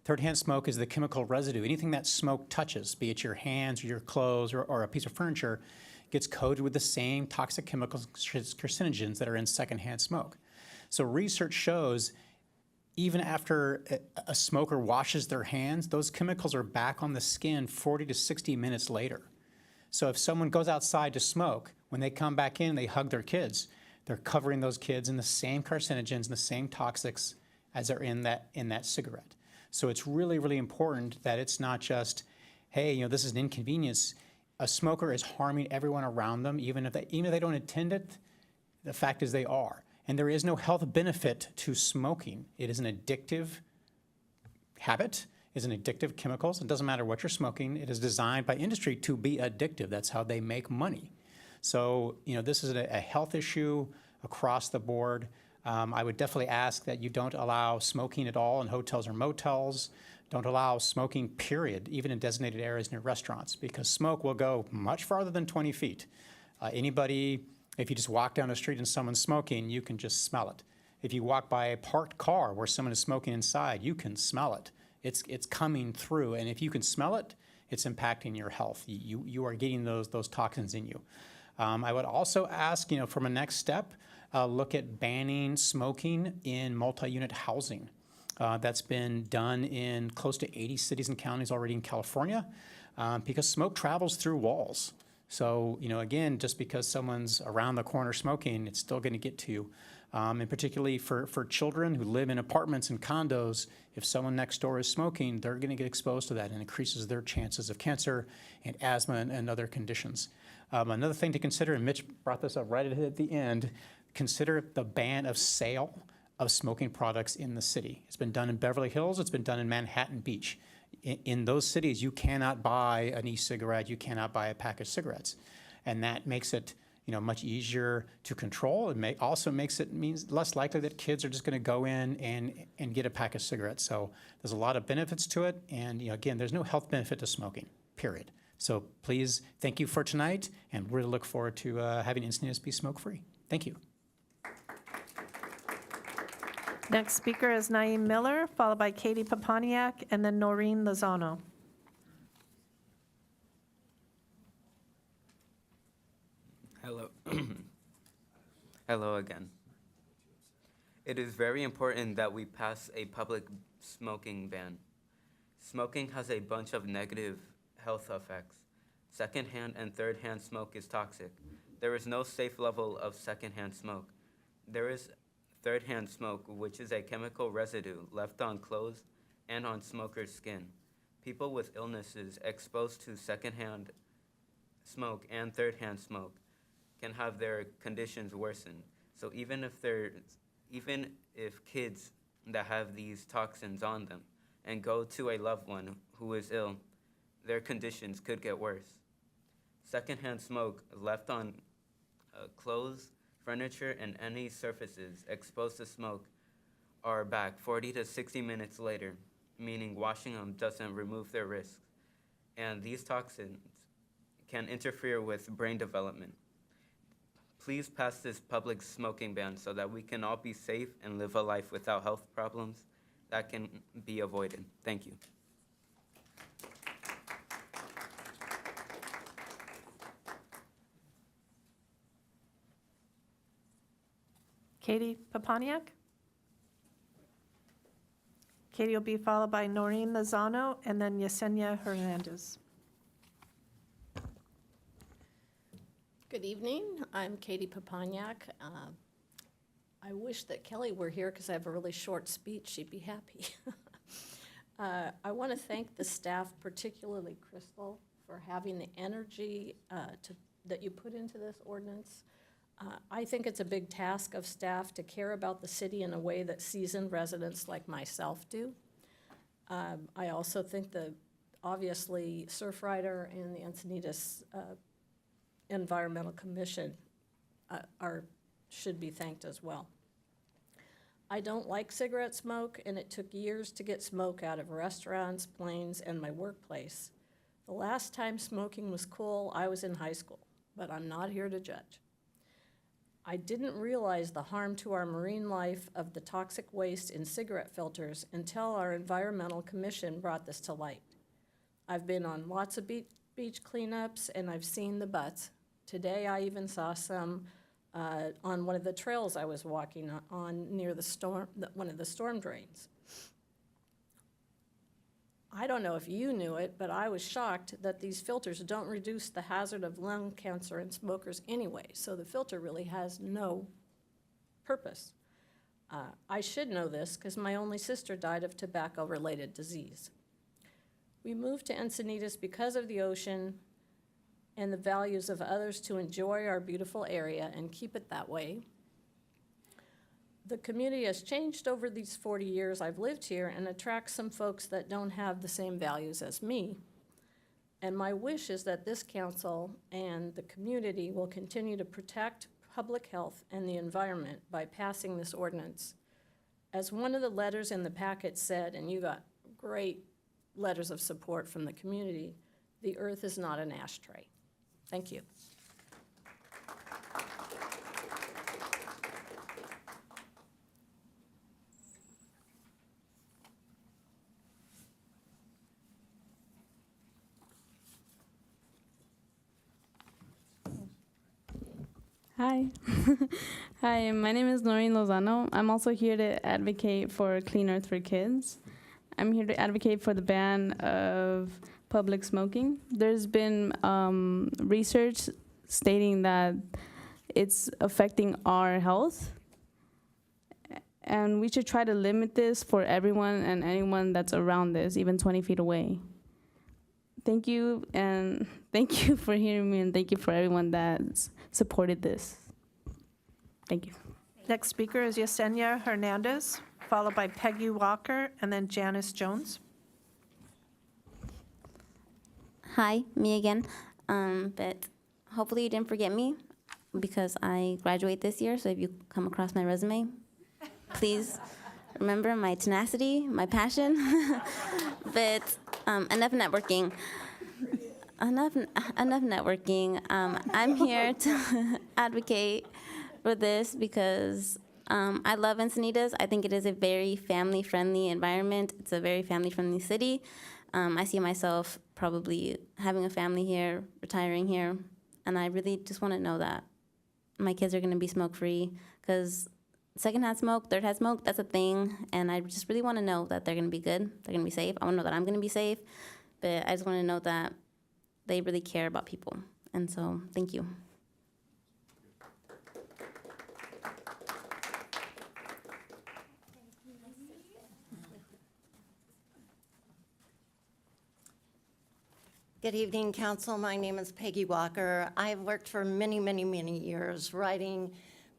Third-hand smoke is the chemical residue. Anything that smoke touches, be it your hands or your clothes or a piece of furniture, gets coated with the same toxic chemicals, carcinogens that are in secondhand smoke. So research shows even after a smoker washes their hands, those chemicals are back on the skin 40 to 60 minutes later. So if someone goes outside to smoke, when they come back in, they hug their kids, they're covering those kids in the same carcinogens and the same toxics as are in that cigarette. So it's really, really important that it's not just, hey, you know, this is an inconvenience. A smoker is harming everyone around them, even if they don't intend it. The fact is they are. And there is no health benefit to smoking. It is an addictive habit, is an addictive chemicals. It doesn't matter what you're smoking. It is designed by industry to be addictive. That's how they make money. So, you know, this is a health issue across the board. I would definitely ask that you don't allow smoking at all in hotels or motels. Don't allow smoking, period, even in designated areas near restaurants, because smoke will go much farther than 20 feet. Anybody, if you just walk down the street and someone's smoking, you can just smell it. If you walk by a parked car where someone is smoking inside, you can smell it. It's coming through, and if you can smell it, it's impacting your health. You are getting those toxins in you. I would also ask, you know, from a next step, look at banning smoking in multi-unit housing. That's been done in close to 80 cities and counties already in California, because smoke travels through walls. So, you know, again, just because someone's around the corner smoking, it's still going to get to you. And particularly for children who live in apartments and condos, if someone next door is smoking, they're going to get exposed to that and increases their chances of cancer and asthma and other conditions. Another thing to consider, and Mitch brought this up right at the end, consider the ban of sale of smoking products in the city. It's been done in Beverly Hills, it's been done in Manhattan Beach. In those cities, you cannot buy an e-cigarette, you cannot buy a pack of cigarettes. And that makes it, you know, much easier to control. It also means less likely that kids are just going to go in and get a pack of cigarettes. So there's a lot of benefits to it. And, you know, again, there's no health benefit to smoking, period. So please, thank you for tonight, and really look forward to having Encinitas be smoke-free. Thank you. Next speaker is Naeem Miller, followed by Katie Papaniak, and then Noreen Lozano. Hello. Hello again. It is very important that we pass a public smoking ban. Smoking has a bunch of negative health effects. Secondhand and third-hand smoke is toxic. There is no safe level of secondhand smoke. There is third-hand smoke, which is a chemical residue left on clothes and on smokers' skin. People with illnesses exposed to secondhand smoke and third-hand smoke can have their conditions worsen. So even if kids that have these toxins on them and go to a loved one who is ill, their conditions could get worse. Secondhand smoke left on clothes, furniture, and any surfaces exposed to smoke are back 40 to 60 minutes later, meaning washing them doesn't remove their risks. And these toxins can interfere with brain development. Please pass this public smoking ban so that we can all be safe and live a life without health problems that can be avoided. Thank you. Katie Papaniak? Katie will be followed by Noreen Lozano and then Yesenia Hernandez. Good evening. I'm Katie Papaniak. I wish that Kelly were here because I have a really short speech. She'd be happy. I want to thank the staff, particularly Crystal, for having the energy that you put into this ordinance. I think it's a big task of staff to care about the city in a way that seasoned residents like myself do. I also think that obviously Surfrider and the Encinitas Environmental Commission should be thanked as well. I don't like cigarette smoke, and it took years to get smoke out of restaurants, planes, and my workplace. The last time smoking was cool, I was in high school, but I'm not here to judge. I didn't realize the harm to our marine life of the toxic waste in cigarette filters until our Environmental Commission brought this to light. I've been on lots of beach cleanups, and I've seen the butts. Today, I even saw some on one of the trails I was walking on near one of the storm drains. I don't know if you knew it, but I was shocked that these filters don't reduce the hazard of lung cancer in smokers anyway, so the filter really has no purpose. I should know this because my only sister died of tobacco-related disease. We moved to Encinitas because of the ocean and the values of others to enjoy our beautiful area and keep it that way. The community has changed over these 40 years I've lived here and attracts some folks that don't have the same values as me. And my wish is that this council and the community will continue to protect public health and the environment by passing this ordinance. As one of the letters in the packet said, and you got great letters of support from the community, the earth is not an ashtray. Thank you. Hi. Hi, my name is Noreen Lozano. I'm also here to advocate for Clean Earth for Kids. I'm here to advocate for the ban of public smoking. There's been research stating that it's affecting our health, and we should try to limit this for everyone and anyone that's around this, even 20 feet away. Thank you, and thank you for hearing me, and thank you for everyone that's supported this. Thank you. Next speaker is Yesenia Hernandez, followed by Peggy Walker, and then Janice Jones. Hi, me again. But hopefully you didn't forget me because I graduate this year, so if you come across my resume, please remember my tenacity, my passion. But enough networking. Enough networking. I'm here to advocate for this because I love Encinitas. I think it is a very family-friendly environment. It's a very family-friendly city. I see myself probably having a family here, retiring here, and I really just want to know that my kids are going to be smoke-free because secondhand smoke, third-hand smoke, that's a thing, and I just really want to know that they're going to be good, they're going to be safe. I want to know that I'm going to be safe, but I just want to know that they really care about people, and so thank you. Good evening, Council. My name is Peggy Walker. I've worked for many, many, many years writing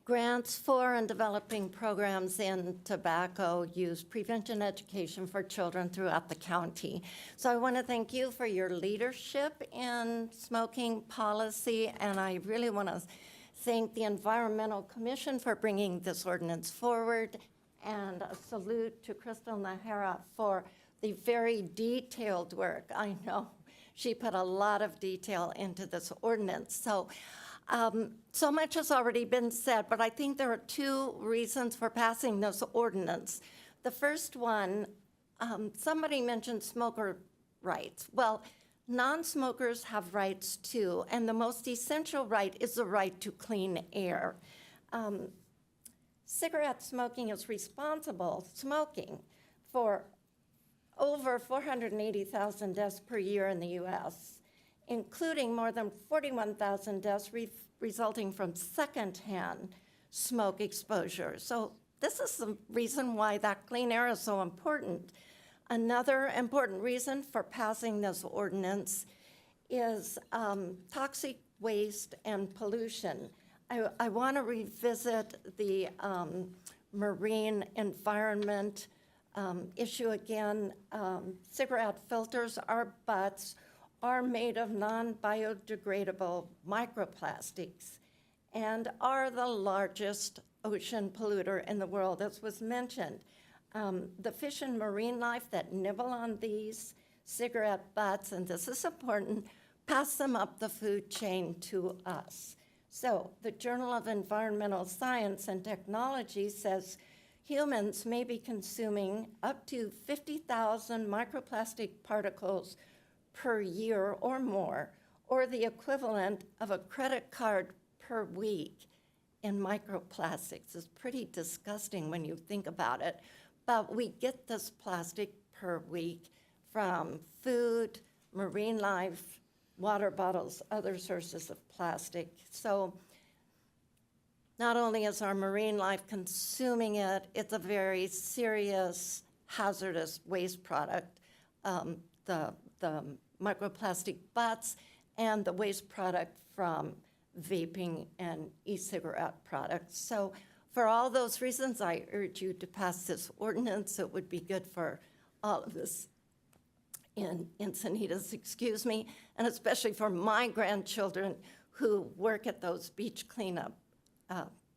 grants for and developing programs in tobacco use prevention education for children throughout the county. So I want to thank you for your leadership in smoking policy, and I really want to thank the Environmental Commission for bringing this ordinance forward, and a salute to Crystal Nahara for the very detailed work. I know she put a lot of detail into this ordinance. So much has already been said, but I think there are two reasons for passing this ordinance. The first one, somebody mentioned smoker rights. Well, non-smokers have rights too, and the most essential right is the right to clean air. Cigarette smoking is responsible, smoking, for over 480,000 deaths per year in the U.S., including more than 41,000 deaths resulting from secondhand smoke exposure. So this is the reason why that clean air is so important. Another important reason for passing this ordinance is toxic waste and pollution. I want to revisit the marine environment issue again. Cigarette filters, our butts, are made of non-biodegradable microplastics and are the largest ocean polluter in the world, as was mentioned. The fish and marine life that nibble on these cigarette butts, and this is important, pass them up the food chain to us. So the Journal of Environmental Science and Technology says humans may be consuming up to 50,000 microplastic particles per year or more, or the equivalent of a credit card per week in microplastics. It's pretty disgusting when you think about it. But we get this plastic per week from food, marine life, water bottles, other sources of plastic. So not only is our marine life consuming it, it's a very serious, hazardous waste product. The microplastic butts and the waste product from vaping and e-cigarette products. So for all those reasons, I urge you to pass this ordinance. It would be good for all of us in Encinitas, excuse me, and especially for my grandchildren who work at those beach cleanup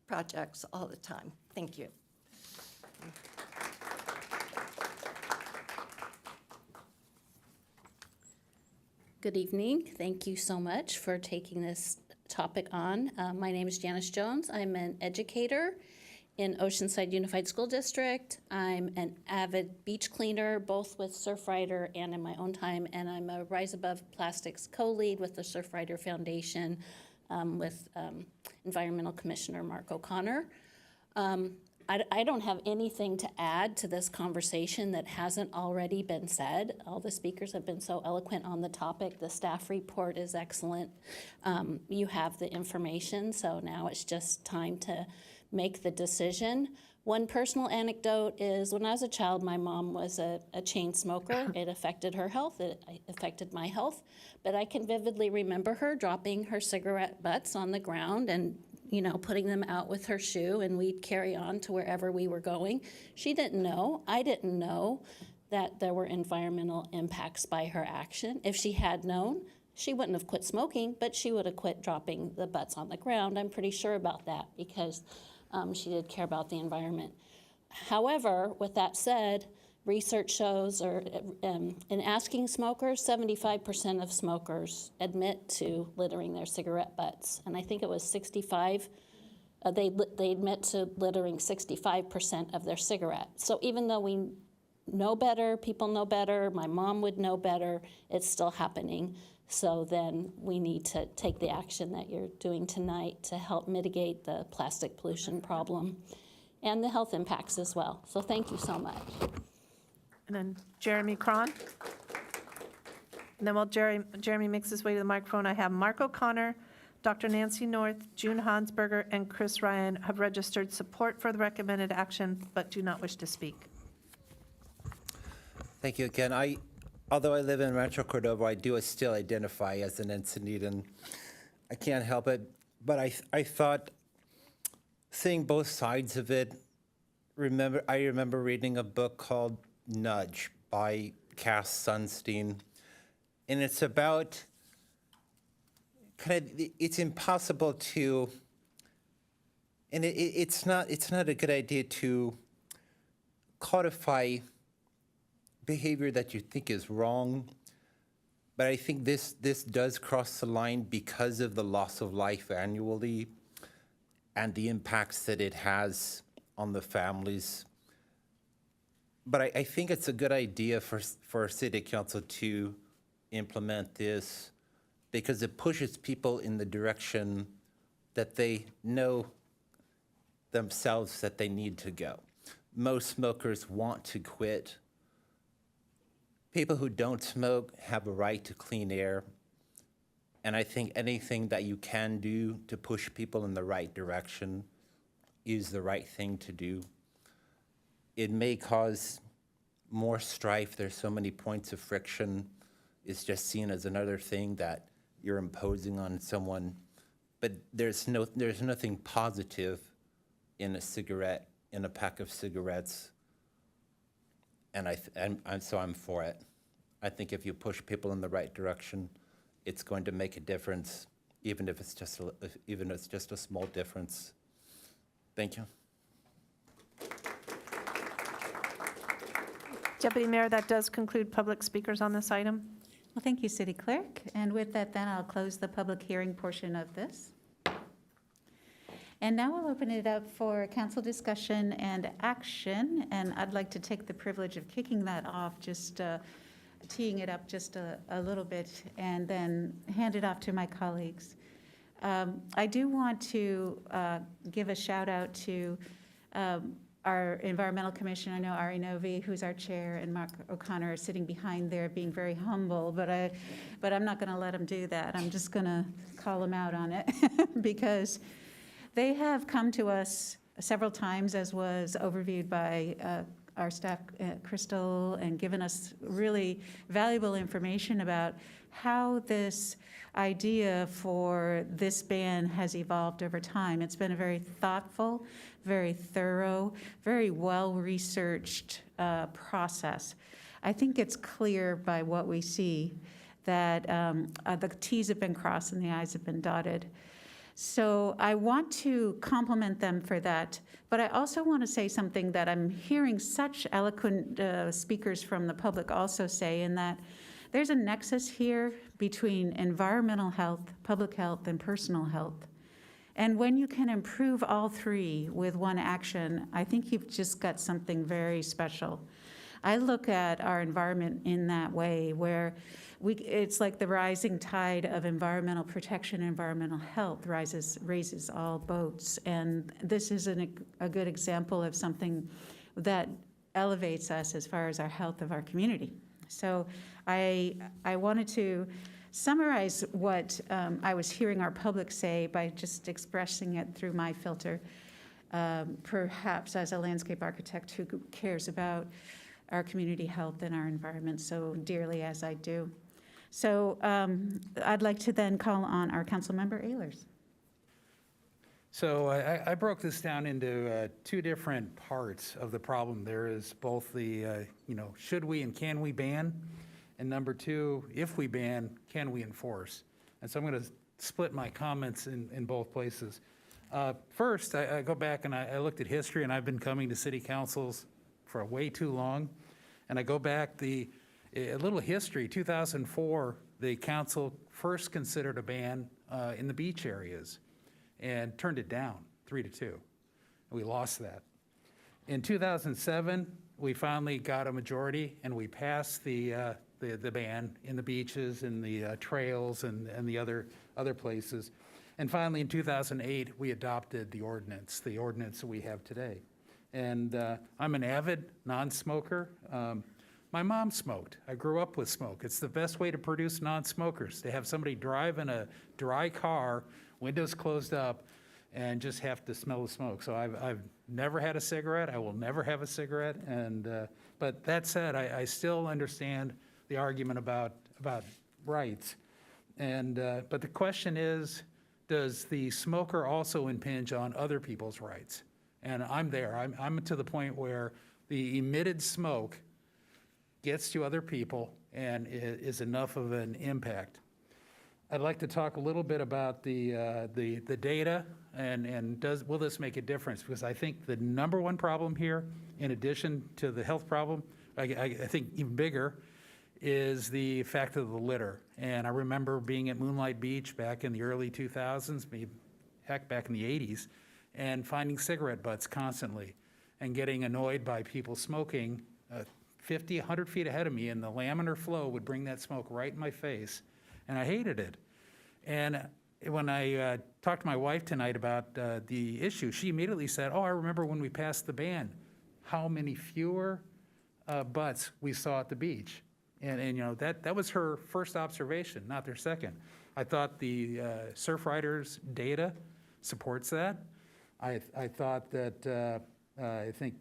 projects all the time. Thank you. Good evening. Thank you so much for taking this topic on. My name is Janice Jones. I'm an educator in Oceanside Unified School District. I'm an avid beach cleaner, both with Surfrider and in my own time, and I'm a Rise Above Plastics co-lead with the Surfrider Foundation with Environmental Commissioner Mark O'Connor. I don't have anything to add to this conversation that hasn't already been said. All the speakers have been so eloquent on the topic. The staff report is excellent. You have the information, so now it's just time to make the decision. One personal anecdote is when I was a child, my mom was a chain smoker. It affected her health. It affected my health. But I can vividly remember her dropping her cigarette butts on the ground and putting them out with her shoe, and we'd carry on to wherever we were going. She didn't know, I didn't know that there were environmental impacts by her action. If she had known, she wouldn't have quit smoking, but she would have quit dropping the butts on the ground. I'm pretty sure about that because she did care about the environment. However, with that said, research shows, in asking smokers, 75% of smokers admit to littering their cigarette butts. And I think it was 65, they admit to littering 65% of their cigarettes. So even though we know better, people know better, my mom would know better, it's still happening. So then we need to take the action that you're doing tonight to help mitigate the plastic pollution problem and the health impacts as well. So thank you so much. And then Jeremy Cron. And then while Jeremy makes his way to the microphone, I have Mark O'Connor, Dr. Nancy North, June Hansberger, and Chris Ryan have registered support for the recommended action but do not wish to speak. Thank you again. Although I live in Rancho Cordova, I do still identify as an Encinitan. I can't help it, but I thought, seeing both sides of it, I remember reading a book called Nudge by Cass Sunstein, and it's about it's impossible to, and it's not a good idea to codify behavior that you think is wrong, but I think this does cross the line because of the loss of life annually and the impacts that it has on the families. But I think it's a good idea for City Council to implement this because it pushes people in the direction that they know themselves that they need to go. Most smokers want to quit. People who don't smoke have a right to clean air. And I think anything that you can do to push people in the right direction is the right thing to do. It may cause more strife. There's so many points of friction. It's just seen as another thing that you're imposing on someone. But there's nothing positive in a cigarette, in a pack of cigarettes. And so I'm for it. I think if you push people in the right direction, it's going to make a difference, even if it's just a small difference. Thank you. Deputy Mayor, that does conclude public speakers on this item. Well, thank you, City Clerk. And with that, then I'll close the public hearing portion of this. And now we'll open it up for council discussion and action. And I'd like to take the privilege of kicking that off, just teeing it up just a little bit, and then hand it off to my colleagues. I do want to give a shout out to our Environmental Commissioner. I know Ari Novi, who's our chair, and Mark O'Connor are sitting behind there being very humble, but I'm not going to let them do that. I'm just going to call them out on it because they have come to us several times, as was overviewed by our staff, Crystal, and given us really valuable information about how this idea for this ban has evolved over time. It's been a very thoughtful, very thorough, very well-researched process. I think it's clear by what we see that the T's have been crossed and the I's have been dotted. So I want to compliment them for that, but I also want to say something that I'm hearing such eloquent speakers from the public also say, in that there's a nexus here between environmental health, public health, and personal health. And when you can improve all three with one action, I think you've just got something very special. I look at our environment in that way, where it's like the rising tide of environmental protection, environmental health raises all boats. And this is a good example of something that elevates us as far as our health of our community. So I wanted to summarize what I was hearing our public say by just expressing it through my filter, perhaps as a landscape architect who cares about our community health and our environment so dearly as I do. So I'd like to then call on our council member, Ehlers. So I broke this down into two different parts of the problem. There is both the, should we and can we ban? And number two, if we ban, can we enforce? And so I'm going to split my comments in both places. First, I go back and I looked at history, and I've been coming to city councils for way too long. And I go back a little history. 2004, the council first considered a ban in the beach areas and turned it down 3-2. We lost that. In 2007, we finally got a majority, and we passed the ban in the beaches and the trails and the other places. And finally, in 2008, we adopted the ordinance that we have today. And I'm an avid non-smoker. My mom smoked. I grew up with smoke. It's the best way to produce non-smokers, to have somebody drive in a dry car, windows closed up, and just have to smell the smoke. So I've never had a cigarette. I will never have a cigarette. And but that said, I still understand the argument about rights. And but the question is, does the smoker also impinge on other people's rights? And I'm there. I'm to the point where the emitted smoke gets to other people and is enough of an impact. I'd like to talk a little bit about the data and will this make a difference? Because I think the number one problem here, in addition to the health problem, I think even bigger, is the fact of the litter. And I remember being at Moonlight Beach back in the early 2000s, maybe heck, back in the 80s, and finding cigarette butts constantly and getting annoyed by people smoking 50, 100 feet ahead of me, and the laminar flow would bring that smoke right in my face, and I hated it. And when I talked to my wife tonight about the issue, she immediately said, oh, I remember when we passed the ban, how many fewer butts we saw at the beach. And that was her first observation, not their second. I thought the surf riders' data supports that. I thought that, I think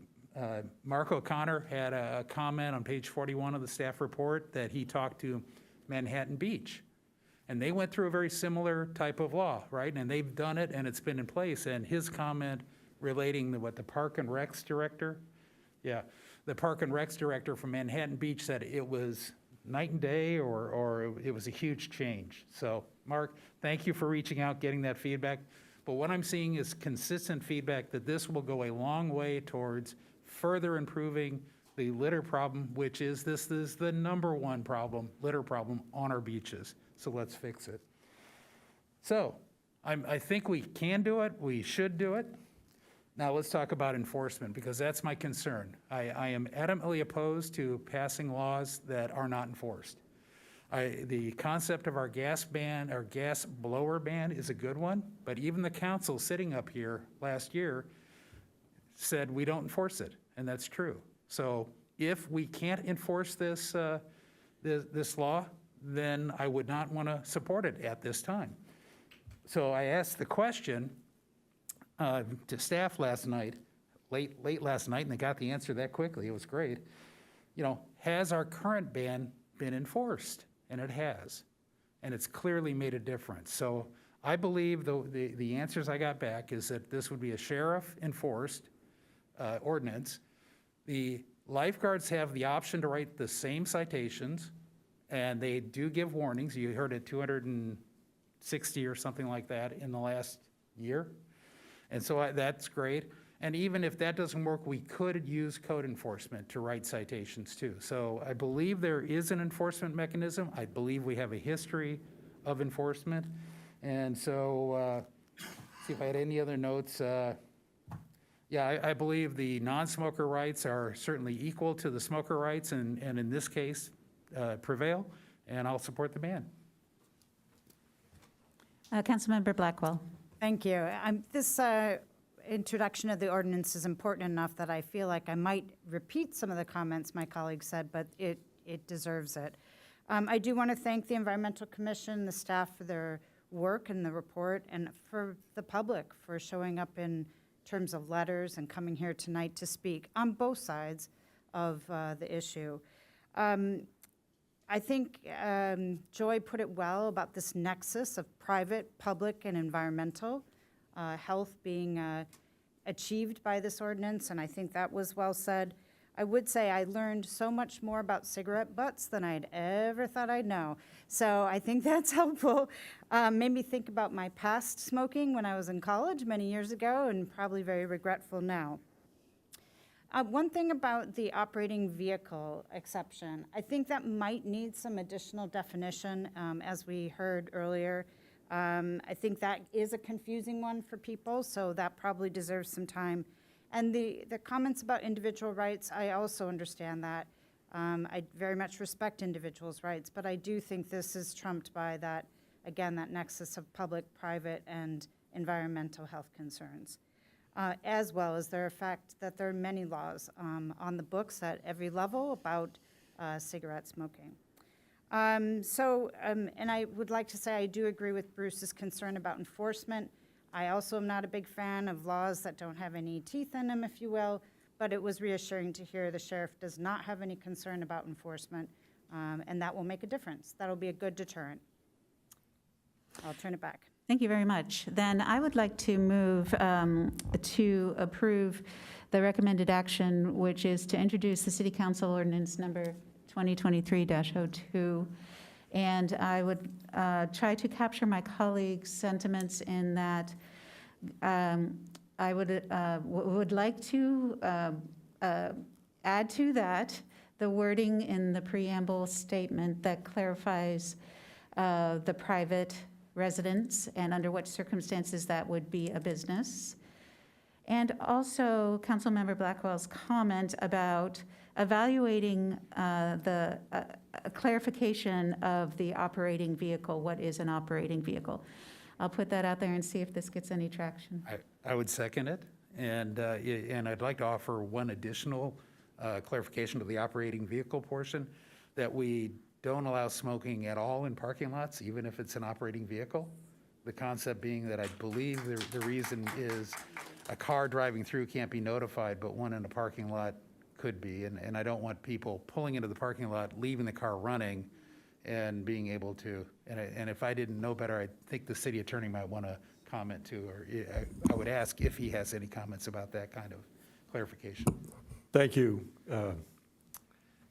Mark O'Connor had a comment on page 41 of the staff report that he talked to Manhattan Beach. And they went through a very similar type of law, right? And they've done it, and it's been in place. And his comment relating to what the Park and Recs director, the Park and Recs director from Manhattan Beach said it was night and day, or it was a huge change. So, Mark, thank you for reaching out, getting that feedback. But what I'm seeing is consistent feedback that this will go a long way towards further improving the litter problem, which is the number one problem, litter problem on our beaches. So let's fix it. So I think we can do it, we should do it. Now, let's talk about enforcement, because that's my concern. I am adamantly opposed to passing laws that are not enforced. The concept of our gas ban, our gas blower ban is a good one, but even the council sitting up here last year said we don't enforce it, and that's true. So if we can't enforce this law, then I would not want to support it at this time. So I asked the question to staff last night, late last night, and they got the answer that quickly. It was great. You know, has our current ban been enforced? And it has, and it's clearly made a difference. So I believe the answers I got back is that this would be a sheriff-enforced ordinance. The lifeguards have the option to write the same citations, and they do give warnings. You heard it 260 or something like that in the last year. And so that's great. And even if that doesn't work, we could use code enforcement to write citations too. So I believe there is an enforcement mechanism. I believe we have a history of enforcement. And so, see if I had any other notes. Yeah, I believe the non-smoker rights are certainly equal to the smoker rights, and in this case, prevail, and I'll support the ban. Councilmember Blackwell. Thank you. This introduction of the ordinance is important enough that I feel like I might repeat some of the comments my colleagues said, but it deserves it. I do want to thank the Environmental Commission, the staff for their work and the report, and for the public for showing up in terms of letters and coming here tonight to speak on both sides of the issue. I think Joy put it well about this nexus of private, public, and environmental health being achieved by this ordinance, and I think that was well said. I would say I learned so much more about cigarette butts than I'd ever thought I'd know. So I think that's helpful. Made me think about my past smoking when I was in college many years ago, and probably very regretful now. One thing about the operating vehicle exception, I think that might need some additional definition, as we heard earlier. I think that is a confusing one for people, so that probably deserves some time. And the comments about individual rights, I also understand that. I very much respect individuals' rights, but I do think this is trumped by that, again, that nexus of public, private, and environmental health concerns. As well as the fact that there are many laws on the books at every level about cigarette smoking. And I would like to say I do agree with Bruce's concern about enforcement. I also am not a big fan of laws that don't have any teeth in them, if you will, but it was reassuring to hear the sheriff does not have any concern about enforcement, and that will make a difference. That'll be a good deterrent. I'll turn it back. Thank you very much. Then I would like to move to approve the recommended action, which is to introduce the City Council Ordinance number 2023-02. And I would try to capture my colleagues' sentiments in that I would like to add to that the wording in the preamble statement that clarifies the private residence and under what circumstances that would be a business. And also Councilmember Blackwell's comment about evaluating the clarification of the operating vehicle. What is an operating vehicle? I'll put that out there and see if this gets any traction. I would second it, and I'd like to offer one additional clarification to the operating vehicle portion, that we don't allow smoking at all in parking lots, even if it's an operating vehicle. The concept being that I believe the reason is a car driving through can't be notified, but one in a parking lot could be. And I don't want people pulling into the parking lot, leaving the car running, and being able to, and if I didn't know better, I think the city attorney might want to comment too, or I would ask if he has any comments about that kind of clarification. Thank you,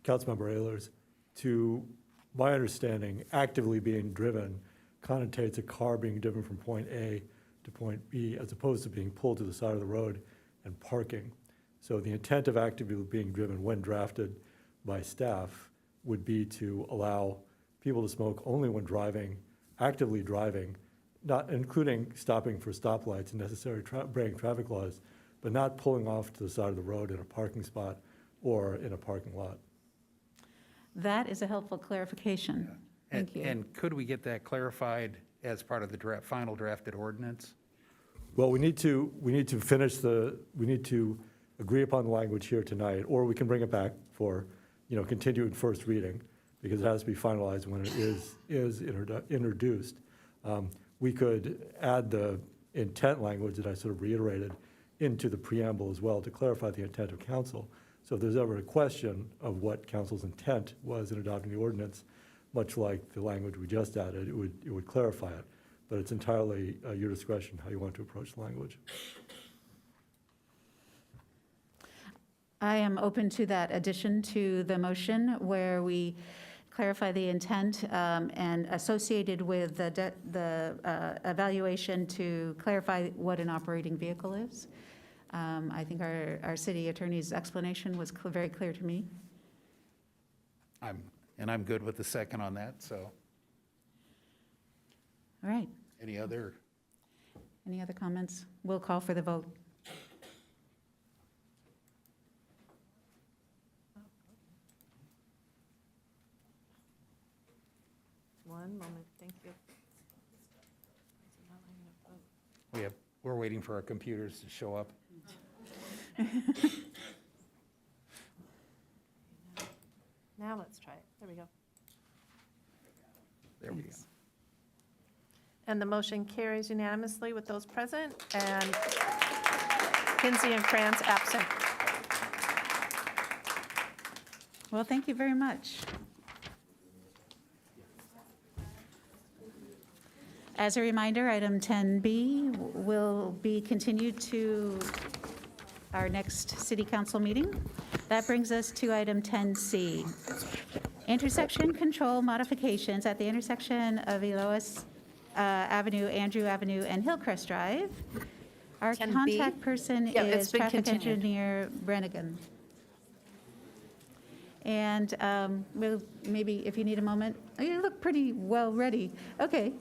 Councilmember Ehlers. To my understanding, actively being driven connotates a car being driven from point A to point B, as opposed to being pulled to the side of the road and parking. So the intent of actively being driven when drafted by staff would be to allow people to smoke only when driving, actively driving, not including stopping for stoplights and necessary breaking traffic laws, but not pulling off to the side of the road in a parking spot or in a parking lot. That is a helpful clarification. Thank you. And could we get that clarified as part of the final drafted ordinance? Well, we need to agree upon the language here tonight, or we can bring it back for, continued first reading, because it has to be finalized when it is introduced. We could add the intent language that I sort of reiterated into the preamble as well to clarify the intent of council. So if there's ever a question of what council's intent was in adopting the ordinance, much like the language we just added, it would clarify it. But it's entirely your discretion how you want to approach the language. I am open to that addition to the motion where we clarify the intent and associated with the evaluation to clarify what an operating vehicle is. I think our city attorney's explanation was very clear to me. I'm good with the second on that, so. All right. Any other comments? We'll call for the vote. One moment, thank you. We're waiting for our computers to show up. Now let's try it. There we go. There we go. And the motion carries unanimously with those present and Kinsey and Kranz absent. Well, thank you very much. As a reminder, item 10B will be continued to our next city council meeting. That brings us to item 10C. Intersection control modifications at the intersection of Elois Avenue, Andrew Avenue, and Hillcrest Drive. Our 10B? contact person Yeah, it's is been traffic continued. engineer Brennigan. And maybe if you need a moment, you look pretty well ready. Okay.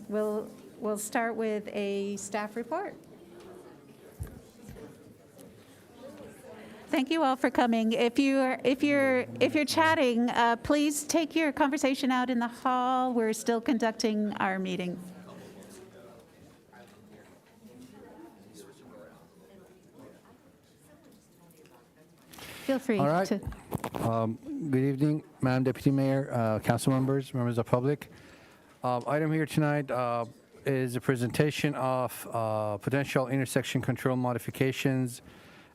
We'll start with a staff report. Thank you all for coming. If you're chatting, please take your conversation out in the hall. We're still conducting our meeting. Feel free All right. to. Good evening, Madam Deputy Mayor, council members, members of the public. Item here tonight is a presentation of potential intersection control modifications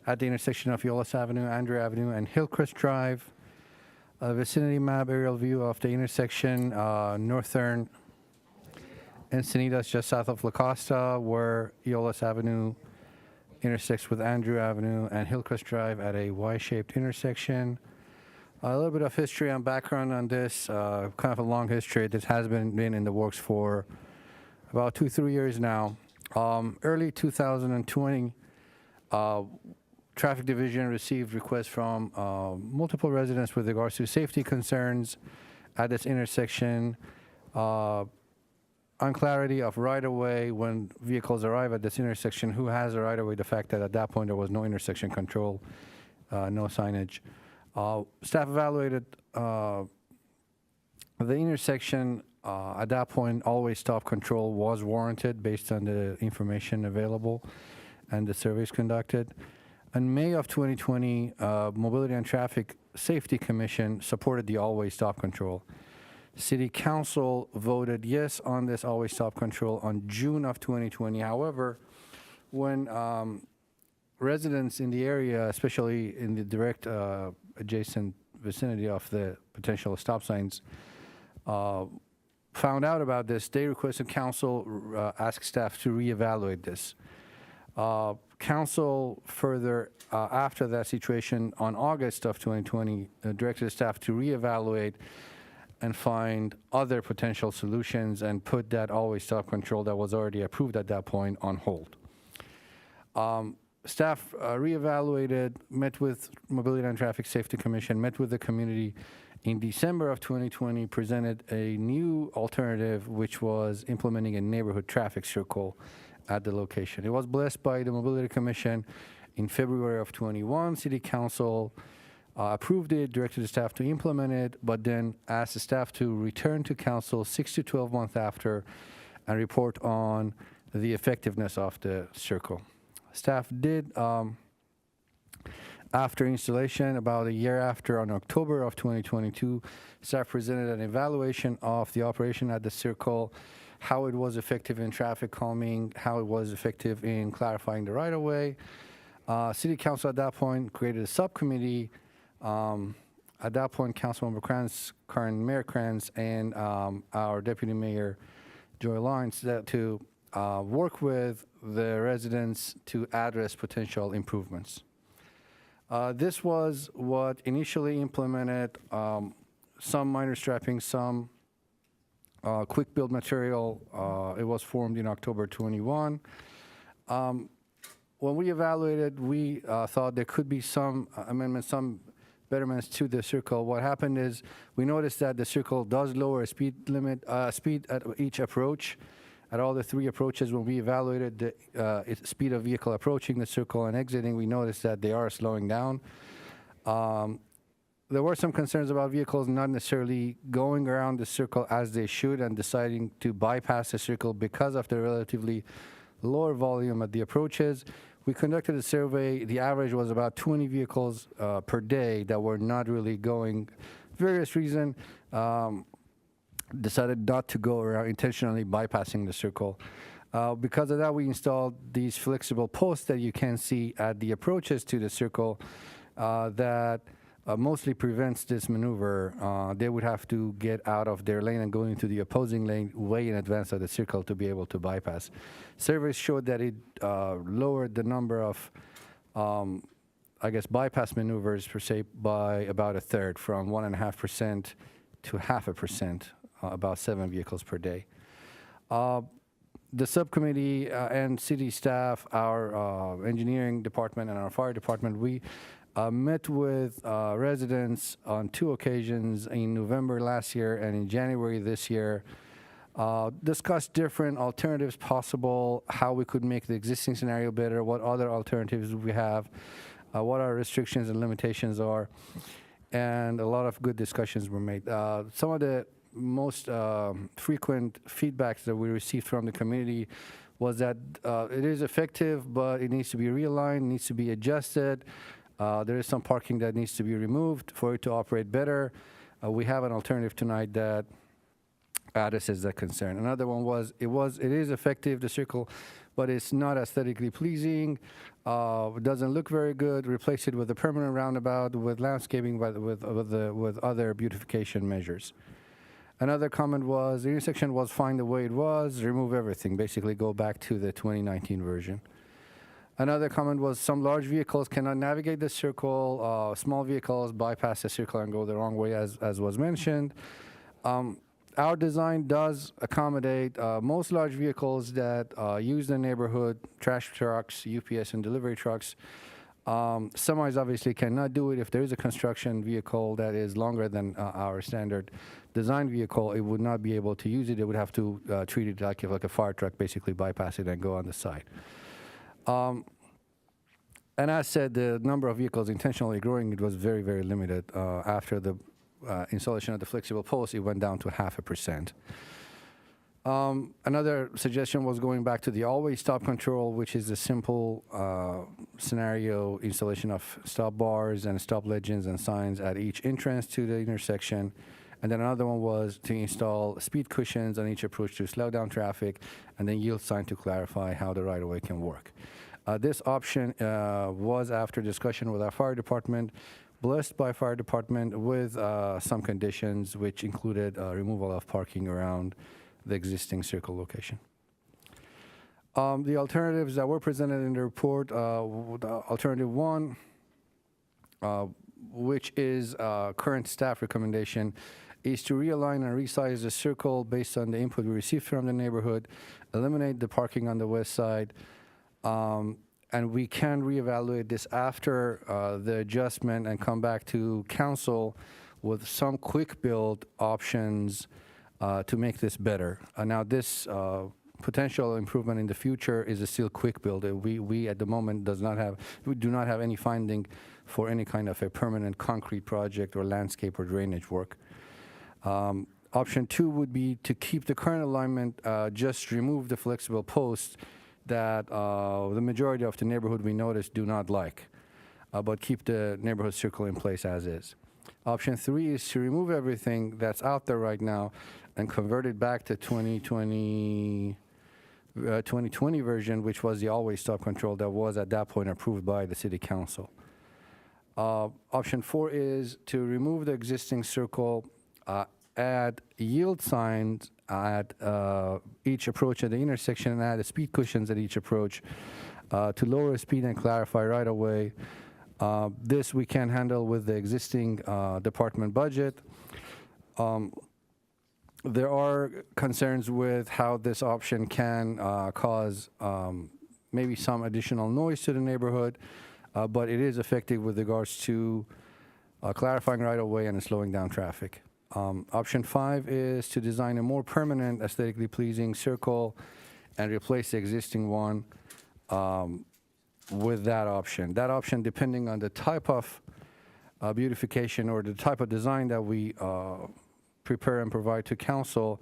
at the intersection of Elois Avenue, Andrew Avenue, and Hillcrest Drive. A vicinity map aerial view of the intersection, northern Encinitas, just south of La Costa, where Elois Avenue intersects with Andrew Avenue and Hillcrest Drive at a Y-shaped intersection. A little bit of history and background on this, kind of a long history. This has been in the works for about 2-3 years now. Early 2020, Traffic Division received requests from multiple residents with regards to safety concerns at this intersection, unclarity of right-of-way when vehicles arrive at this intersection, who has the right-of-way, the fact that at that point there was no intersection control, no signage. Staff evaluated the intersection. At that point, always stop control was warranted based on the information available and the surveys conducted. In May of 2020, Mobility and Traffic Safety Commission supported the always stop control. City Council voted yes on this always stop control on June of 2020. However, when residents in the area, especially in the direct adjacent vicinity of the potential stop signs, found out about this, they requested council ask staff to reevaluate this. Council further, after that situation, on August of 2020, directed staff to reevaluate and find other potential solutions and put that always stop control that was already approved at that point on hold. Staff reevaluated, met with Mobility and Traffic Safety Commission, met with the community, in December of 2020 presented a new alternative, which was implementing a neighborhood traffic circle at the location. It was blessed by the Mobility Commission in February of 21. City Council approved it, directed the staff to implement it, but then asked the staff to return to council 6 to 12 months after and report on the effectiveness of the circle. Staff did, after installation, about a year after, on October of 2022, staff presented an evaluation of the operation at the circle, how it was effective in traffic calming, how it was effective in clarifying the right-of-way. City Council at that point created a subcommittee. At that point, Councilmember Kranz, current Mayor Kranz, and our Deputy Mayor Joy Lawrence to work with the residents to address potential improvements. This was what initially implemented some minor striping, some quick build material. It was formed in October 21. When we evaluated, we thought there could be some amendments, some betterments to the circle. What happened is we noticed that the circle does lower speed limit, speed at each approach. At all the three approaches, when we evaluated the speed of vehicle approaching the circle and exiting, we noticed that they are slowing down. There were some concerns about vehicles not necessarily going around the circle as they should and deciding to bypass the circle because of the relatively lower volume at the approaches. We conducted a survey. The average was about 20 vehicles per day that were not really going, various reasons, decided not to go around, intentionally bypassing the circle. Because of that, we installed these flexible posts that you can see at the approaches to the circle that mostly prevents this maneuver. They would have to get out of their lane and go into the opposing lane way in advance of the circle to be able to bypass. Surveys showed that it lowered the number of, bypass maneuvers per se by about a third, from 1.5% to 0.5%, about 7 vehicles per day. The subcommittee and city staff, our engineering department and our fire department, we met with residents on 2 occasions, in November last year and in January this year, discussed different alternatives possible, how we could make the existing scenario better, what other alternatives we have, what our restrictions and limitations are, and a lot of good discussions were made. Some of the most frequent feedbacks that we received from the community was that it is effective, but it needs to be realigned, needs to be adjusted. There is some parking that needs to be removed for it to operate better. We have an alternative tonight that addresses that concern. Another one was, it is effective, the circle, but it's not aesthetically pleasing. It doesn't look very good. Replace it with a permanent roundabout, with landscaping, with other beautification measures. Another comment was, the intersection was fine the way it was, remove everything, basically go back to the 2019 version. Another comment was, some large vehicles cannot navigate the circle, small vehicles bypass the circle and go the wrong way, as was mentioned. Our design does accommodate most large vehicles that use the neighborhood, trash trucks, UPS and delivery trucks. Semis obviously cannot do it. If there is a construction vehicle that is longer than our standard design vehicle, it would not be able to use it. It would have to treat it like a fire truck, basically bypass it and go on the side. And as said, the number of vehicles intentionally growing, it was very, very limited. After the installation of the flexible post, it went down to 0.5%. Another suggestion was going back to the always stop control, which is a simple scenario installation of stop bars and stop legends and signs at each entrance to the intersection. And then another one was to install speed cushions on each approach to slow down traffic, and then yield sign to clarify how the right-of-way can work. This option was after discussion with our fire department, blessed by fire department with some conditions, which included removal of parking around the existing circle location. The alternatives that were presented in the report, alternative 1, which is current staff recommendation, is to realign and resize the circle based on the input we received from the neighborhood, eliminate the parking on the west side, and we can reevaluate this after the adjustment and come back to council with some quick build options to make this better. Now, this potential improvement in the future is a still quick build. We at the moment we do not have any funding for any kind of a permanent concrete project or landscape or drainage work. Option 2 would be to keep the current alignment, just remove the flexible posts that the majority of the neighborhood we notice do not like, but keep the neighborhood circle in place as is. Option 3 is to remove everything that's out there right now and convert it back to 2020 version, which was the always stop control that was at that point approved by the city council. Option 4 is to remove the existing circle, add yield signs at each approach at the intersection, and add speed cushions at each approach to lower speed and clarify right away. This we can handle with the existing department budget. There are concerns with how this option can cause maybe some additional noise to the neighborhood, but it is effective with regards to clarifying right away and slowing down traffic. Option 5 is to design a more permanent, aesthetically pleasing circle and replace the existing one with that option. That option, depending on the type of beautification or the type of design that we prepare and provide to council,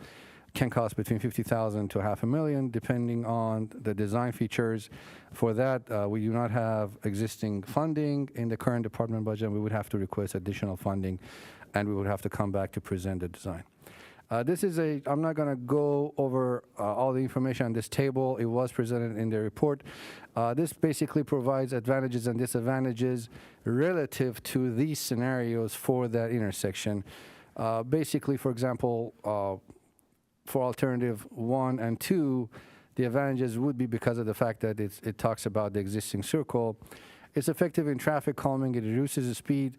can cost between $50,000 to $500,000, depending on the design features. For that, we do not have existing funding in the current department budget, and we would have to request additional funding, and we would have to come back to present the design. I'm not going to go over all the information on this table. It was presented in the report. This basically provides advantages and disadvantages relative to these scenarios for that intersection. Basically, for example, for alternative 1 and 2, the advantages would be because of the fact that it talks about the existing circle. It's effective in traffic calming. It reduces the speed.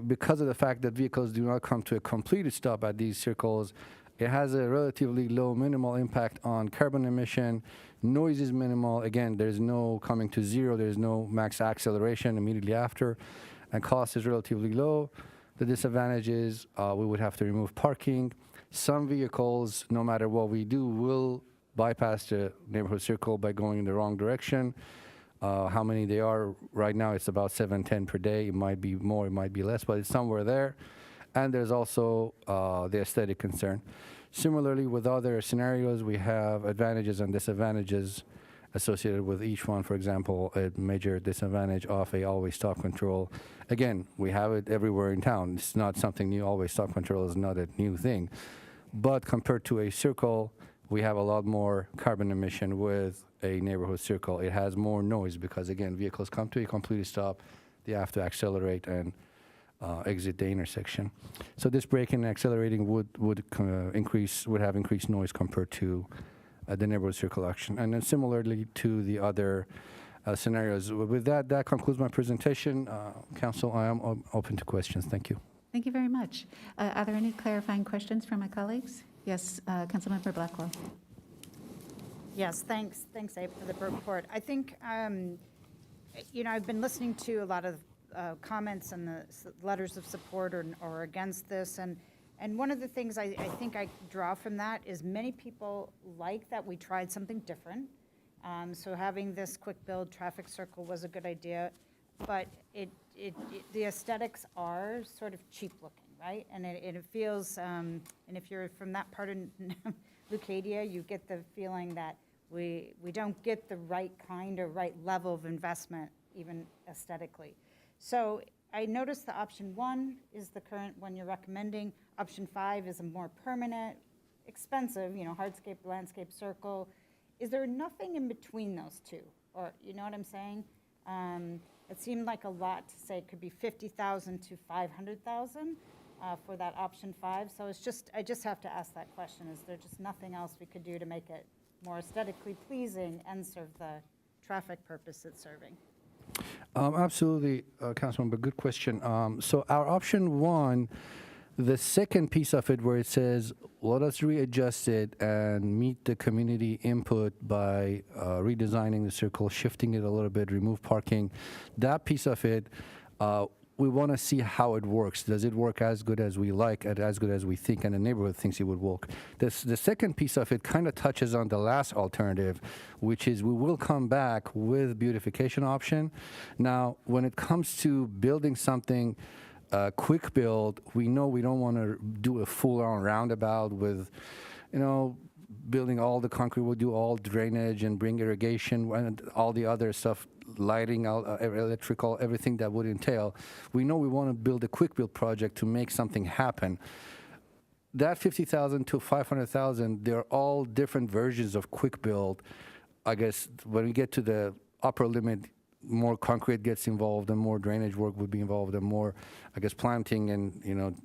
Because of the fact that vehicles do not come to a complete stop at these circles, it has a relatively low minimal impact on carbon emission. Noise is minimal. Again, there's no coming to zero. There's no max acceleration immediately after. And cost is relatively low. The disadvantage is we would have to remove parking. Some vehicles, no matter what we do, will bypass the neighborhood circle by going in the wrong direction. How many they are right now, it's about 7-10 per day. It might be more, it might be less, but it's somewhere there. And there's also the aesthetic concern. Similarly, with other scenarios, we have advantages and disadvantages associated with each one. For example, a major disadvantage of a always stop control. Again, we have it everywhere in town. It's not something new. Always stop control is not a new thing. But compared to a circle, we have a lot more carbon emission with a neighborhood circle. It has more noise because, again, vehicles come to a complete stop. They have to accelerate and exit the intersection. So this braking and accelerating would have increased noise compared to the neighborhood circle action. And then similarly to the other scenarios. With that, that concludes my presentation. Council, I am open to questions. Thank you. Thank you very much. Are there any clarifying questions from my colleagues? Yes, Councilmember Blackwell. Yes, thanks, Abe, for the report. I think, I've been listening to a lot of comments and the letters of support or against this, and one of the things I think I draw from that is many people like that we tried something different. So having this quick build traffic circle was a good idea, but the aesthetics are sort of cheap looking, right? And it feels, and if you're from that part of Leucadia, you get the feeling that we don't get the right kind or right level of investment, even aesthetically. So I noticed the option 1 is the current one you're recommending. Option 5 is a more permanent, expensive, hardscape, landscape circle. Is there nothing in between those two? Or, you know what I'm saying? It seemed like a lot to say it could be $50,000 to $500,000 for that option 5. So I just have to ask that question. Is there just nothing else we could do to make it more aesthetically pleasing and serve the traffic purpose it's serving? Absolutely, Councilmember, good question. So our option 1, the second piece of it where it says, let us readjust it and meet the community input by redesigning the circle, shifting it a little bit, remove parking, that piece of it we want to see how it works. Does it work as good as we like, and as good as we think, and the neighborhood thinks it would work? The second piece of it kind of touches on the last alternative, which is we will come back with beautification option. Now, when it comes to building something quick build, we know we don't want to do a full-on roundabout with, building all the concrete. We'll do all drainage and bring irrigation and all the other stuff, lighting, electrical, everything that would entail. We know we want to build a quick build project to make something happen. That 50,000 to 500,000, they're all different versions of quick build. I guess when we get to the upper limit, more concrete gets involved and more drainage work would be involved and more, I guess, planting and,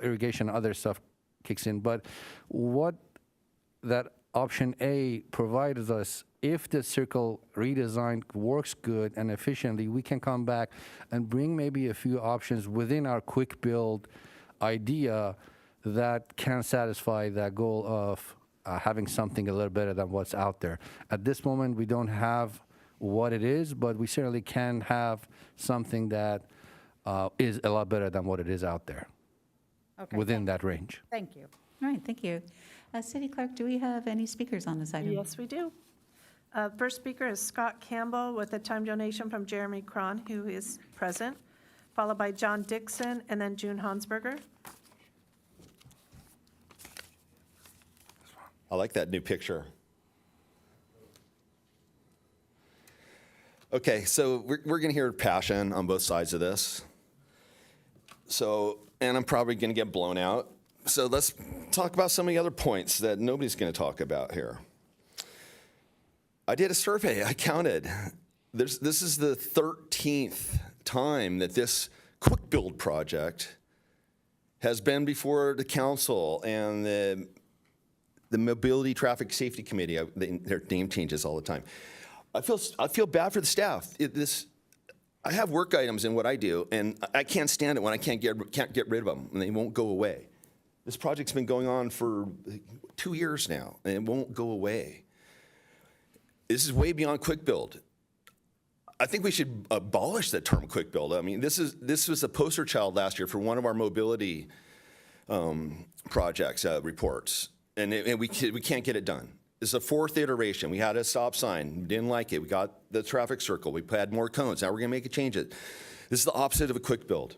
irrigation, other stuff kicks in. But what that option A provides us, if the circle redesign works good and efficiently, we can come back and bring maybe a few options within our quick build idea that can satisfy that goal of having something a little better than what's out there. At this moment, we don't have what it is, but we certainly can have something that is a lot better than what it is out there within that range. Thank you. All right, thank you. City Clerk, do we have any speakers on this item? Yes, we do. First speaker is Scott Campbell with a time donation from Jeremy Cron, who is present, followed by John Dixon and then June Hansberger. I like that new picture. Okay, so we're going to hear passion on both sides of this. And I'm probably going to get blown out. So let's talk about some of the other points that nobody's going to talk about here. I did a survey. I counted. This is the 13th time that this quick build project has been before the council and the Mobility Traffic Safety Committee. Their name changes all the time. I feel bad for the staff. I have work items in what I do, and I can't stand it when I can't get rid of them, and they won't go away. This project's been going on for 2 years now, and it won't go away. This is way beyond quick build. I think we should abolish the term quick build. I mean, this was a poster child last year for one of our mobility projects reports, and we can't get it done. It's the fourth iteration. We had a stop sign, didn't like it. We got the traffic circle. We had more cones. Now we're going to make it change it. This is the opposite of a quick build.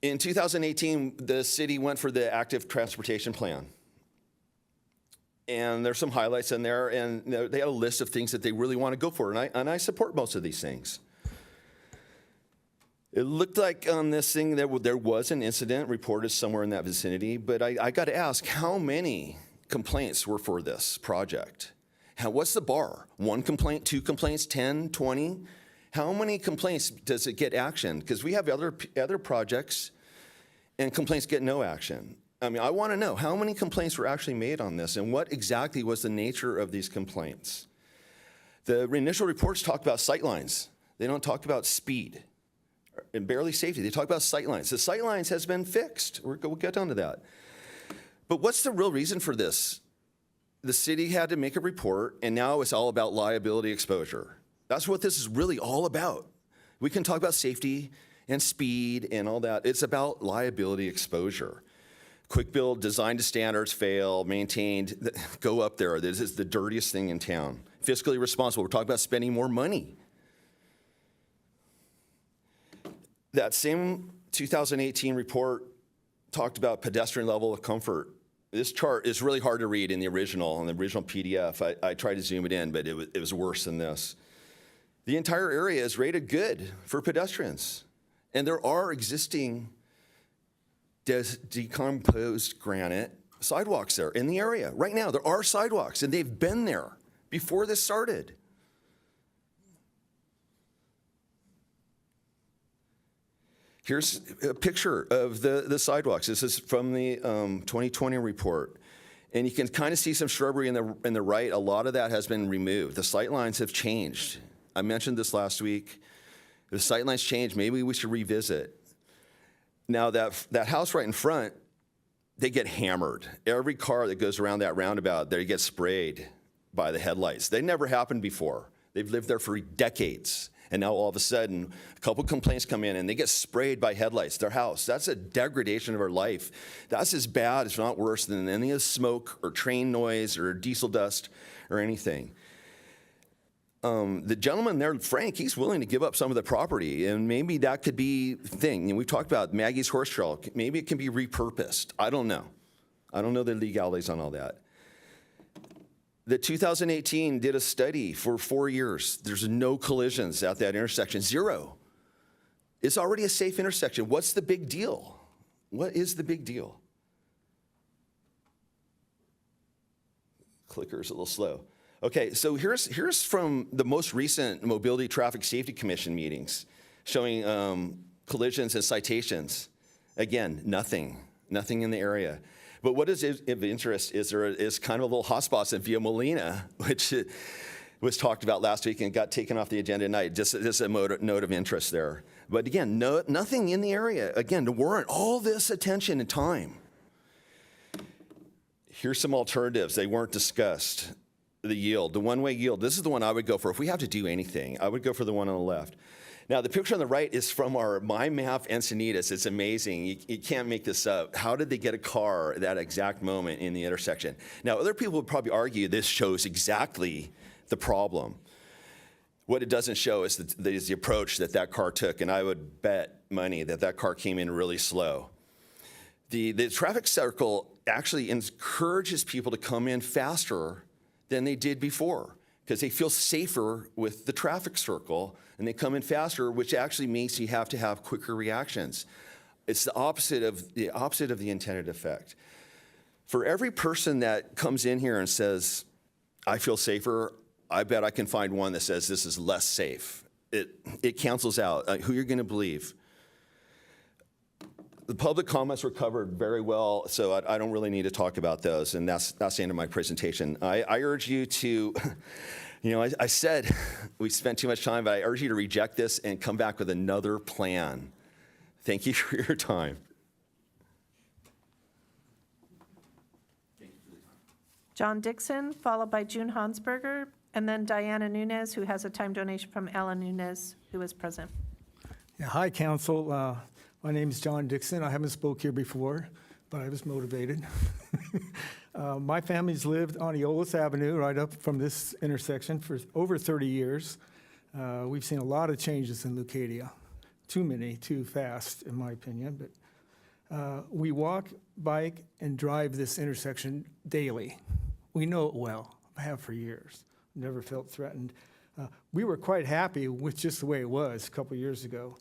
In 2018, the city went for the active transportation plan. And there's some highlights in there, and they had a list of things that they really want to go for, and I support most of these things. It looked like on this thing there was an incident reported somewhere in that vicinity, but I got to ask, how many complaints were for this project? What's the bar? 1 complaint, 2 complaints, 10, 20? How many complaints does it get action? Because we have other projects, and complaints get no action. I mean, I want to know how many complaints were actually made on this, and what exactly was the nature of these complaints. The initial reports talk about sightlines. They don't talk about speed and barely safety. They talk about sightlines. The sightlines has been fixed. We'll get down to that. But what's the real reason for this? The city had to make a report, and now it's all about liability exposure. That's what this is really all about. We can talk about safety and speed and all that. It's about liability exposure. Quick build, designed to standards, fail, maintained, go up there. This is the dirtiest thing in town. Fiscally responsible. We're talking about spending more money. That same 2018 report talked about pedestrian level of comfort. This chart is really hard to read in the original PDF. I tried to zoom it in, but it was worse than this. The entire area is rated good for pedestrians. And there are existing decomposed granite sidewalks there in the area. Right now, there are sidewalks, and they've been there before this started. Here's a picture of the sidewalks. This is from the 2020 report. And you can kind of see some shrubbery in the right. A lot of that has been removed. The sight lines have changed. I mentioned this last week. The sight lines changed. Maybe we should revisit. Now, that house right in front, they get hammered. Every car that goes around that roundabout, they get sprayed by the headlights. They never happened before. They've lived there for decades, And now all of a sudden, a couple complaints come in and they get sprayed by headlights, their house. That's a degradation of our life. That's as bad, if not worse, than any of the smoke or train noise or diesel dust or anything. The gentleman there, Frank, he's willing to give up some of the property, and maybe that could be the thing. And we've talked about Maggie's Horse Trail. Maybe it can be repurposed. I don't know. I don't know the legalities on all that. The 2018 did a study for 4 years. There's no collisions at that intersection, 0. It's already a safe intersection. What's the big deal? What is the big deal? Clicker's a little slow. Okay, so here's from the most recent Mobility Traffic Safety Commission meetings showing collisions and citations. Again, nothing in the area. But what is of interest is there is kind of a little hotspots in Via Molina, which was talked about last week and got taken off the agenda tonight. Just a note of interest there. But again, nothing in the area, again, to warrant all this attention and time. Here's some alternatives. They weren't discussed. The yield, the one-way yield. This is the one I would go for. If we have to do anything, I would go for the one on the left. Now, the picture on the right is from our My Map Encinitas. It's amazing. You can't make this up. How did they get a car at that exact moment in the intersection? Now, other people would probably argue this shows exactly the problem. What it doesn't show is the approach that car took, and I would bet money that car came in really slow. The traffic circle actually encourages people to come in faster than they did before, because they feel safer with the traffic circle and they come in faster, which actually makes you have to have quicker reactions. It's the opposite of the intended effect. For every person that comes in here and says, I feel safer, I bet I can find one that says this is less safe. It cancels out who you're going to believe. The public comments were covered very well, so I don't really need to talk about those, and that's the end of my presentation. I urge you to, I said we spent too much time, but I urge you to reject this and come back with another plan. Thank you for your time. John Dixon, followed by June Hansberger, and then Diana Nunez, who has a time donation from Ella Nunez, who is present. Yeah, hi, Council. My name is John Dixon. I haven't spoke here before, but I was motivated. My family's lived on Eolas Avenue, right up from this intersection, for over 30 years. We've seen a lot of changes in Leucadia. Too many, too fast, in my opinion. But we walk, bike, and drive this intersection daily. We know it well. I have for years. Never felt threatened. We were quite happy with just the way it was a couple years ago.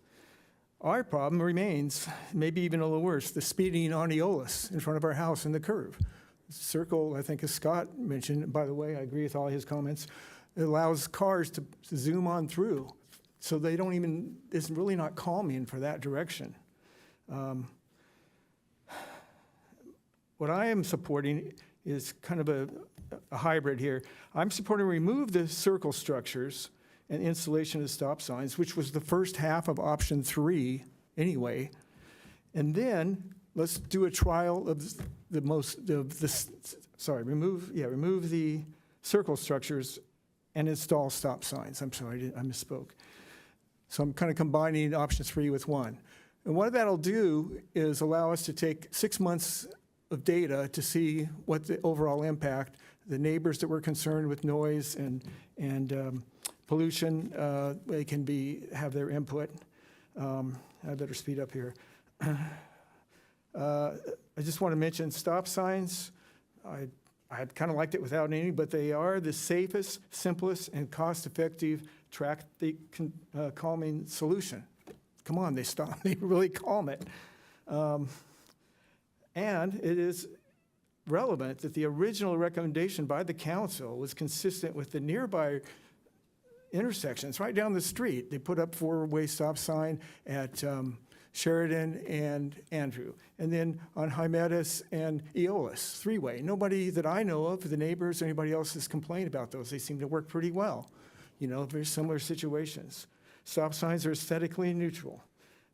Our problem remains, maybe even a little worse, the speeding on Eolas in front of our house in the curve. Circle, I think as Scott mentioned, by the way, I agree with all his comments, it allows cars to zoom on through. So they don't even, it's really not calming for that direction. What I am supporting is kind of a hybrid here. I'm supporting remove the circle structures and installation of stop signs, which was the first half of option 3 anyway. And then let's do a trial of remove the circle structures and install stop signs. I'm sorry, I misspoke. So I'm kind of combining option 3 with 1. And what that'll do is allow us to take 6 months of data to see what the overall impact, the neighbors that were concerned with noise and pollution, they can have their input. I better speed up here. I just want to mention stop signs. I'd kind of liked it without any, but they are the safest, simplest, and cost-effective traffic calming solution. Come on, they really calm it. And it is relevant that the original recommendation by the council was consistent with the nearby intersections right down the street. They put up 4-way stop sign at Sheridan and Andrew. And then on Hymettus and Eolas, 3-way. Nobody that I know of, the neighbors, or anybody else has complained about those. They seem to work pretty well. Very similar situations. Stop signs are aesthetically neutral.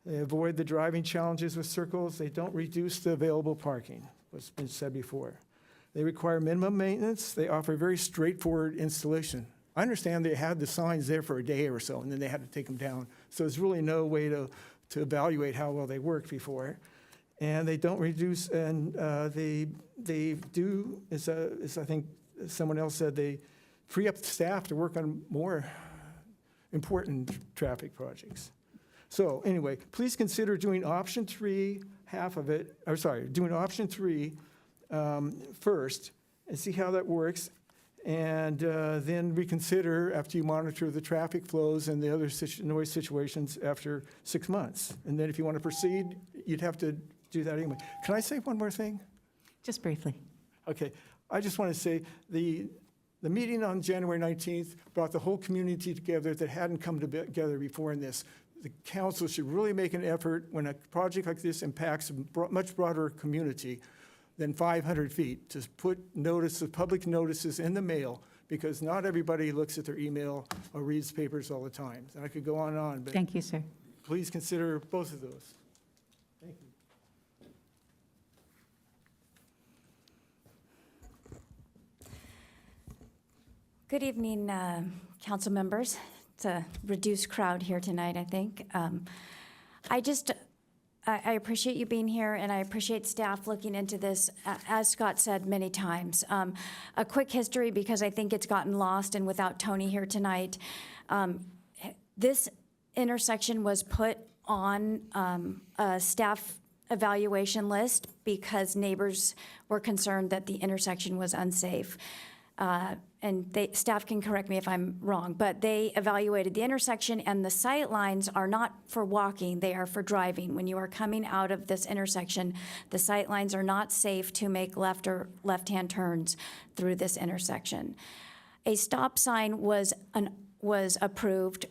They avoid the driving challenges with circles. They don't reduce the available parking, what's been said before. They require minimum maintenance. They offer very straightforward installation. I understand they had the signs there for a day or so, and then they had to take them down. So there's really no way to evaluate how well they worked before. And they don't reduce, and they do, as I think someone else said, they free up the staff to work on more important traffic projects. So anyway, please consider doing option 3, half of it, or sorry, doing option 3 first and see how that works. And then reconsider after you monitor the traffic flows and the other noise situations after 6 months. And then if you want to proceed, you'd have to do that anyway. Can I say one more thing? Just briefly. Okay. I just want to say the meeting on January 19th brought the whole community together that hadn't come together before in this. The council should really make an effort when a project like this impacts a much broader community than 500 feet to put public notices in the mail, because not everybody looks at their email or reads papers all the time. And I could go on and on, but Thank you, sir. please consider both of those. Thank you. Good evening, council members. It's a reduced crowd here tonight, I think. I appreciate you being here, and I appreciate staff looking into this, as Scott said many times. A quick history, because I think it's gotten lost, and without Tony here tonight. This intersection was put on a staff evaluation list because neighbors were concerned that the intersection was unsafe. And staff can correct me if I'm wrong, but they evaluated the intersection, and the sight lines are not for walking, they are for driving. When you are coming out of this intersection, the sight lines are not safe to make left or left-hand turns through this intersection. A stop sign was approved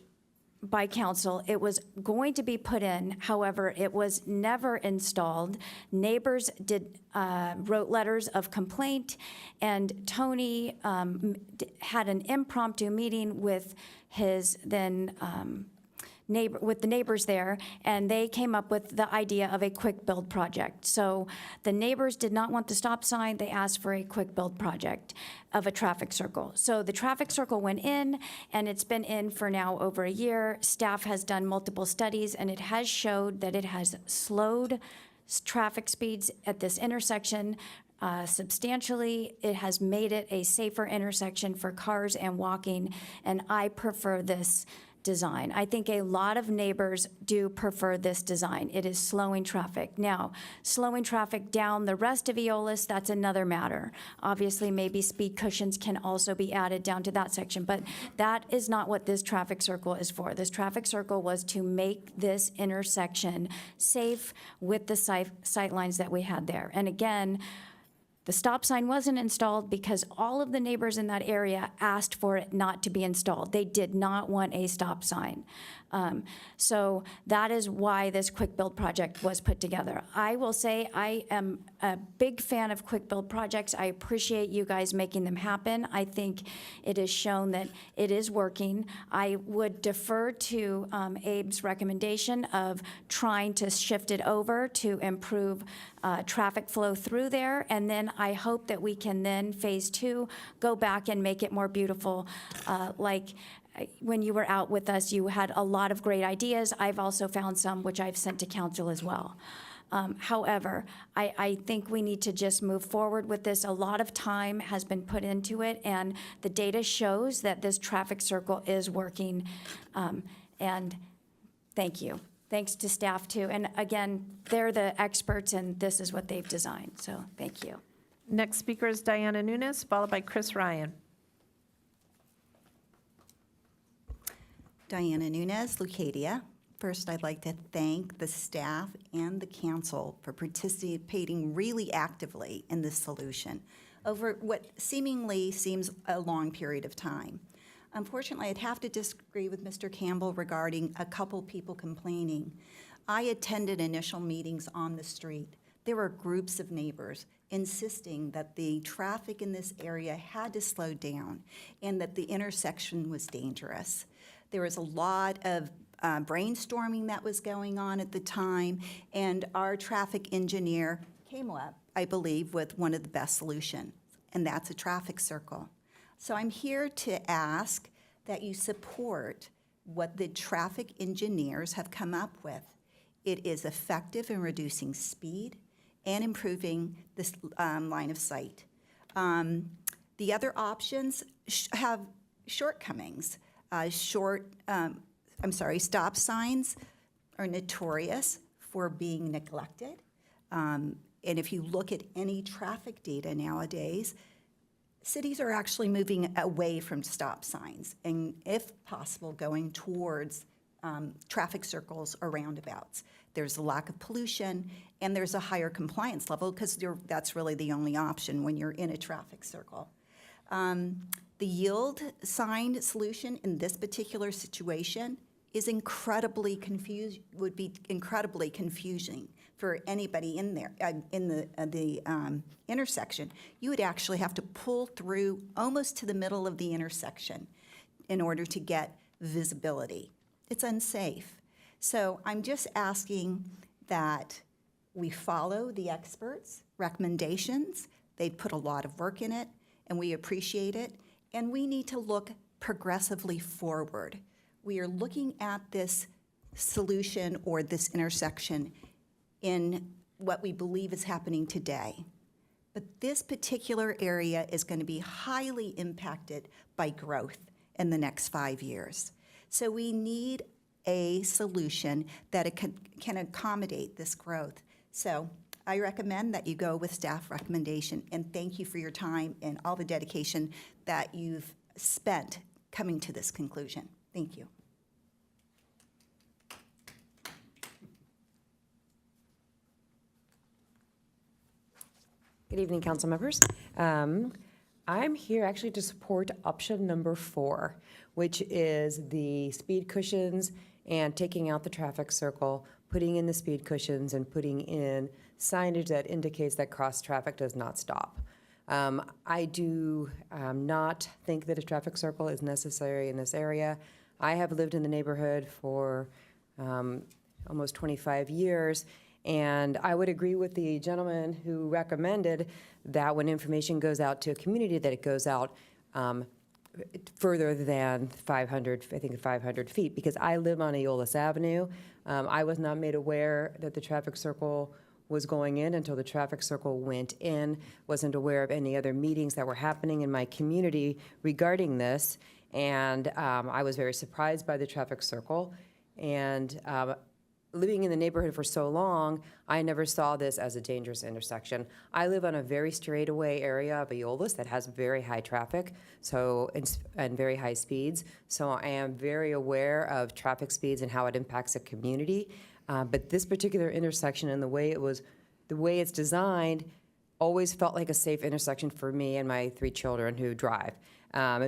by council. It was going to be put in, however, it was never installed. Neighbors wrote letters of complaint, and Tony had an impromptu meeting with his then with the neighbors there, and they came up with the idea of a quick build project. So the neighbors did not want the stop sign. They asked for a quick build project of a traffic circle. So the traffic circle went in, and it's been in for now over a year. Staff has done multiple studies, and it has showed that it has slowed traffic speeds at this intersection substantially. It has made it a safer intersection for cars and walking, and I prefer this design. I think a lot of neighbors do prefer this design. It is slowing traffic. Now, slowing traffic down the rest of Eolas, that's another matter. Obviously, maybe speed cushions can also be added down to that section, but that is not what this traffic circle is for. This traffic circle was to make this intersection safe with the sight lines that we had there. And again, the stop sign wasn't installed because all of the neighbors in that area asked for it not to be installed. They did not want a stop sign. So that is why this quick build project was put together. I will say I am a big fan of quick build projects. I appreciate you guys making them happen. I think it has shown that it is working. I would defer to Abe's recommendation of trying to shift it over to improve traffic flow through there. And then I hope that we can then, phase 2, go back and make it more beautiful. Like when you were out with us, you had a lot of great ideas. I've also found some which I've sent to council as well. However, I think we need to just move forward with this. A lot of time has been put into it, and the data shows that this traffic circle is working. And thank you. Thanks to staff too. And again, they're the experts, and this is what they've designed. So thank you. Next speaker is Diana Nunes, followed by Chris Ryan. Diana Nunes, Lucadia. First, I'd like to thank the staff and the council for participating really actively in this solution over what seemingly seems a long period of time. Unfortunately, I'd have to disagree with Mr. Campbell regarding a couple people complaining. I attended initial meetings on the street. There were groups of neighbors insisting that the traffic in this area had to slow down and that the intersection was dangerous. There was a lot of brainstorming that was going on at the time, and our traffic engineer came up, I believe, with one of the best solutions, and that's a traffic circle. So I'm here to ask that you support what the traffic engineers have come up with. It is effective in reducing speed and improving this line of sight. The other options have shortcomings. Stop signs are notorious for being neglected. And if you look at any traffic data nowadays, cities are actually moving away from stop signs and, if possible, going towards traffic circles or roundabouts. There's a lack of pollution, and there's a higher compliance level because that's really the only option when you're in a traffic circle. The yield sign solution in this particular situation is would be incredibly confusing for anybody in there, in the intersection. You would actually have to pull through almost to the middle of the intersection in order to get visibility. It's unsafe. So I'm just asking that we follow the experts' recommendations. They put a lot of work in it, and we appreciate it. And we need to look progressively forward. We are looking at this solution or this intersection in what we believe is happening today. But this particular area is going to be highly impacted by growth in the next 5 years. So we need a solution that it can accommodate this growth. So I recommend that you go with staff recommendation, and thank you for your time and all the dedication that you've spent coming to this conclusion. Thank you. Good evening, council members. I'm here actually to support option number 4, which is the speed cushions and taking out the traffic circle, putting in the speed cushions and putting in signage that indicates that cross traffic does not stop. I do not think that a traffic circle is necessary in this area. I have lived in the neighborhood for almost 25 years, and I would agree with the gentleman who recommended that when information goes out to a community, that it goes out further than 500 feet, because I live on Aeolus Avenue. I was not made aware that the traffic circle was going in until the traffic circle went in. Wasn't aware of any other meetings that were happening in my community regarding this, and I was very surprised by the traffic circle. And living in the neighborhood for so long, I never saw this as a dangerous intersection. I live on a very straightaway area of Aeolus that has very high traffic, and very high speeds. So I am very aware of traffic speeds and how it impacts a community. But this particular intersection and the way it's designed always felt like a safe intersection for me and my 3 children who drive,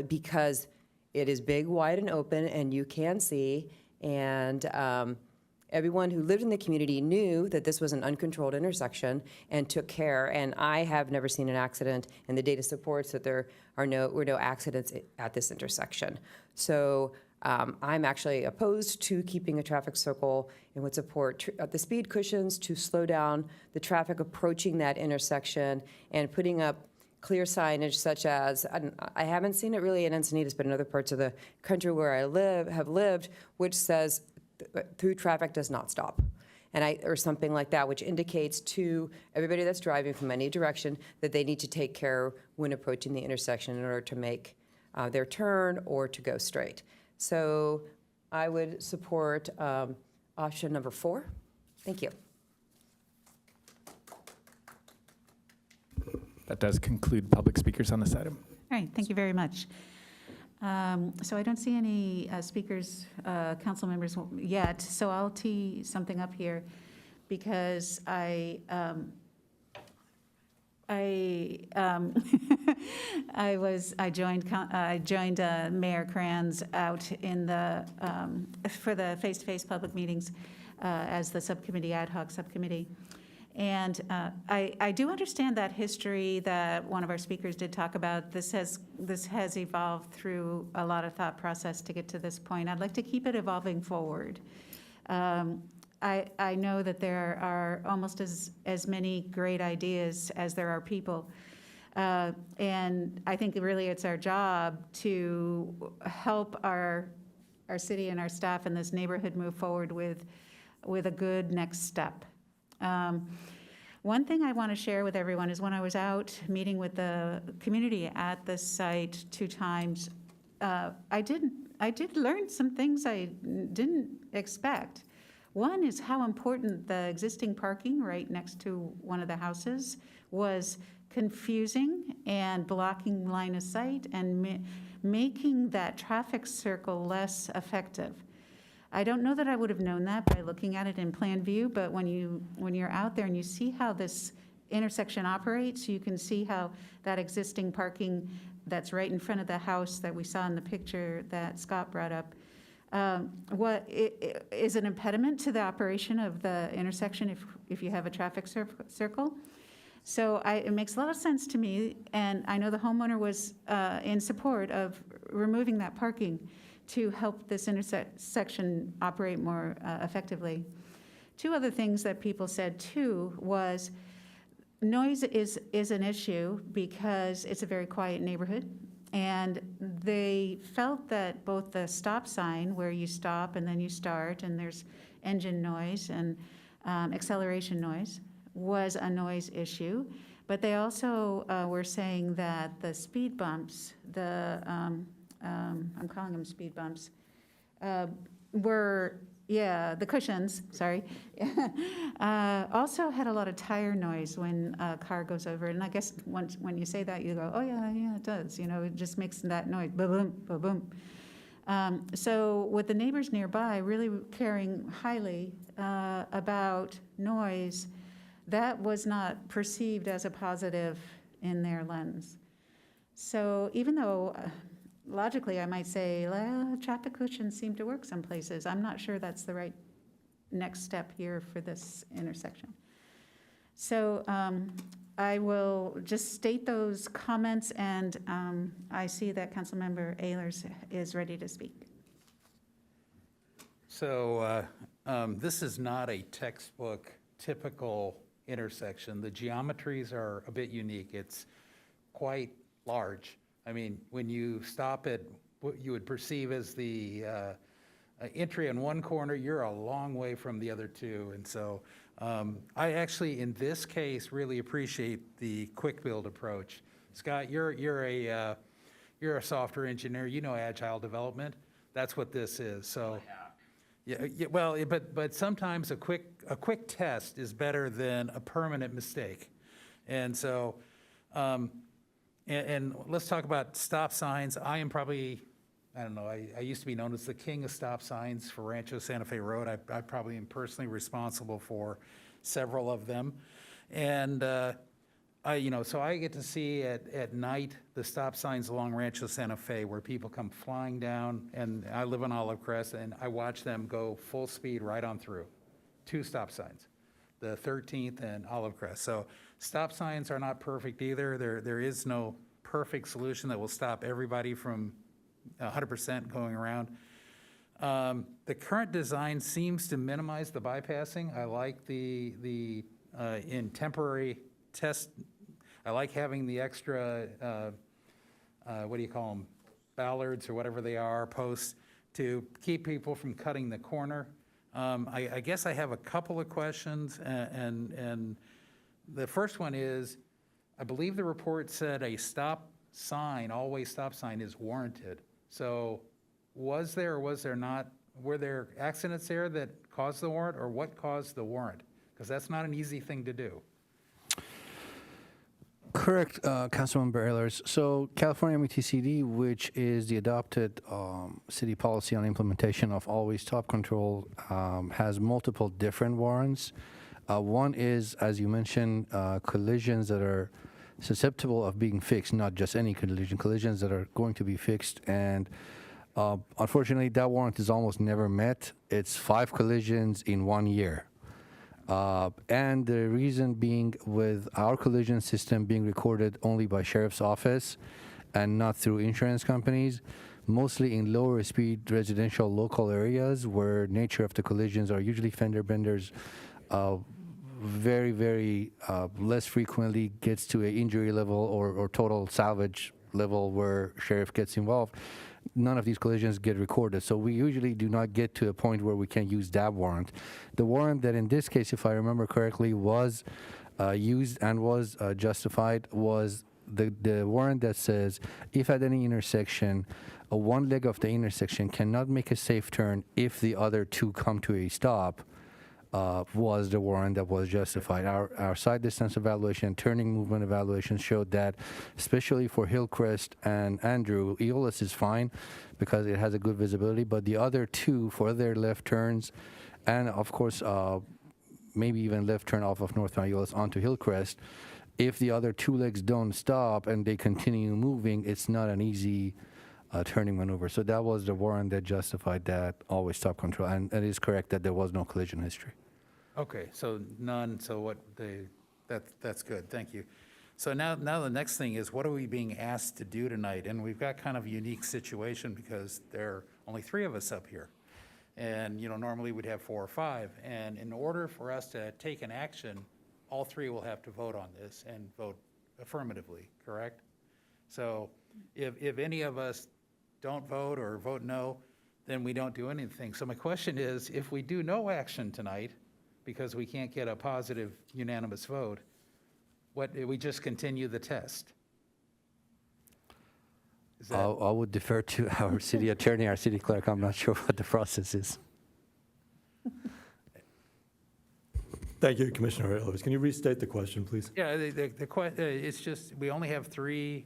because it is big, wide, and open, and you can see. And everyone who lived in the community knew that this was an uncontrolled intersection and took care. And I have never seen an accident, and the data supports that there were no accidents at this intersection. So I'm actually opposed to keeping a traffic circle and would support the speed cushions to slow down the traffic approaching that intersection and putting up clear signage such as, I haven't seen it really in Encinitas, but in other parts of the country where I have lived, which says through traffic does not stop. Or something like that, which indicates to everybody that's driving from any direction that they need to take care when approaching the intersection in order to make their turn or to go straight. So I would support option number 4. Thank you. That does conclude public speakers on this item. All right, thank you very much. So I don't see any speakers, council members yet, so I'll tee something up here because I joined Mayor Kranz out in the for the face-to-face public meetings as the subcommittee, ad hoc subcommittee. And I do understand that history that one of our speakers did talk about. This has evolved through a lot of thought process to get to this point. I'd like to keep it evolving forward. I know that there are almost as many great ideas as there are people. And I think really it's our job to help our city and our staff in this neighborhood move forward with a good next step. One thing I want to share with everyone is when I was out meeting with the community at the site 2 times, I did learn some things I didn't expect. One is how important the existing parking right next to one of the houses was confusing and blocking line of sight and making that traffic circle less effective. I don't know that I would have known that by looking at it in plan view, but when you're out there and you see how this intersection operates, you can see how that existing parking that's right in front of the house that we saw in the picture that Scott brought up, what is an impediment to the operation of the intersection if you have a traffic circle. So it makes a lot of sense to me, and I know the homeowner was in support of removing that parking to help this intersection operate more effectively. 2 other things that people said too was noise is an issue because it's a very quiet neighborhood, and they felt that both the stop sign where you stop and then you start and there's engine noise and acceleration noise was a noise issue, but they also were saying that the speed bumps, I'm calling them speed bumps, the cushions, sorry, also had a lot of tire noise when a car goes over. And I guess when you say that, you go, oh yeah, it does. It just makes that noise, ba-boom, ba-boom. So with the neighbors nearby really caring highly about noise, that was not perceived as a positive in their lens. So even though logically I might say, well, traffic cushions seem to work some places, I'm not sure that's the right next step here for this intersection. So I will just state those comments, and I see that Councilmember Ehlers is ready to speak. So this is not a textbook typical intersection. The geometries are a bit unique. It's quite large. I mean, when you stop at what you would perceive as the entry in one corner, you're a long way from the other 2. And so I actually, in this case, really appreciate the quick build approach. Scott, you're a software engineer. You know agile development. That's what this is. So. Yeah, well, but sometimes a quick test is better than a permanent mistake. And so, and let's talk about stop signs. I am probably, I don't know, I used to be known as the king of stop signs for Rancho Santa Fe Road. I probably am personally responsible for several of them. And so I get to see at night the stop signs along Rancho Santa Fe where people come flying down, and I live on Olive Crest, and I watch them go full speed right on through. 2 stop signs, the 13th and Olive Crest. So stop signs are not perfect either. There is no perfect solution that will stop everybody from 100% going around. The current design seems to minimize the bypassing. I like the in temporary test. I like having the extra, what do you call them, ballards or whatever they are, posts, to keep people from cutting the corner. I guess I have a couple of questions, and the first one is, I believe the report said a stop sign, always stop sign, is warranted. So was there or was there not, were there accidents there that caused the warrant, or what caused the warrant? Because that's not an easy thing to do. Correct, Councilmember Ehlers. So California MTCD, which is the adopted city policy on implementation of always stop control, has multiple different warrants. One is, as you mentioned, collisions that are susceptible of being fixed, not just any collisions that are going to be fixed. And unfortunately, that warrant is almost never met. It's 5 collisions in 1 year. And the reason being, with our collision system being recorded only by Sheriff's Office and not through insurance companies, mostly in lower speed residential local areas where nature of the collisions are usually fender benders, very, very less frequently gets to a injury level or total salvage level where sheriff gets involved. None of these collisions get recorded. So we usually do not get to a point where we can use that warrant. The warrant that in this case, if I remember correctly, was used and was justified was the warrant that says if at any intersection, one leg of the intersection cannot make a safe turn if the other two come to a stop, was the warrant that was justified. Our side distance evaluation, turning movement evaluation showed that, especially for Hillcrest and Andrew, Eolas is fine because it has a good visibility, but the other two, for their left turns, and of course, maybe even left turn off of northbound Eolas onto Hillcrest, if the other two legs don't stop and they continue moving, it's not an easy turning maneuver. So that was the warrant that justified that always stop control. And it is correct that there was no collision history. Okay, so none, so what that's good, thank you. So now the next thing is, what are we being asked to do tonight? And we've got kind of a unique situation because there are only 3 of us up here. And, normally we'd have 4 or 5. And in order for us to take an action, all 3 will have to vote on this and vote affirmatively, correct? So if any of us don't vote or vote no, then we don't do anything. So my question is, if we do no action tonight, because we can't get a positive unanimous vote, we just continue the test? I would defer to our city attorney, our city clerk. I'm not sure what the process is. Thank you, Commissioner Ehlers. Can you restate the question, please? Yeah, it's just, we only have 3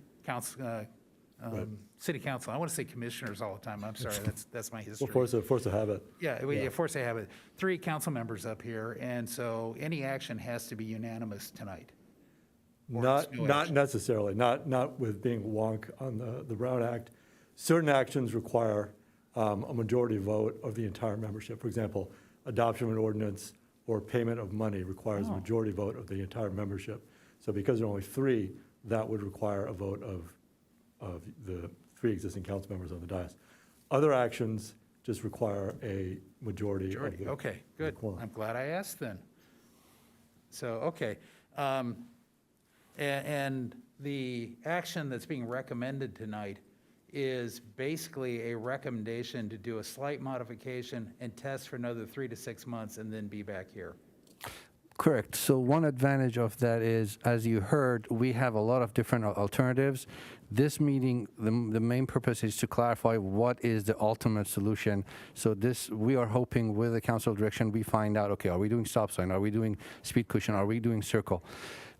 city council. I want to say commissioners all the time. I'm sorry, that's my history. Well, force of habit. Yeah, force of habit. 3 council members up here, and so any action has to be unanimous tonight. Or Not no action. necessarily, not with being wonk on the Brown Act. Certain actions require a majority vote of the entire membership. For example, adoption of an ordinance or payment of money requires a majority vote of the entire membership. So because there are only 3, that would require a vote of the 3 existing council members on the dais. Other actions just require a majority of the Okay, good. quorum. I'm glad I asked then. So, okay. And the action that's being recommended tonight is basically a recommendation to do a slight modification and test for another 3 to 6 months and then be back here. Correct. So one advantage of that is, as you heard, we have a lot of different alternatives. This meeting, the main purpose is to clarify what is the ultimate solution. So we are hoping with the council direction, we find out, okay, are we doing stop sign? Are we doing speed cushion? Are we doing circle?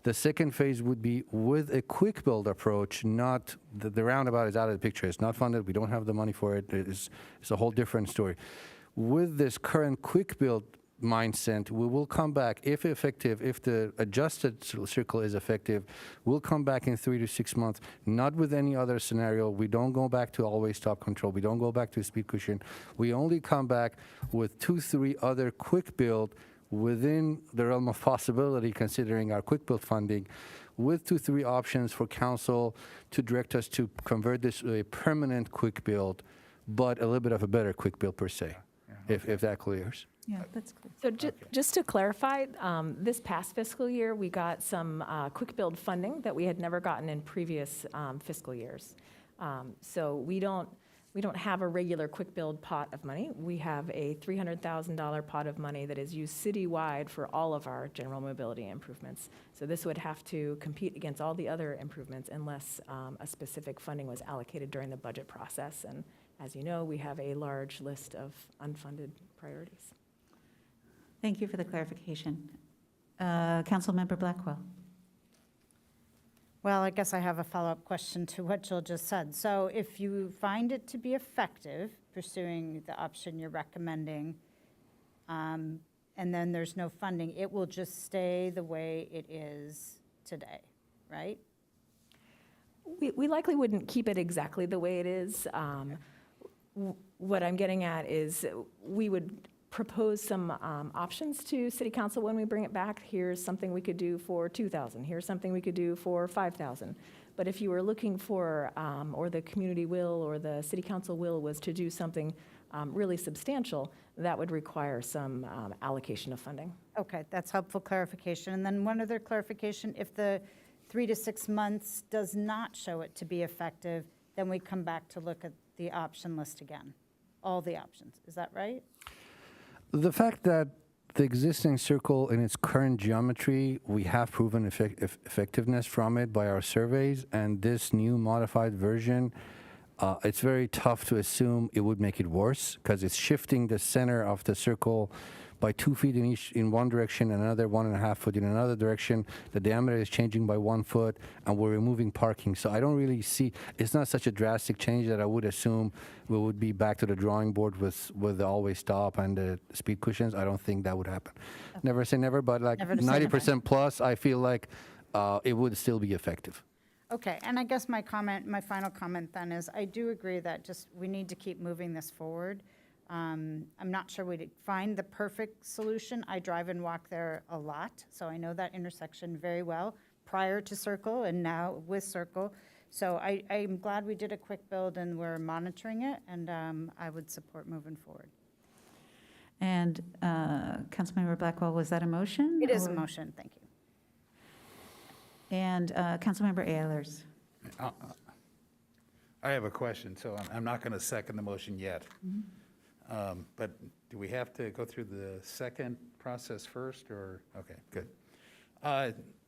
The second phase would be with a quick build approach, not the roundabout is out of the picture. It's not funded. We don't have the money for it. It's a whole different story. With this current quick build mindset, we will come back, if effective, if the adjusted circle is effective, we'll come back in 3 to 6 months, not with any other scenario. We don't go back to always stop control. We don't go back to speed cushion. We only come back with 2, 3 other quick build within the realm of possibility, considering our quick build funding, with 2, 3 options for council to direct us to convert this to a permanent quick build, but a little bit of a better quick build per se, if that clears. Yeah, that's clear. So just to clarify, this past fiscal year, we got some quick build funding that we had never gotten in previous fiscal years. So we don't have a regular quick build pot of money. We have a $300,000 pot of money that is used citywide for all of our general mobility improvements. So this would have to compete against all the other improvements unless a specific funding was allocated during the budget process. And as you know, we have a large list of unfunded priorities. Thank you for the clarification. Councilmember Blackwell. Well, I guess I have a follow-up question to what Jill just said. So if you find it to be effective, pursuing the option you're recommending, and then there's no funding, it will just stay the way it is today, right? We likely wouldn't keep it exactly the way it is. What I'm getting at is we would propose some options to City Council when we bring it back. Here's something we could do for $2,000. Here's something we could do for $5,000. But if you were looking for, or the community will or the City Council will was to do something really substantial, that would require some allocation of funding. Okay, that's helpful clarification. And then one other clarification, if the 3 to 6 months does not show it to be effective, then we come back to look at the option list again, all the options. Is that right? The fact that the existing circle in its current geometry, we have proven effectiveness from it by our surveys, and this new modified version, it's very tough to assume it would make it worse because it's shifting the center of the circle by 2 feet in one direction and another 1.5 foot in another direction. The diameter is changing by 1 foot, and we're removing parking. So I don't really see, it's not such a drastic change that I would assume we would be back to the drawing board with the always stop and the speed cushions. I don't think that would happen. Never say never, but like Never to say never. 90% plus, I feel like it would still be effective. Okay, and I guess my final comment then is, I do agree that just, we need to keep moving this forward. I'm not sure we'd find the perfect solution. I drive and walk there a lot, so I know that intersection very well, prior to Circle and now with Circle. So I'm glad we did a quick build and we're monitoring it, and I would support moving forward. And Councilmember Blackwell, was that a motion? It is a or- motion, thank you. And Councilmember Ehlers. I have a question, so I'm not going to second the motion yet. But do we have to go through the second process first, or, okay, good.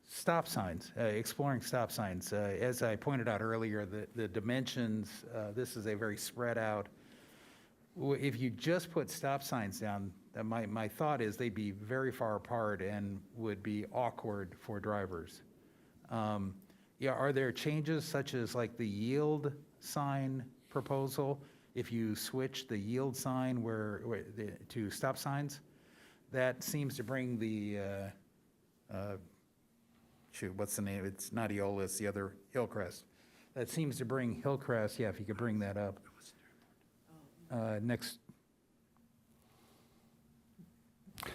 Stop signs, exploring stop signs. As I pointed out earlier, the dimensions, this is a very spread out. If you just put stop signs down, my thought is they'd be very far apart and would be awkward for drivers. Yeah, are there changes such as like the yield sign proposal? If you switch the yield sign to stop signs, that seems to bring the, shoot, what's the name? It's not Eola, it's the other Hillcrest. That seems to bring Hillcrest, yeah, if you could bring that up. Next.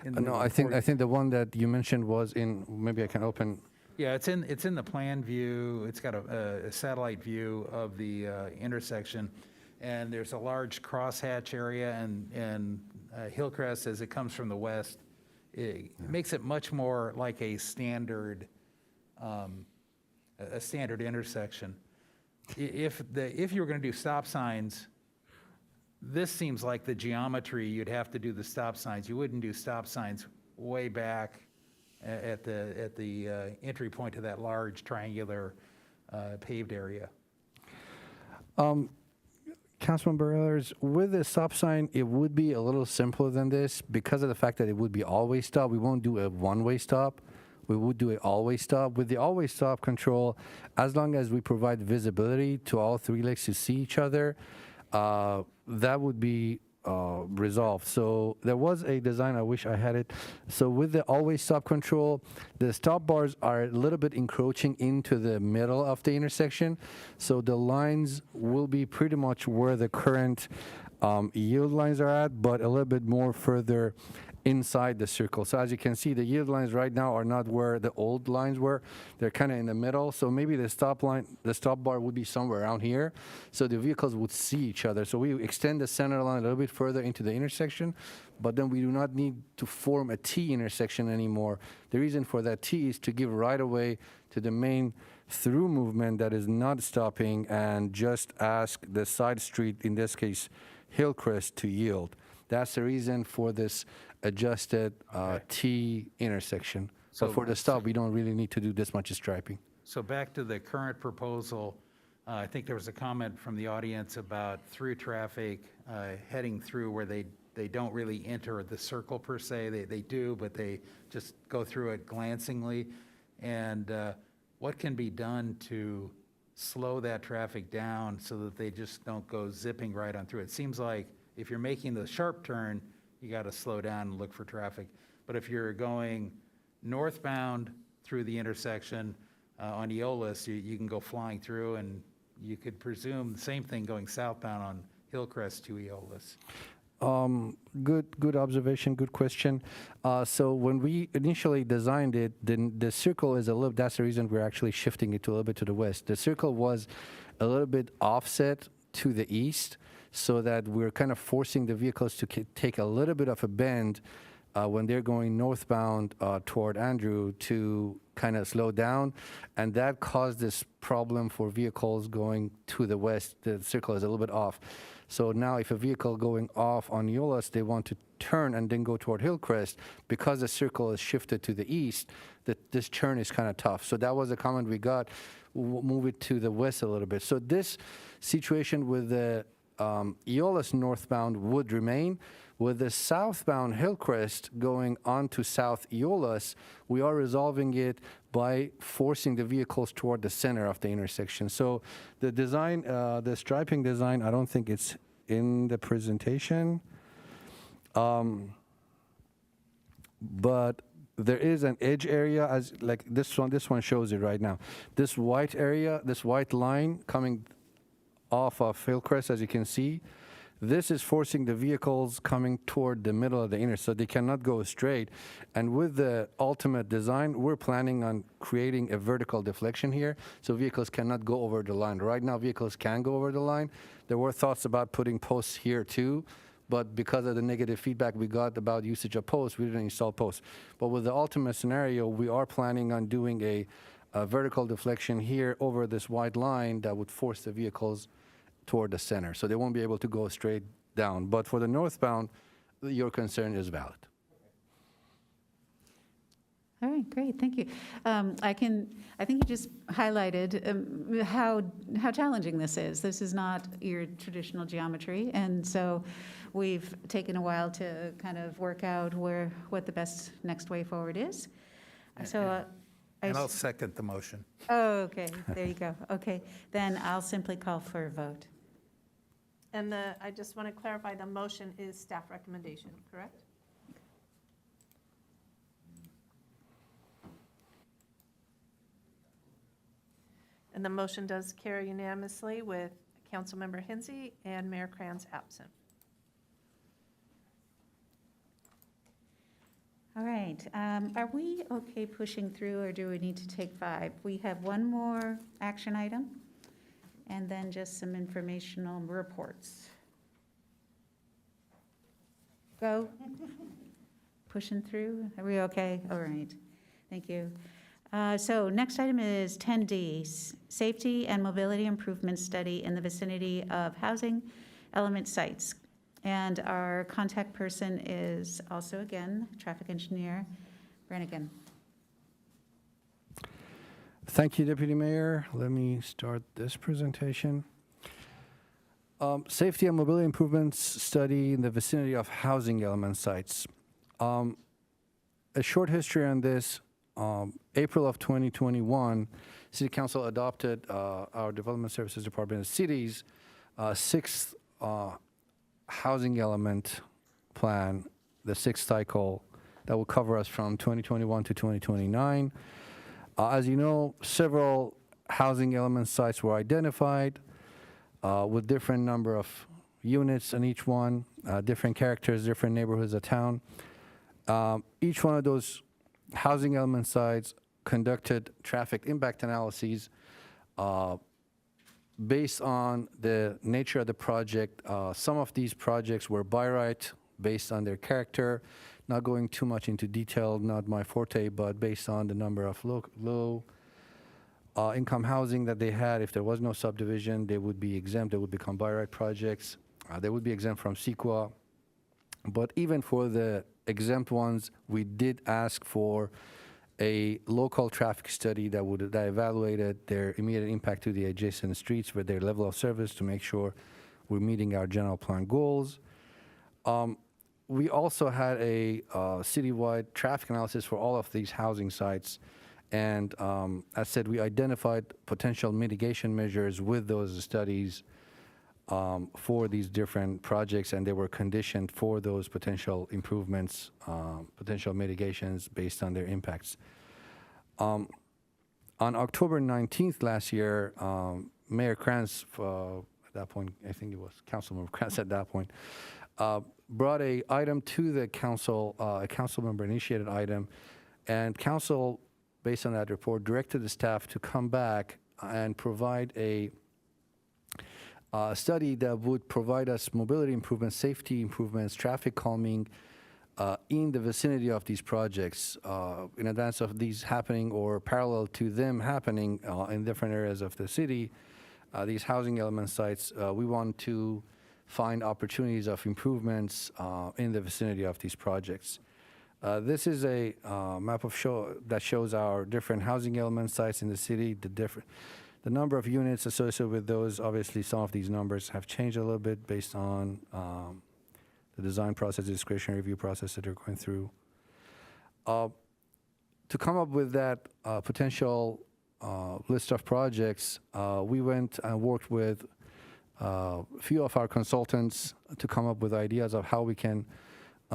No, I think the one that you mentioned was in, maybe I can open. Yeah, it's in the plan view. It's got a satellite view of the intersection, and there's a large crosshatch area, and Hillcrest, as it comes from the west, it makes it much more like a standard intersection. If you were going to do stop signs, this seems like the geometry you'd have to do the stop signs. You wouldn't do stop signs way back at the entry point to that large triangular paved area. Councilmember Ehlers, with the stop sign, it would be a little simpler than this because of the fact that it would be always stop. We won't do a one-way stop. We would do an always stop. With the always stop control, as long as we provide visibility to all three legs to see each other, that would be resolved. So there was a design, I wish I had it. So with the always stop control, the stop bars are a little bit encroaching into the middle of the intersection. So the lines will be pretty much where the current yield lines are at, but a little bit more further inside the circle. So as you can see, the yield lines right now are not where the old lines were. They're kind of in the middle. So maybe the stop bar would be somewhere around here. So the vehicles would see each other. So we extend the center line a little bit further into the intersection, but then we do not need to form a T intersection anymore. The reason for that T is to give right of way to the main through movement that is not stopping and just ask the side street, in this case, Hillcrest, to yield. That's the reason for this adjusted T intersection. So for the stop, we don't really need to do this much striping. So back to the current proposal, I think there was a comment from the audience about through traffic heading through where they don't really enter the circle per se. They do, but they just go through it glancingly. And what can be done to slow that traffic down so that they just don't go zipping right on through? It seems like if you're making the sharp turn, you got to slow down and look for traffic. But if you're going northbound through the intersection on Eolis, you can go flying through, and you could presume the same thing going southbound on Hillcrest to Eolis. Good observation, good question. So when we initially designed it, then the circle is that's the reason we're actually shifting it to a little bit to the west. The circle was a little bit offset to the east. so that we're kind of forcing the vehicles to take a little bit of a bend when they're going northbound toward Andrew to kind of slow down, and that caused this problem for vehicles going to the west. The circle is a little bit off. So now if a vehicle going off on Eolas, they want to turn and then go toward Hillcrest, because the circle is shifted to the east, that this turn is kind of tough. So that was a comment we got, move it to the west a little bit. So this situation with the Eolas northbound would remain. With the southbound Hillcrest going on to South Eolas, we are resolving it by forcing the vehicles toward the center of the intersection. So the design, the striping design, I don't think it's in the presentation. But there is an edge area, as like this one shows it right now. This white area, this white line coming off of Hillcrest, as you can see, this is forcing the vehicles coming toward the middle of the intersection, so they cannot go straight. And with the ultimate design, we're planning on creating a vertical deflection here, so vehicles cannot go over the line. Right now, vehicles can go over the line. There were thoughts about putting posts here too, but because of the negative feedback we got about usage of posts, we didn't install posts. But with the ultimate scenario, we are planning on doing a vertical deflection here over this white line that would force the vehicles toward the center, so they won't be able to go straight down. But for the northbound, your concern is valid. All right, great, thank you. I think you just highlighted how challenging this is. This is not your traditional geometry, and so we've taken a while to kind of work out what the best next way forward is. So. And I'll second the motion. Oh, okay, there you go. Okay, then I'll simply call for a vote. And I just want to clarify, the motion is staff recommendation, correct? And the motion does carry unanimously with Councilmember Hensy and Mayor Kranz absent. All right, are we okay pushing through, or do we need to take 5? We have one more action item, and then just some informational reports. Go. Pushing through, are we okay? All right, thank you. So next item is 10D, Safety and Mobility Improvement Study in the vicinity of housing element sites. And our contact person is also, again, traffic engineer Brannigan. Thank you, Deputy Mayor. Let me start this presentation. Safety and Mobility Improvements Study in the vicinity of housing element sites. A short history on this. April of 2021, City Council adopted our Development Services Department of Cities' 6th housing element plan, the 6th cycle that will cover us from 2021 to 2029. As you know, several housing element sites were identified with different number of units in each one, different characters, different neighborhoods of town. Each one of those housing element sites conducted traffic impact analyses based on the nature of the project. Some of these projects were by right based on their character. Not going too much into detail, not my forte, but based on the number of low income housing that they had. If there was no subdivision, they would be exempt. They would become by right projects. They would be exempt from CEQA. But even for the exempt ones, we did ask for a local traffic study that evaluated their immediate impact to the adjacent streets with their level of service to make sure we're meeting our general plan goals. We also had a citywide traffic analysis for all of these housing sites. And as said, we identified potential mitigation measures with those studies for these different projects, and they were conditioned for those potential improvements, potential mitigations based on their impacts. On October 19th last year, Mayor Kranz, at that point, I think it was Councilmember Kranz at that point, brought a item to the council, a council member initiated item, and council, based on that report, directed the staff to come back and provide a a study that would provide us mobility improvements, safety improvements, traffic calming in the vicinity of these projects in advance of these happening or parallel to them happening in different areas of the city, these housing element sites. We want to find opportunities of improvements in the vicinity of these projects. This is a map that shows our different housing element sites in the city, the number of units associated with those. Obviously, some of these numbers have changed a little bit based on the design process, the discretionary review process that they're going through. To come up with that potential list of projects, we went and worked with a few of our consultants to come up with ideas of how we can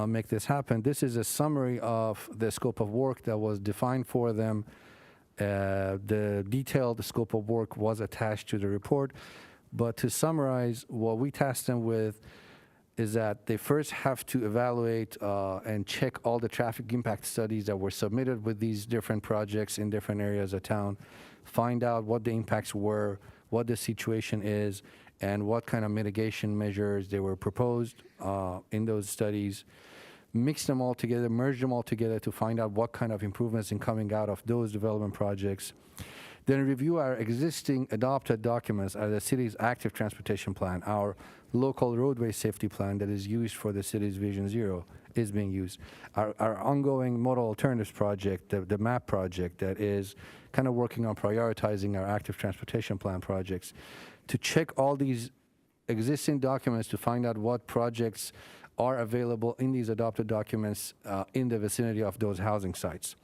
make this happen. This is a summary of the scope of work that was defined for them. The detailed scope of work was attached to the report. But to summarize, what we tasked them with is that they first have to evaluate and check all the traffic impact studies that were submitted with these different projects in different areas of town, find out what the impacts were, what the situation is, and what kind of mitigation measures they were proposed in those studies, mix them all together, merge them all together to find out what kind of improvements in coming out of those development projects. Then review our existing adopted documents as the city's active transportation plan, our local roadway safety plan that is used for the city's Vision Zero is being used. Our ongoing model alternatives project, the MAP project that is kind of working on prioritizing our active transportation plan projects, to check all these existing documents to find out what projects are available in these adopted documents in the vicinity of those housing sites.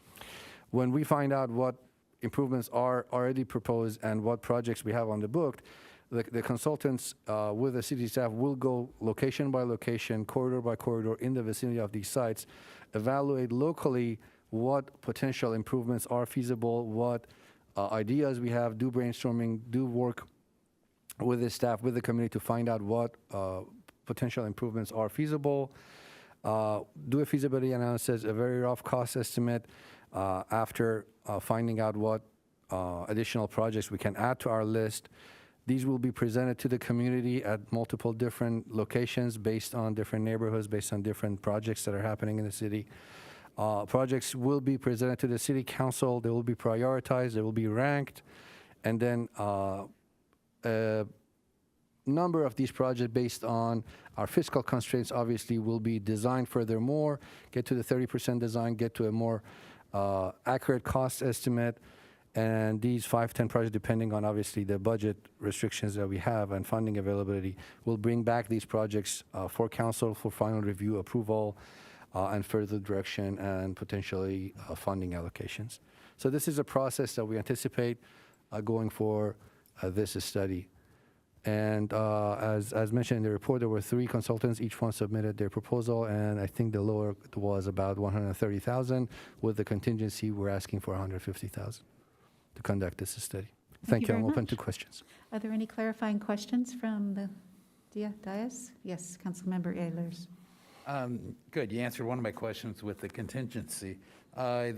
When we find out what improvements are already proposed and what projects we have on the book, the consultants with the city staff will go location by location, corridor by corridor in the vicinity of these sites, evaluate locally what potential improvements are feasible, what ideas we have, do brainstorming, do work with the staff, with the community to find out what potential improvements are feasible, do a feasibility analysis, a very rough cost estimate after finding out what additional projects we can add to our list. These will be presented to the community at multiple different locations based on different neighborhoods, based on different projects that are happening in the city. Projects will be presented to the city council. They will be prioritized. They will be ranked. And then a number of these projects based on our fiscal constraints obviously will be designed furthermore, get to the 30% design, get to a more accurate cost estimate. And these 5-10 projects, depending on obviously the budget restrictions that we have and funding availability, will bring back these projects for council for final review, approval, and further direction and potentially funding allocations. So this is a process that we anticipate going for this study. And as mentioned in the report, there were 3 consultants. Each one submitted their proposal, and I think the lower was about $130,000. With the contingency, we're asking for $150,000 to conduct this study. Thank you. I'm open to questions. Are there any clarifying questions from the dais? Yes, Councilmember Ehlers. Good. You answered one of my questions with the contingency. Was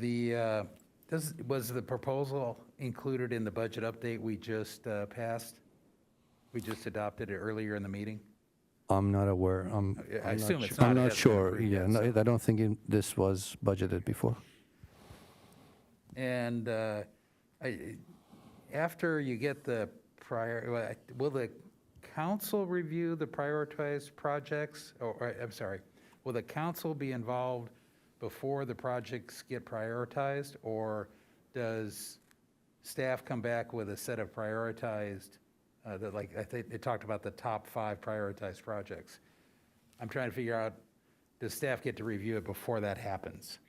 the proposal included in the budget update we just passed? We just adopted it earlier in the meeting? I'm not aware. I assume it's not. I'm not sure. Yeah, no, I don't think this was budgeted before. And after you get will the council review the prioritized projects? Or I'm sorry, will the council be involved before the projects get prioritized? Or does staff come back with a set of prioritized, I think they talked about the top 5 prioritized projects. I'm trying to figure out, does staff get to review it before that happens?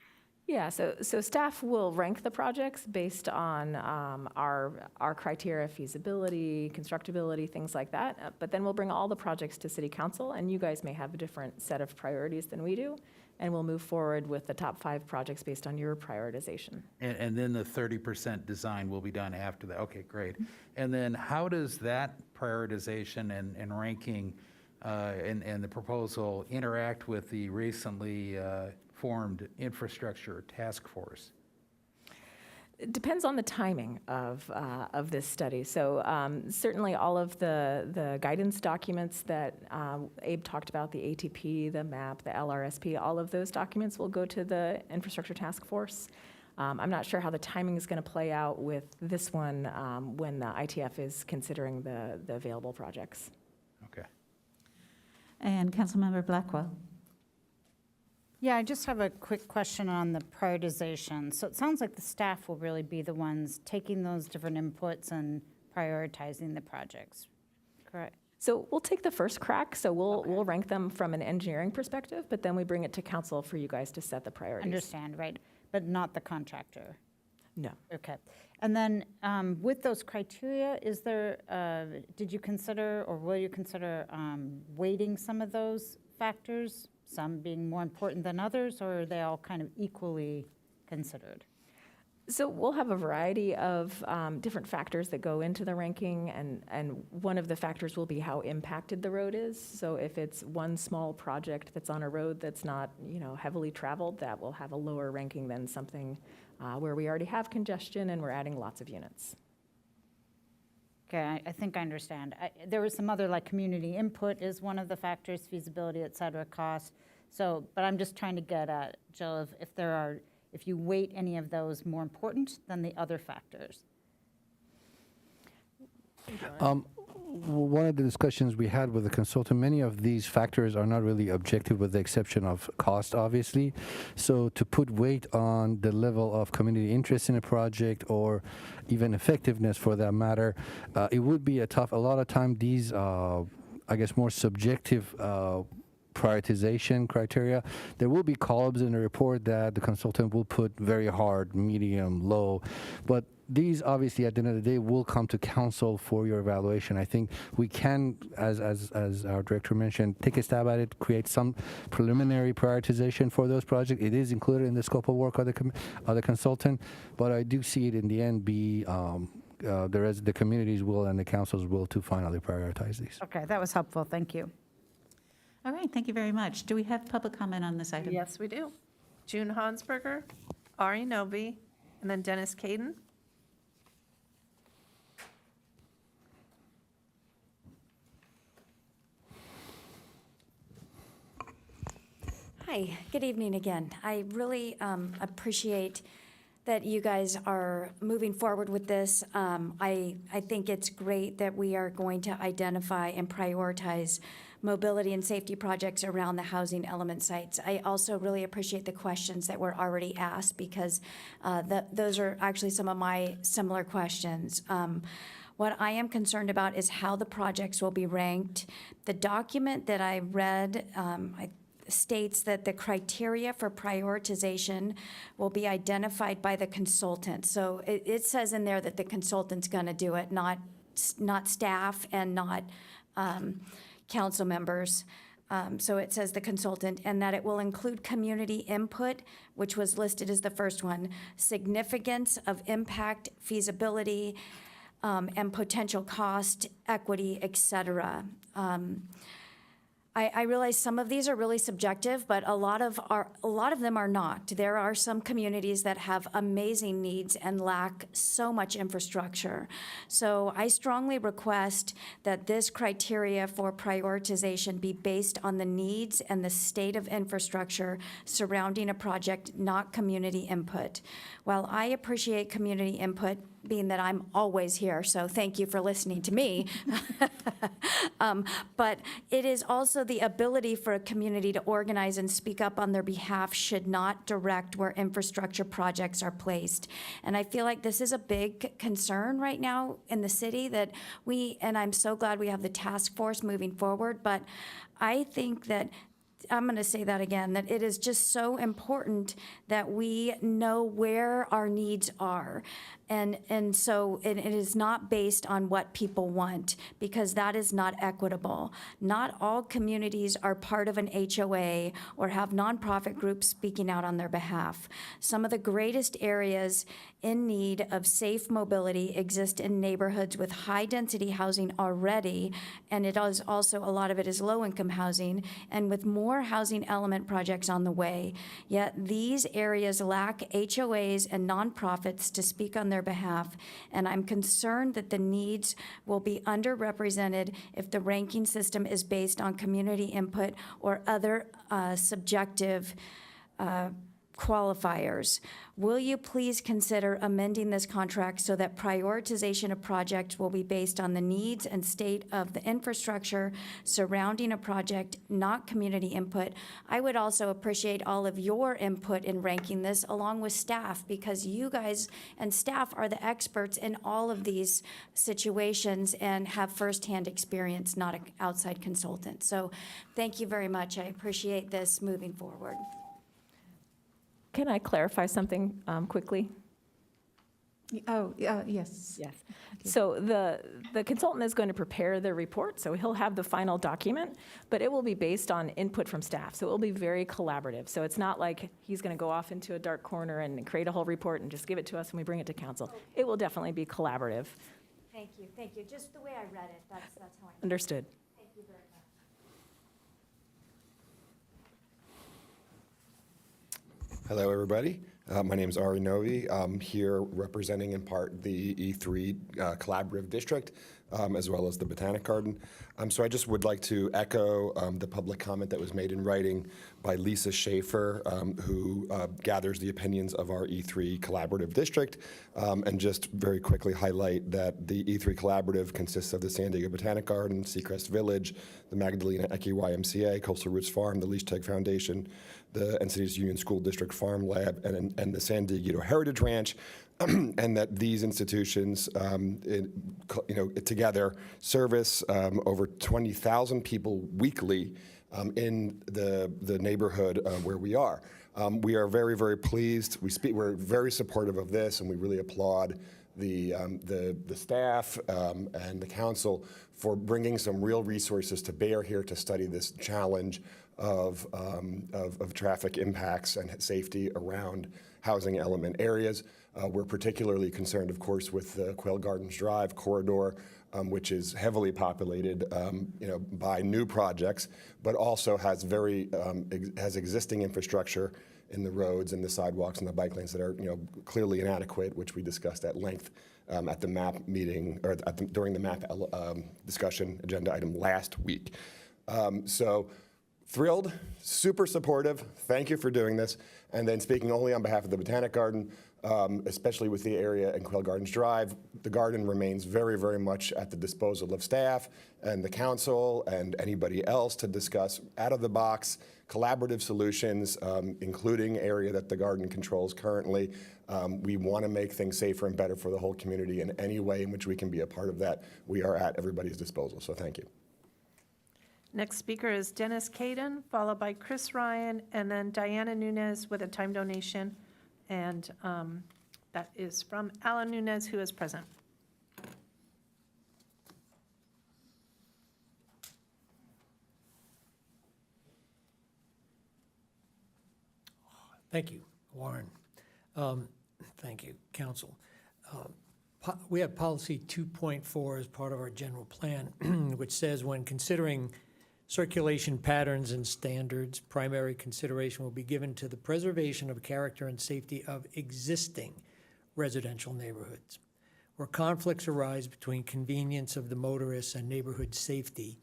Yeah, so staff will rank the projects based on our criteria, feasibility, constructability, things like that. But then we'll bring all the projects to City Council, and you guys may have a different set of priorities than we do, and we'll move forward with the top 5 projects based on your prioritization. And then the 30% design will be done after that. Okay, great. And then how does that prioritization and ranking and the proposal interact with the recently formed infrastructure task force? It depends on the timing of this study. So certainly all of the guidance documents that Abe talked about, the ATP, the MAP, the LRSP, all of those documents will go to the Infrastructure Task Force. I'm not sure how the timing is going to play out with this one when the ITF is considering the available projects. Okay. And Councilmember Blackwell. Yeah, I just have a quick question on the prioritization. So it sounds like the staff will really be the ones taking those different inputs and prioritizing the projects, correct? So we'll take the first crack. So we'll rank them from an engineering perspective, but then we bring it to council for you guys to set the priorities. Understand, right? But not the contractor? No. Okay. And then with those criteria, is there, did you consider or will you consider weighting some of those factors? Some being more important than others, or are they all kind of equally considered? So we'll have a variety of different factors that go into the ranking, and one of the factors will be how impacted the road is. So if it's one small project that's on a road that's not, heavily traveled, that will have a lower ranking than something where we already have congestion and we're adding lots of units. Okay, I think I understand. There was some other, like community input is one of the factors, feasibility, et cetera, cost. So, but I'm just trying to get at, Jill, if you weight any of those more important than the other factors. One of the discussions we had with the consultant, many of these factors are not really objective with the exception of cost, obviously. So to put weight on the level of community interest in a project or even effectiveness for that matter, it would be a lot of time these, I guess, more subjective prioritization criteria. There will be columns in the report that the consultant will put very hard, medium, low, but these obviously at the end of the day will come to council for your evaluation. I think we can, as our director mentioned, take a stab at it, create some preliminary prioritization for those projects. It is included in the scope of work of the consultant, but I do see it in the end be the community's will and the council's will to finally prioritize these. Okay, that was helpful. Thank you. All right, thank you very much. Do we have public comment on this item? Yes, we do. June Hansberger, Ari Novi, and then Dennis Caden. Hi, good evening again. I really appreciate that you guys are moving forward with this. I think it's great that we are going to identify and prioritize mobility and safety projects around the housing element sites. I also really appreciate the questions that were already asked because those are actually some of my similar questions. What I am concerned about is how the projects will be ranked. The document that I read, states that the criteria for prioritization will be identified by the consultant. So it says in there that the consultant's going to do it, not staff and not council members. So it says the consultant, and that it will include community input, which was listed as the first one, significance of impact, feasibility, and potential cost, equity, et cetera. I realize some of these are really subjective, but a lot of them are not. There are some communities that have amazing needs and lack so much infrastructure. So I strongly request that this criteria for prioritization be based on the needs and the state of infrastructure surrounding a project, not community input. While I appreciate community input, being that I'm always here, so thank you for listening to me. But it is also the ability for a community to organize and speak up on their behalf should not direct where infrastructure projects are placed. And I feel like this is a big concern right now in the city that and I'm so glad we have the task force moving forward, but I think that I'm going to say that again, that it is just so important that we know where our needs are. And so it is not based on what people want, because that is not equitable. Not all communities are part of an HOA or have nonprofit groups speaking out on their behalf. Some of the greatest areas in need of safe mobility exist in neighborhoods with high-density housing already, and it is also, a lot of it is low-income housing, and with more more housing element projects on the way, yet these areas lack HOAs and nonprofits to speak on their behalf, and I'm concerned that the needs will be underrepresented if the ranking system is based on community input or other subjective qualifiers. Will you please consider amending this contract so that prioritization of projects will be based on the needs and state of the infrastructure surrounding a project, not community input? I would also appreciate all of your input in ranking this, along with staff, because you guys and staff are the experts in all of these situations and have firsthand experience, not an outside consultant. So thank you very much. I appreciate this moving forward. Can I clarify something quickly? Yes. Yes. So the consultant is going to prepare the report, so he'll have the final document, but it will be based on input from staff. So it will be very collaborative. So it's not like he's going to go off into a dark corner and create a whole report and just give it to us and we bring it to council. It will definitely be collaborative. Thank you, thank you. Just the way I read it, that's how I. Understood. Thank you very much. Hello, everybody. My name is Ari Novi. I'm here representing in part the E3 Collaborative District, as well as the Botanic Garden. So I just would like to echo the public comment that was made in writing by Lisa Schaefer, who gathers the opinions of our E3 Collaborative District, and just very quickly highlight that the E3 Collaborative consists of the San Diego Botanic Garden, Seacrest Village, the Magdalena Ecke YMCA, Coastal Roots Farm, the Leash Tag Foundation, the Encinitas Union School District Farm Lab, and the San Diego Heritage Ranch, and that these institutions, together service over 20,000 people weekly in the neighborhood where we are. We are very, very pleased. We're very supportive of this, and we really applaud the staff and the council for bringing some real resources to bear here to study this challenge of traffic impacts and safety around housing element areas. We're particularly concerned, of course, with the Quail Gardens Drive corridor, which is heavily populated, by new projects, but also has has existing infrastructure in the roads and the sidewalks and the bike lanes that are, clearly inadequate, which we discussed at length at the MAP meeting or during the MAP discussion agenda item last week. So thrilled, super supportive. Thank you for doing this. And then speaking only on behalf of the Botanic Garden, especially with the area in Quail Gardens Drive, the garden remains very, very much at the disposal of staff and the council and anybody else to discuss out-of-the-box collaborative solutions, including area that the garden controls currently. We want to make things safer and better for the whole community, and any way in which we can be a part of that, we are at everybody's disposal. So thank you. Next speaker is Dennis Caden, followed by Chris Ryan, and then Diana Nunez with a time donation. And that is from Alan Nunez, who is present. Thank you, Warren. Thank you, Council. We have policy 2.4 as part of our general plan, which says when considering circulation patterns and standards, primary consideration will be given to the preservation of character and safety of existing residential neighborhoods. Where conflicts arise between convenience of the motorists and neighborhood safety,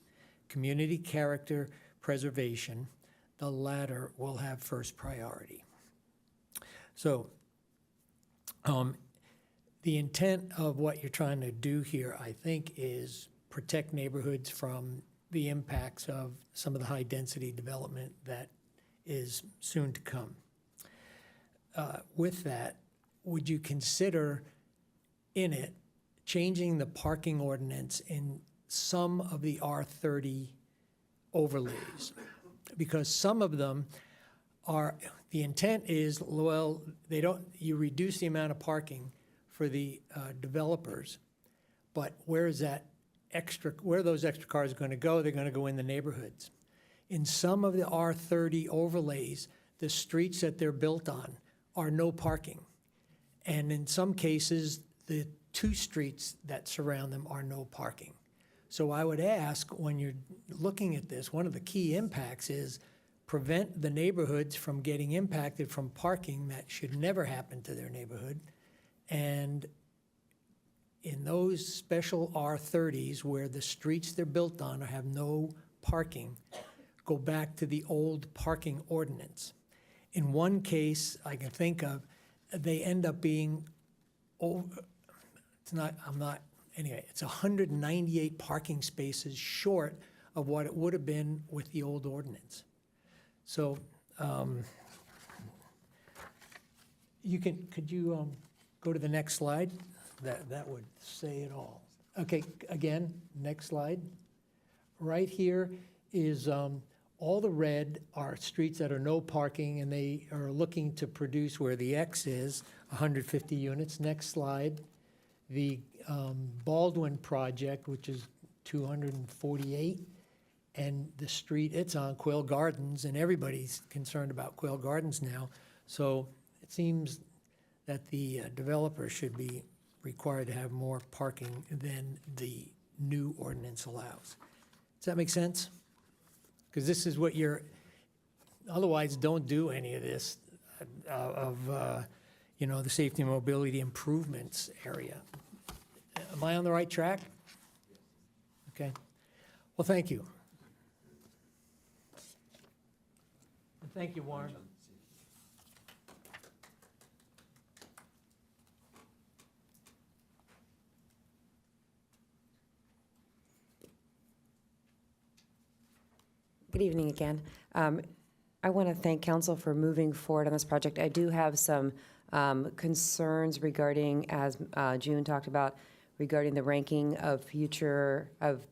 community character preservation, the latter will have first priority. So the intent of what you're trying to do here, I think, is protect neighborhoods from the impacts of some of the high-density development that is soon to come. With that, would you consider in it changing the parking ordinance in some of the R30 overlays? Because some of them are, the intent is, well, you reduce the amount of parking for the developers, but where are those extra cars going to go? They're going to go in the neighborhoods. In some of the R30 overlays, the streets that they're built on are no parking. And in some cases, the two streets that surround them are no parking. So I would ask, when you're looking at this, one of the key impacts is prevent the neighborhoods from getting impacted from parking that should never happen to their neighborhood. And in those special R30s where the streets they're built on have no parking, go back to the old parking ordinance. In one case I can think of, they end up being it's 198 parking spaces short of what it would have been with the old ordinance. So could you go to the next slide? That would say it all. Okay, again, next slide. Right here is all the red are streets that are no parking, and they are looking to produce where the X is, 150 units. Next slide. The Baldwin project, which is 248, and the street it's on, Quail Gardens, and everybody's concerned about Quail Gardens now. So it seems that the developer should be required to have more parking than the new ordinance allows. Does that make sense? Because this is what you're, otherwise don't do any of this the safety and mobility improvements area. Am I on the right track? Okay. Well, thank you. And thank you, Warren. Good evening again. I want to thank council for moving forward on this project. I do have some concerns regarding, as June talked about, regarding the ranking of future of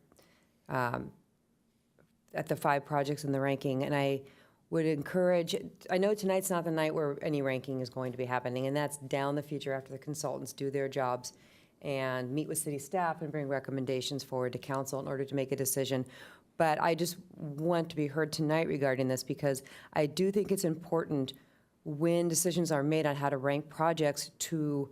at the 5 projects in the ranking. And I would encourage, I know tonight's not the night where any ranking is going to be happening, and that's down the future after the consultants do their jobs and meet with city staff and bring recommendations forward to council in order to make a decision. But I just want to be heard tonight regarding this, because I do think it's important when decisions are made on how to rank projects to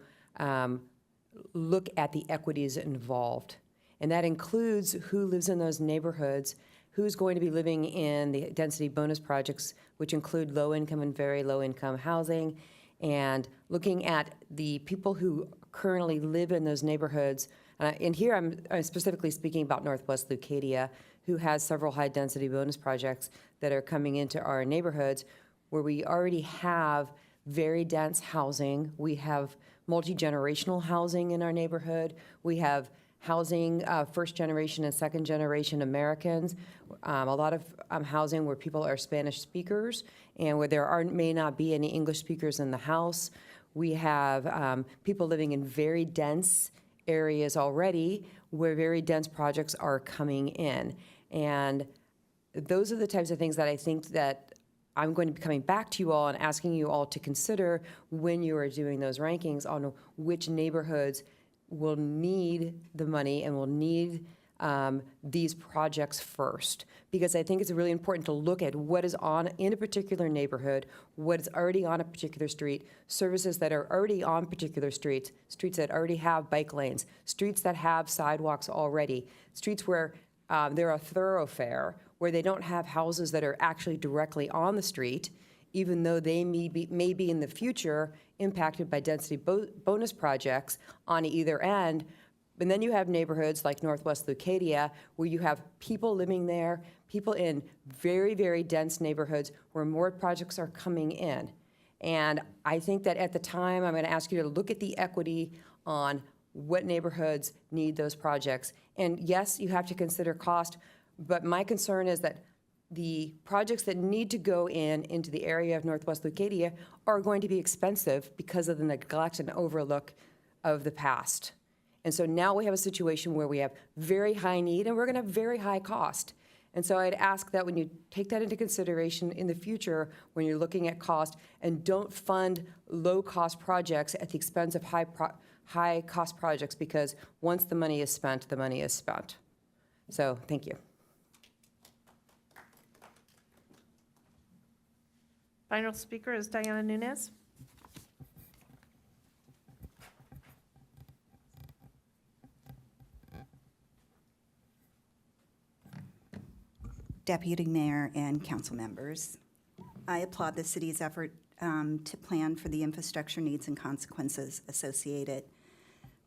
look at the equities involved. And that includes who lives in those neighborhoods, who's going to be living in the density bonus projects, which include low-income and very low-income housing, and looking at the people who currently live in those neighborhoods. And here I'm specifically speaking about Northwest Leucadia, who has several high-density bonus projects that are coming into our neighborhoods where we already have very dense housing. We have multi-generational housing in our neighborhood. We have housing, first-generation and second-generation Americans, a lot of housing where people are Spanish speakers and where there may not be any English speakers in the house. We have people living in very dense areas already where very dense projects are coming in. And those are the types of things that I think that I'm going to be coming back to you all and asking you all to consider when you are doing those rankings on which neighborhoods will need the money and will need these projects first. Because I think it's really important to look at what is on in a particular neighborhood, what is already on a particular street, services that are already on particular streets, streets that already have bike lanes, streets that have sidewalks already, streets where they're a thoroughfare, where they don't have houses that are actually directly on the street, even though they may be in the future impacted by density bonus projects on either end. And then you have neighborhoods like Northwest Leucadia, where you have people living there, people in very, very dense neighborhoods where more projects are coming in. And I think that at the time, I'm going to ask you to look at the equity on what neighborhoods need those projects. And yes, you have to consider cost, but my concern is that the projects that need to go into the area of Northwest Leucadia are going to be expensive because of the neglect and overlook of the past. And so now we have a situation where we have very high need and we're going to have very high cost. And so I'd ask that when you take that into consideration in the future, when you're looking at cost, and don't fund low-cost projects at the expense of high-cost projects, because once the money is spent, the money is spent. So thank you. Final speaker is Diana Nunes. Deputy Mayor and council members, I applaud the city's effort to plan for the infrastructure needs and consequences associated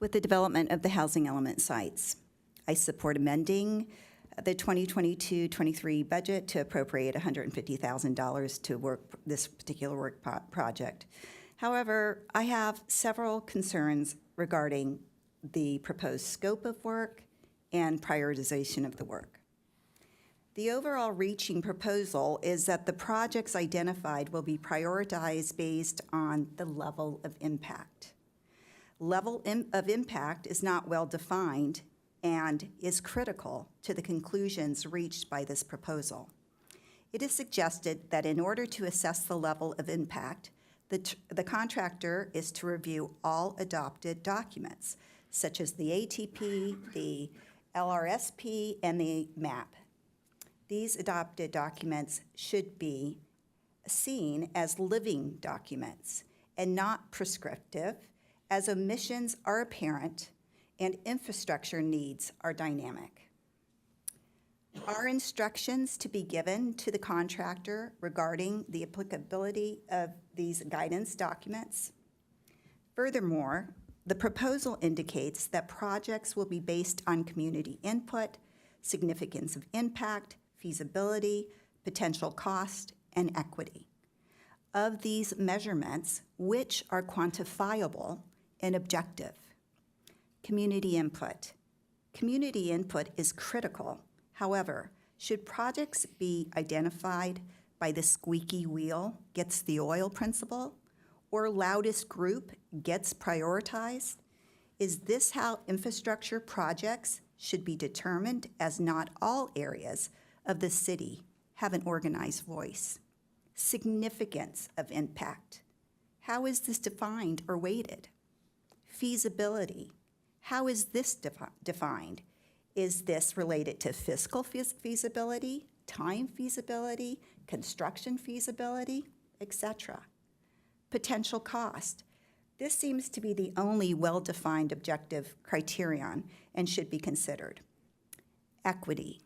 with the development of the housing element sites. I support amending the 2022-23 budget to appropriate $150,000 to this particular work project. However, I have several concerns regarding the proposed scope of work and prioritization of the work. The overall reaching proposal is that the projects identified will be prioritized based on the level of impact. Level of impact is not well defined and is critical to the conclusions reached by this proposal. It is suggested that in order to assess the level of impact, the contractor is to review all adopted documents, such as the ATP, the LRSP, and the MAP. These adopted documents should be seen as living documents and not prescriptive, as omissions are apparent and infrastructure needs are dynamic. Are instructions to be given to the contractor regarding the applicability of these guidance documents? Furthermore, the proposal indicates that projects will be based on community input, significance of impact, feasibility, potential cost, and equity. Of these measurements, which are quantifiable and objective? Community input. Community input is critical. However, should projects be identified by the squeaky wheel gets the oil principle, or loudest group gets prioritized? Is this how infrastructure projects should be determined, as not all areas of the city have an organized voice? Significance of impact. How is this defined or weighted? Feasibility. How is this defined? Is this related to fiscal feasibility, time feasibility, construction feasibility, etc.? Potential cost. This seems to be the only well-defined objective criterion and should be considered. Equity.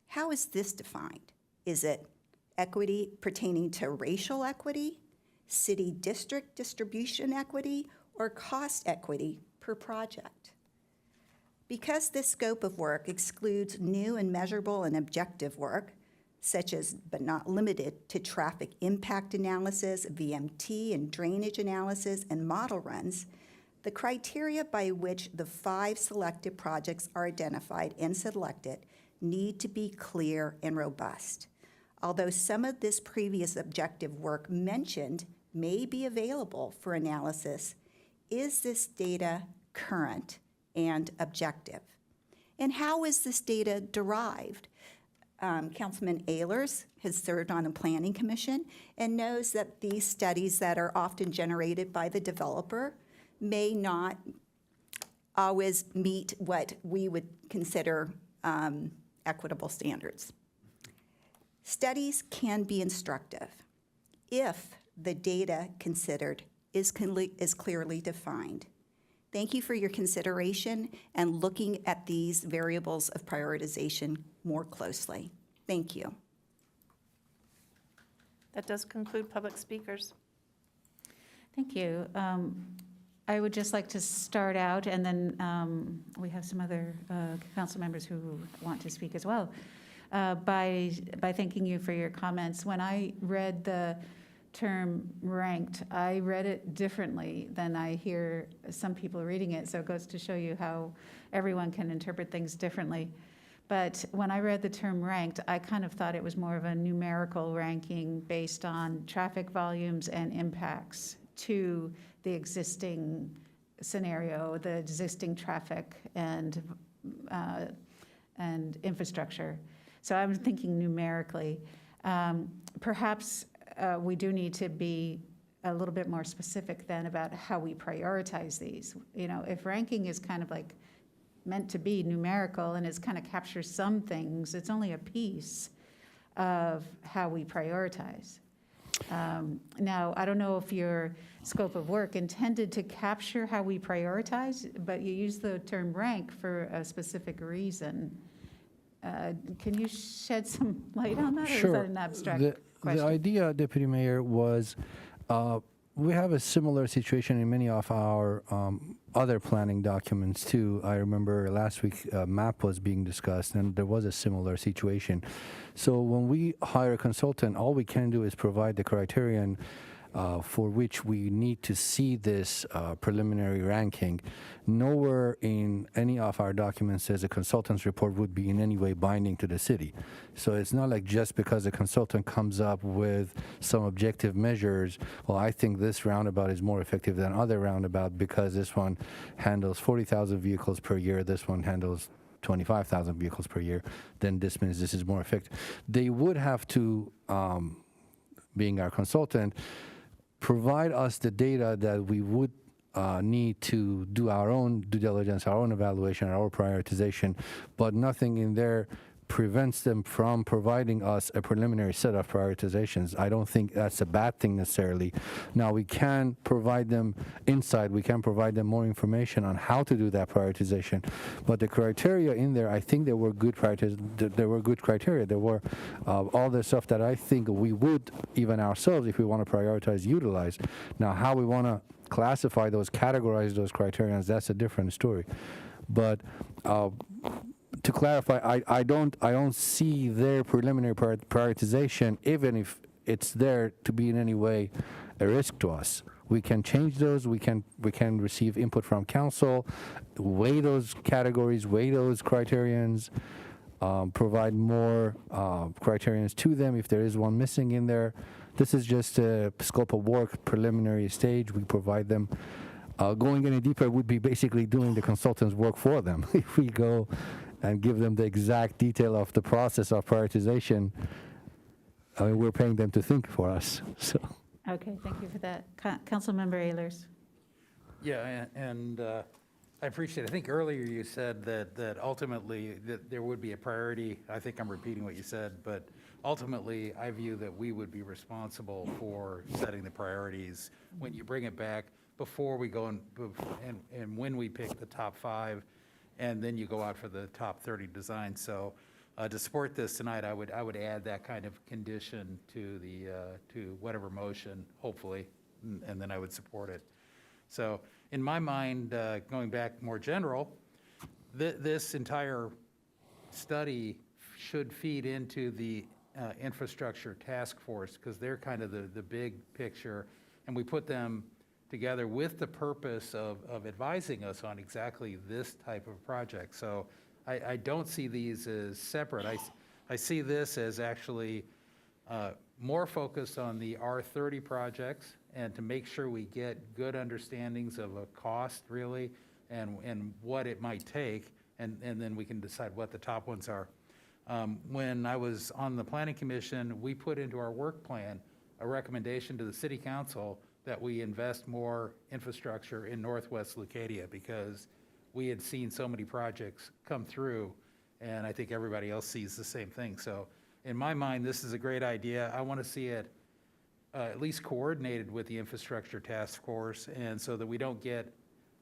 How is this defined? Is it equity pertaining to racial equity, city district distribution equity, or cost equity per project? Because this scope of work excludes new and measurable and objective work, such as but not limited to traffic impact analysis, VMT and drainage analysis, and model runs, the criteria by which the 5 selected projects are identified and selected need to be clear and robust. Although some of this previous objective work mentioned may be available for analysis, is this data current and objective? And how is this data derived? Councilman Ehlers has served on the Planning Commission and knows that these studies that are often generated by the developer may not always meet what we would consider equitable standards. Studies can be instructive if the data considered is clearly defined. Thank you for your consideration and looking at these variables of prioritization more closely. Thank you. That does conclude public speakers. Thank you. I would just like to start out, and then we have some other council members who want to speak as well, by thanking you for your comments. When I read the term ranked, I read it differently than I hear some people reading it, so it goes to show you how everyone can interpret things differently. But when I read the term ranked, I kind of thought it was more of a numerical ranking based on traffic volumes and impacts to the existing scenario, the existing traffic and infrastructure. So I'm thinking numerically. Perhaps we do need to be a little bit more specific then about how we prioritize these. You know, if ranking is kind of like meant to be numerical and it's kind of captures some things, it's only a piece of how we prioritize. Now, I don't know if your scope of work intended to capture how we prioritize, but you use the term rank for a specific reason. Can you shed some light on that, or is that an abstract? question. The idea, Deputy Mayor, was we have a similar situation in many of our other planning documents too. I remember last week MAP was being discussed, and there was a similar situation. So when we hire a consultant, all we can do is provide the criterion for which we need to see this preliminary ranking. Nowhere in any of our documents says a consultant's report would be in any way binding to the city. So it's not like just because a consultant comes up with some objective measures, well, I think this roundabout is more effective than other roundabout because this one handles 40,000 vehicles per year, this one handles 25,000 vehicles per year, then this means this is more effective. They would have to, being our consultant, provide us the data that we would need to do our own due diligence, our own evaluation, our own prioritization, but nothing in there prevents them from providing us a preliminary set of prioritizations. I don't think that's a bad thing necessarily. Now, we can provide them insight, we can provide them more information on how to do that prioritization, but the criteria in there, I think there were good criteria. There were all the stuff that I think we would, even ourselves, if we want to prioritize, utilize. Now, how we want to classify those, categorize those criterions, that's a different story. But to clarify, I don't see their preliminary prioritization, even if it's there, to be in any way a risk to us. We can change those. We can receive input from council, weigh those categories, weigh those criterions, provide more criterions to them if there is one missing in there. This is just a scope of work preliminary stage. We provide them. Going any deeper would be basically doing the consultant's work for them. If we go and give them the exact detail of the process of prioritization, I mean, we're paying them to think for us. So. Okay, thank you for that. Councilmember Ehlers. Yeah, and I appreciate it. I think earlier you said that ultimately that there would be a priority. I think I'm repeating what you said, but ultimately I view that we would be responsible for setting the priorities when you bring it back, before we go and when we pick the top 5, and then you go out for the top 30 designs. So to support this tonight, I would add that kind of condition to the to whatever motion, hopefully, and then I would support it. So in my mind, going back more general, this entire study should feed into the infrastructure task force, because they're kind of the big picture, and we put them together with the purpose of advising us on exactly this type of project. So I don't see these as separate. I see this as actually more focused on the R30 projects, and to make sure we get good understandings of a cost really, and what it might take, and then we can decide what the top ones are. When I was on the Planning Commission, we put into our work plan a recommendation to the City Council that we invest more infrastructure in Northwest Leucadia, because we had seen so many projects come through, and I think everybody else sees the same thing. So in my mind, this is a great idea. I want to see it at least coordinated with the infrastructure task force, and so that we don't get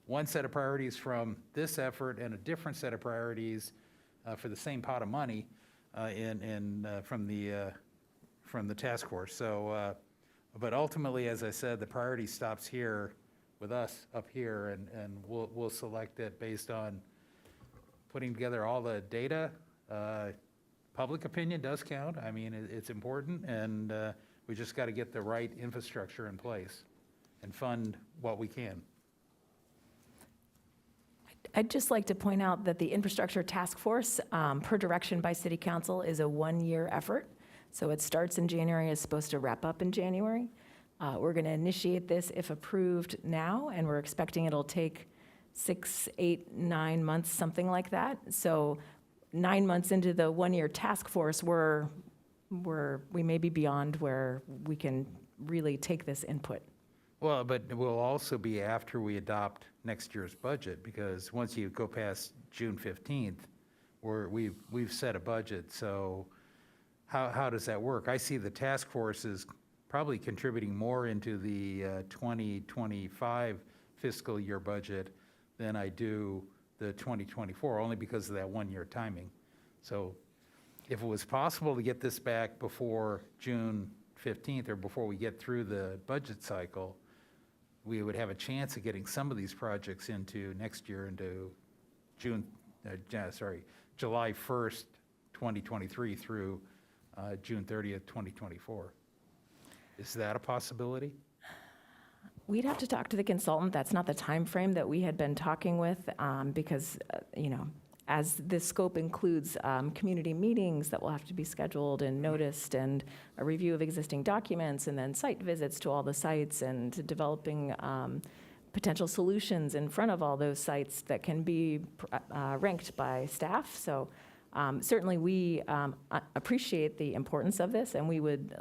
one set of priorities from this effort and a different set of priorities for the same pot of money from the task force. So. But ultimately, as I said, the priority stops here with us up here, and we'll select it based on putting together all the data. Public opinion does count. I mean, it's important, and we just got to get the right infrastructure in place and fund what we can. I'd just like to point out that the infrastructure task force, per direction by City Council, is a 1-year effort. So it starts in January, is supposed to wrap up in January. We're going to initiate this if approved now, and we're expecting it'll take 6, 8, 9 months, something like that. So 9 months into the 1-year task force, we may be beyond where we can really take this input. Well, but it will also be after we adopt next year's budget, because once you go past June 15th, we've set a budget. So how does that work? I see the task force is probably contributing more into the 2025 fiscal year budget than I do the 2024, only because of that 1-year timing. So if it was possible to get this back before June 15th, or before we get through the budget cycle, we would have a chance of getting some of these projects into next year, into July 1st, 2023 through June 30th, 2024. Is that a possibility? We'd have to talk to the consultant. That's not the time frame that we had been talking with, because, as this scope includes community meetings that will have to be scheduled and noticed, and a review of existing documents, and then site visits to all the sites, and developing potential solutions in front of all those sites that can be ranked by staff. So certainly we appreciate the importance of this, and we would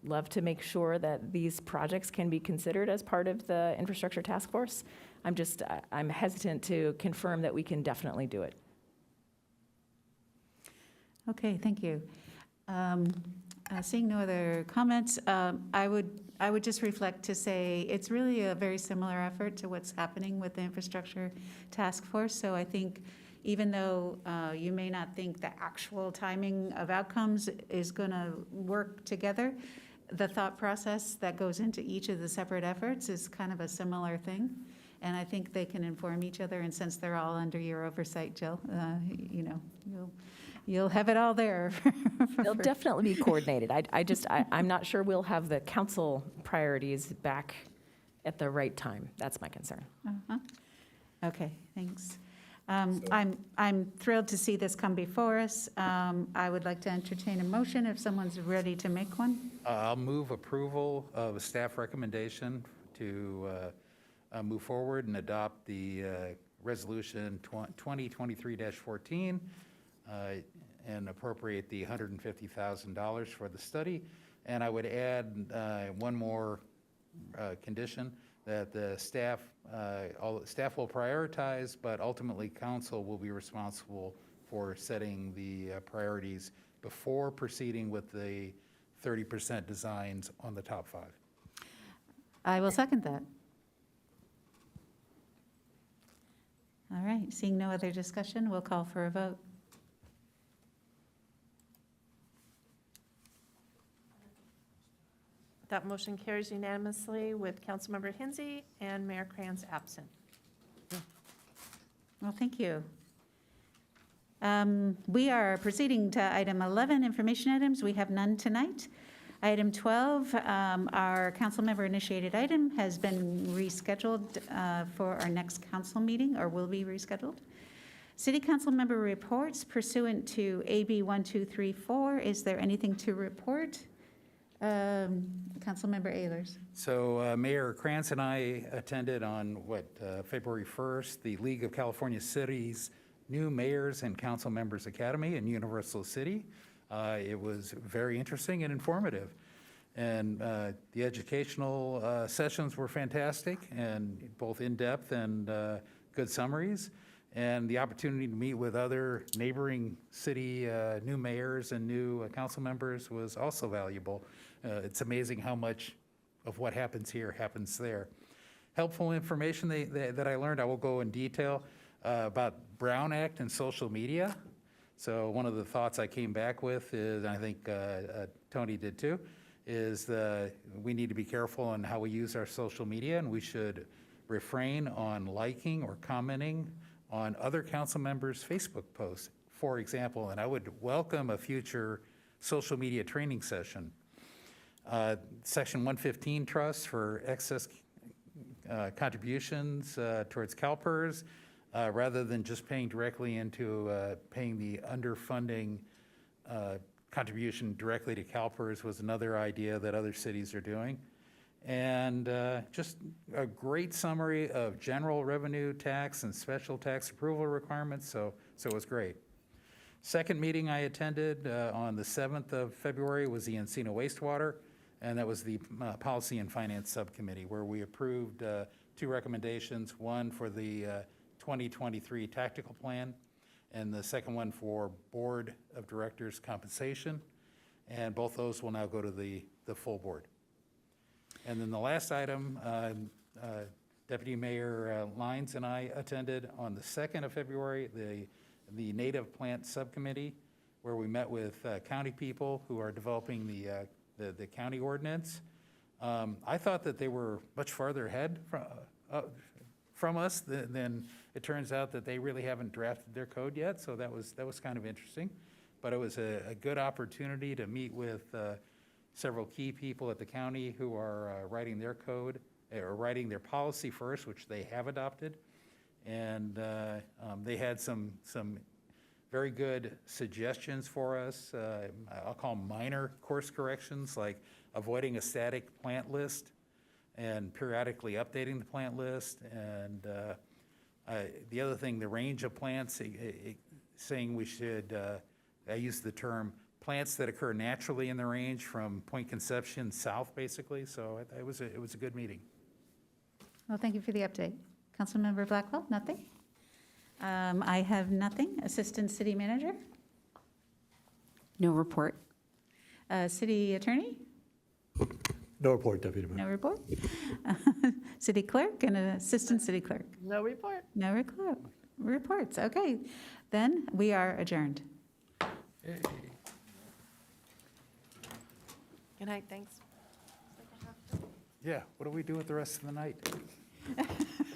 love to make sure that these projects can be considered as part of the infrastructure task force. I'm hesitant to confirm that we can definitely do it. Okay, thank you. Seeing no other comments, I would just reflect to say it's really a very similar effort to what's happening with the infrastructure task force. So I think even though you may not think the actual timing of outcomes is going to work together, the thought process that goes into each of the separate efforts is kind of a similar thing. And I think they can inform each other. And since they're all under your oversight, Jill, you'll have it all there. They'll definitely be coordinated. I'm not sure we'll have the council priorities back at the right time. That's my concern. Okay, thanks. I'm thrilled to see this come before us. I would like to entertain a motion if someone's ready to make one. I'll move approval of a staff recommendation to move forward and adopt the resolution 2023-14 and appropriate the $150,000 for the study. And I would add one more condition, that the staff will prioritize, but ultimately council will be responsible for setting the priorities before proceeding with the 30% designs on the top 5. I will second that. All right, seeing no other discussion, we'll call for a vote. That motion carries unanimously with Councilmember Hinsey and Mayor Kranz absent. Well, thank you. We are proceeding to item 11, information items. We have none tonight. Item 12, our council member initiated item has been rescheduled for our next council meeting, or will be rescheduled. City council member reports pursuant to AB 1234. Is there anything to report? Councilmember Ehlers. So Mayor Krantz and I attended on February 1st, the League of California Cities New Mayors and Council Members Academy in Universal City. It was very interesting and informative. And the educational sessions were fantastic, and both in-depth and good summaries. And the opportunity to meet with other neighboring city new mayors and new council members was also valuable. It's amazing how much of what happens here happens there. Helpful information that I learned, I will go in detail about Brown Act and social media. So one of the thoughts I came back with is, and I think Tony did too, is we need to be careful on how we use our social media, and we should refrain on liking or commenting on other council members' Facebook posts, for example. And I would welcome a future social media training session. Section 115 trust for excess contributions towards CalPERS, rather than just paying directly into paying the underfunding contribution directly to CalPERS was another idea that other cities are doing. And just a great summary of general revenue tax and special tax approval requirements, so it was great. Second meeting I attended on the 7th of February was the Encino wastewater, and that was the Policy and Finance Subcommittee, where we approved 2 recommendations, one for the 2023 tactical plan, and the second one for Board of Directors compensation, and both those will now go to the full board. And then the last item, Deputy Mayor Lyons and I attended on the 2nd of February, the Native Plant Subcommittee, where we met with county people who are developing the the county ordinance. I thought that they were much farther ahead from us than it turns out that they really haven't drafted their code yet, so that was kind of interesting. But it was a good opportunity to meet with several key people at the county who are writing their code, or writing their policy first, which they have adopted. And they had some very good suggestions for us. I'll call them minor course corrections, like avoiding a static plant list and periodically updating the plant list. And the other thing, the range of plants, saying we should, I use the term plants that occur naturally in the range from Point Conception south, basically. So it was a good meeting. Well, thank you for the update. Councilmember Blackwell, nothing? I have nothing. Assistant City Manager? No report. City Attorney? No report, Deputy Mayor. No report. City Clerk and Assistant City Clerk? No report. No reports. Okay, then we are adjourned. Good night, thanks. Yeah, what do we do with the rest of the night?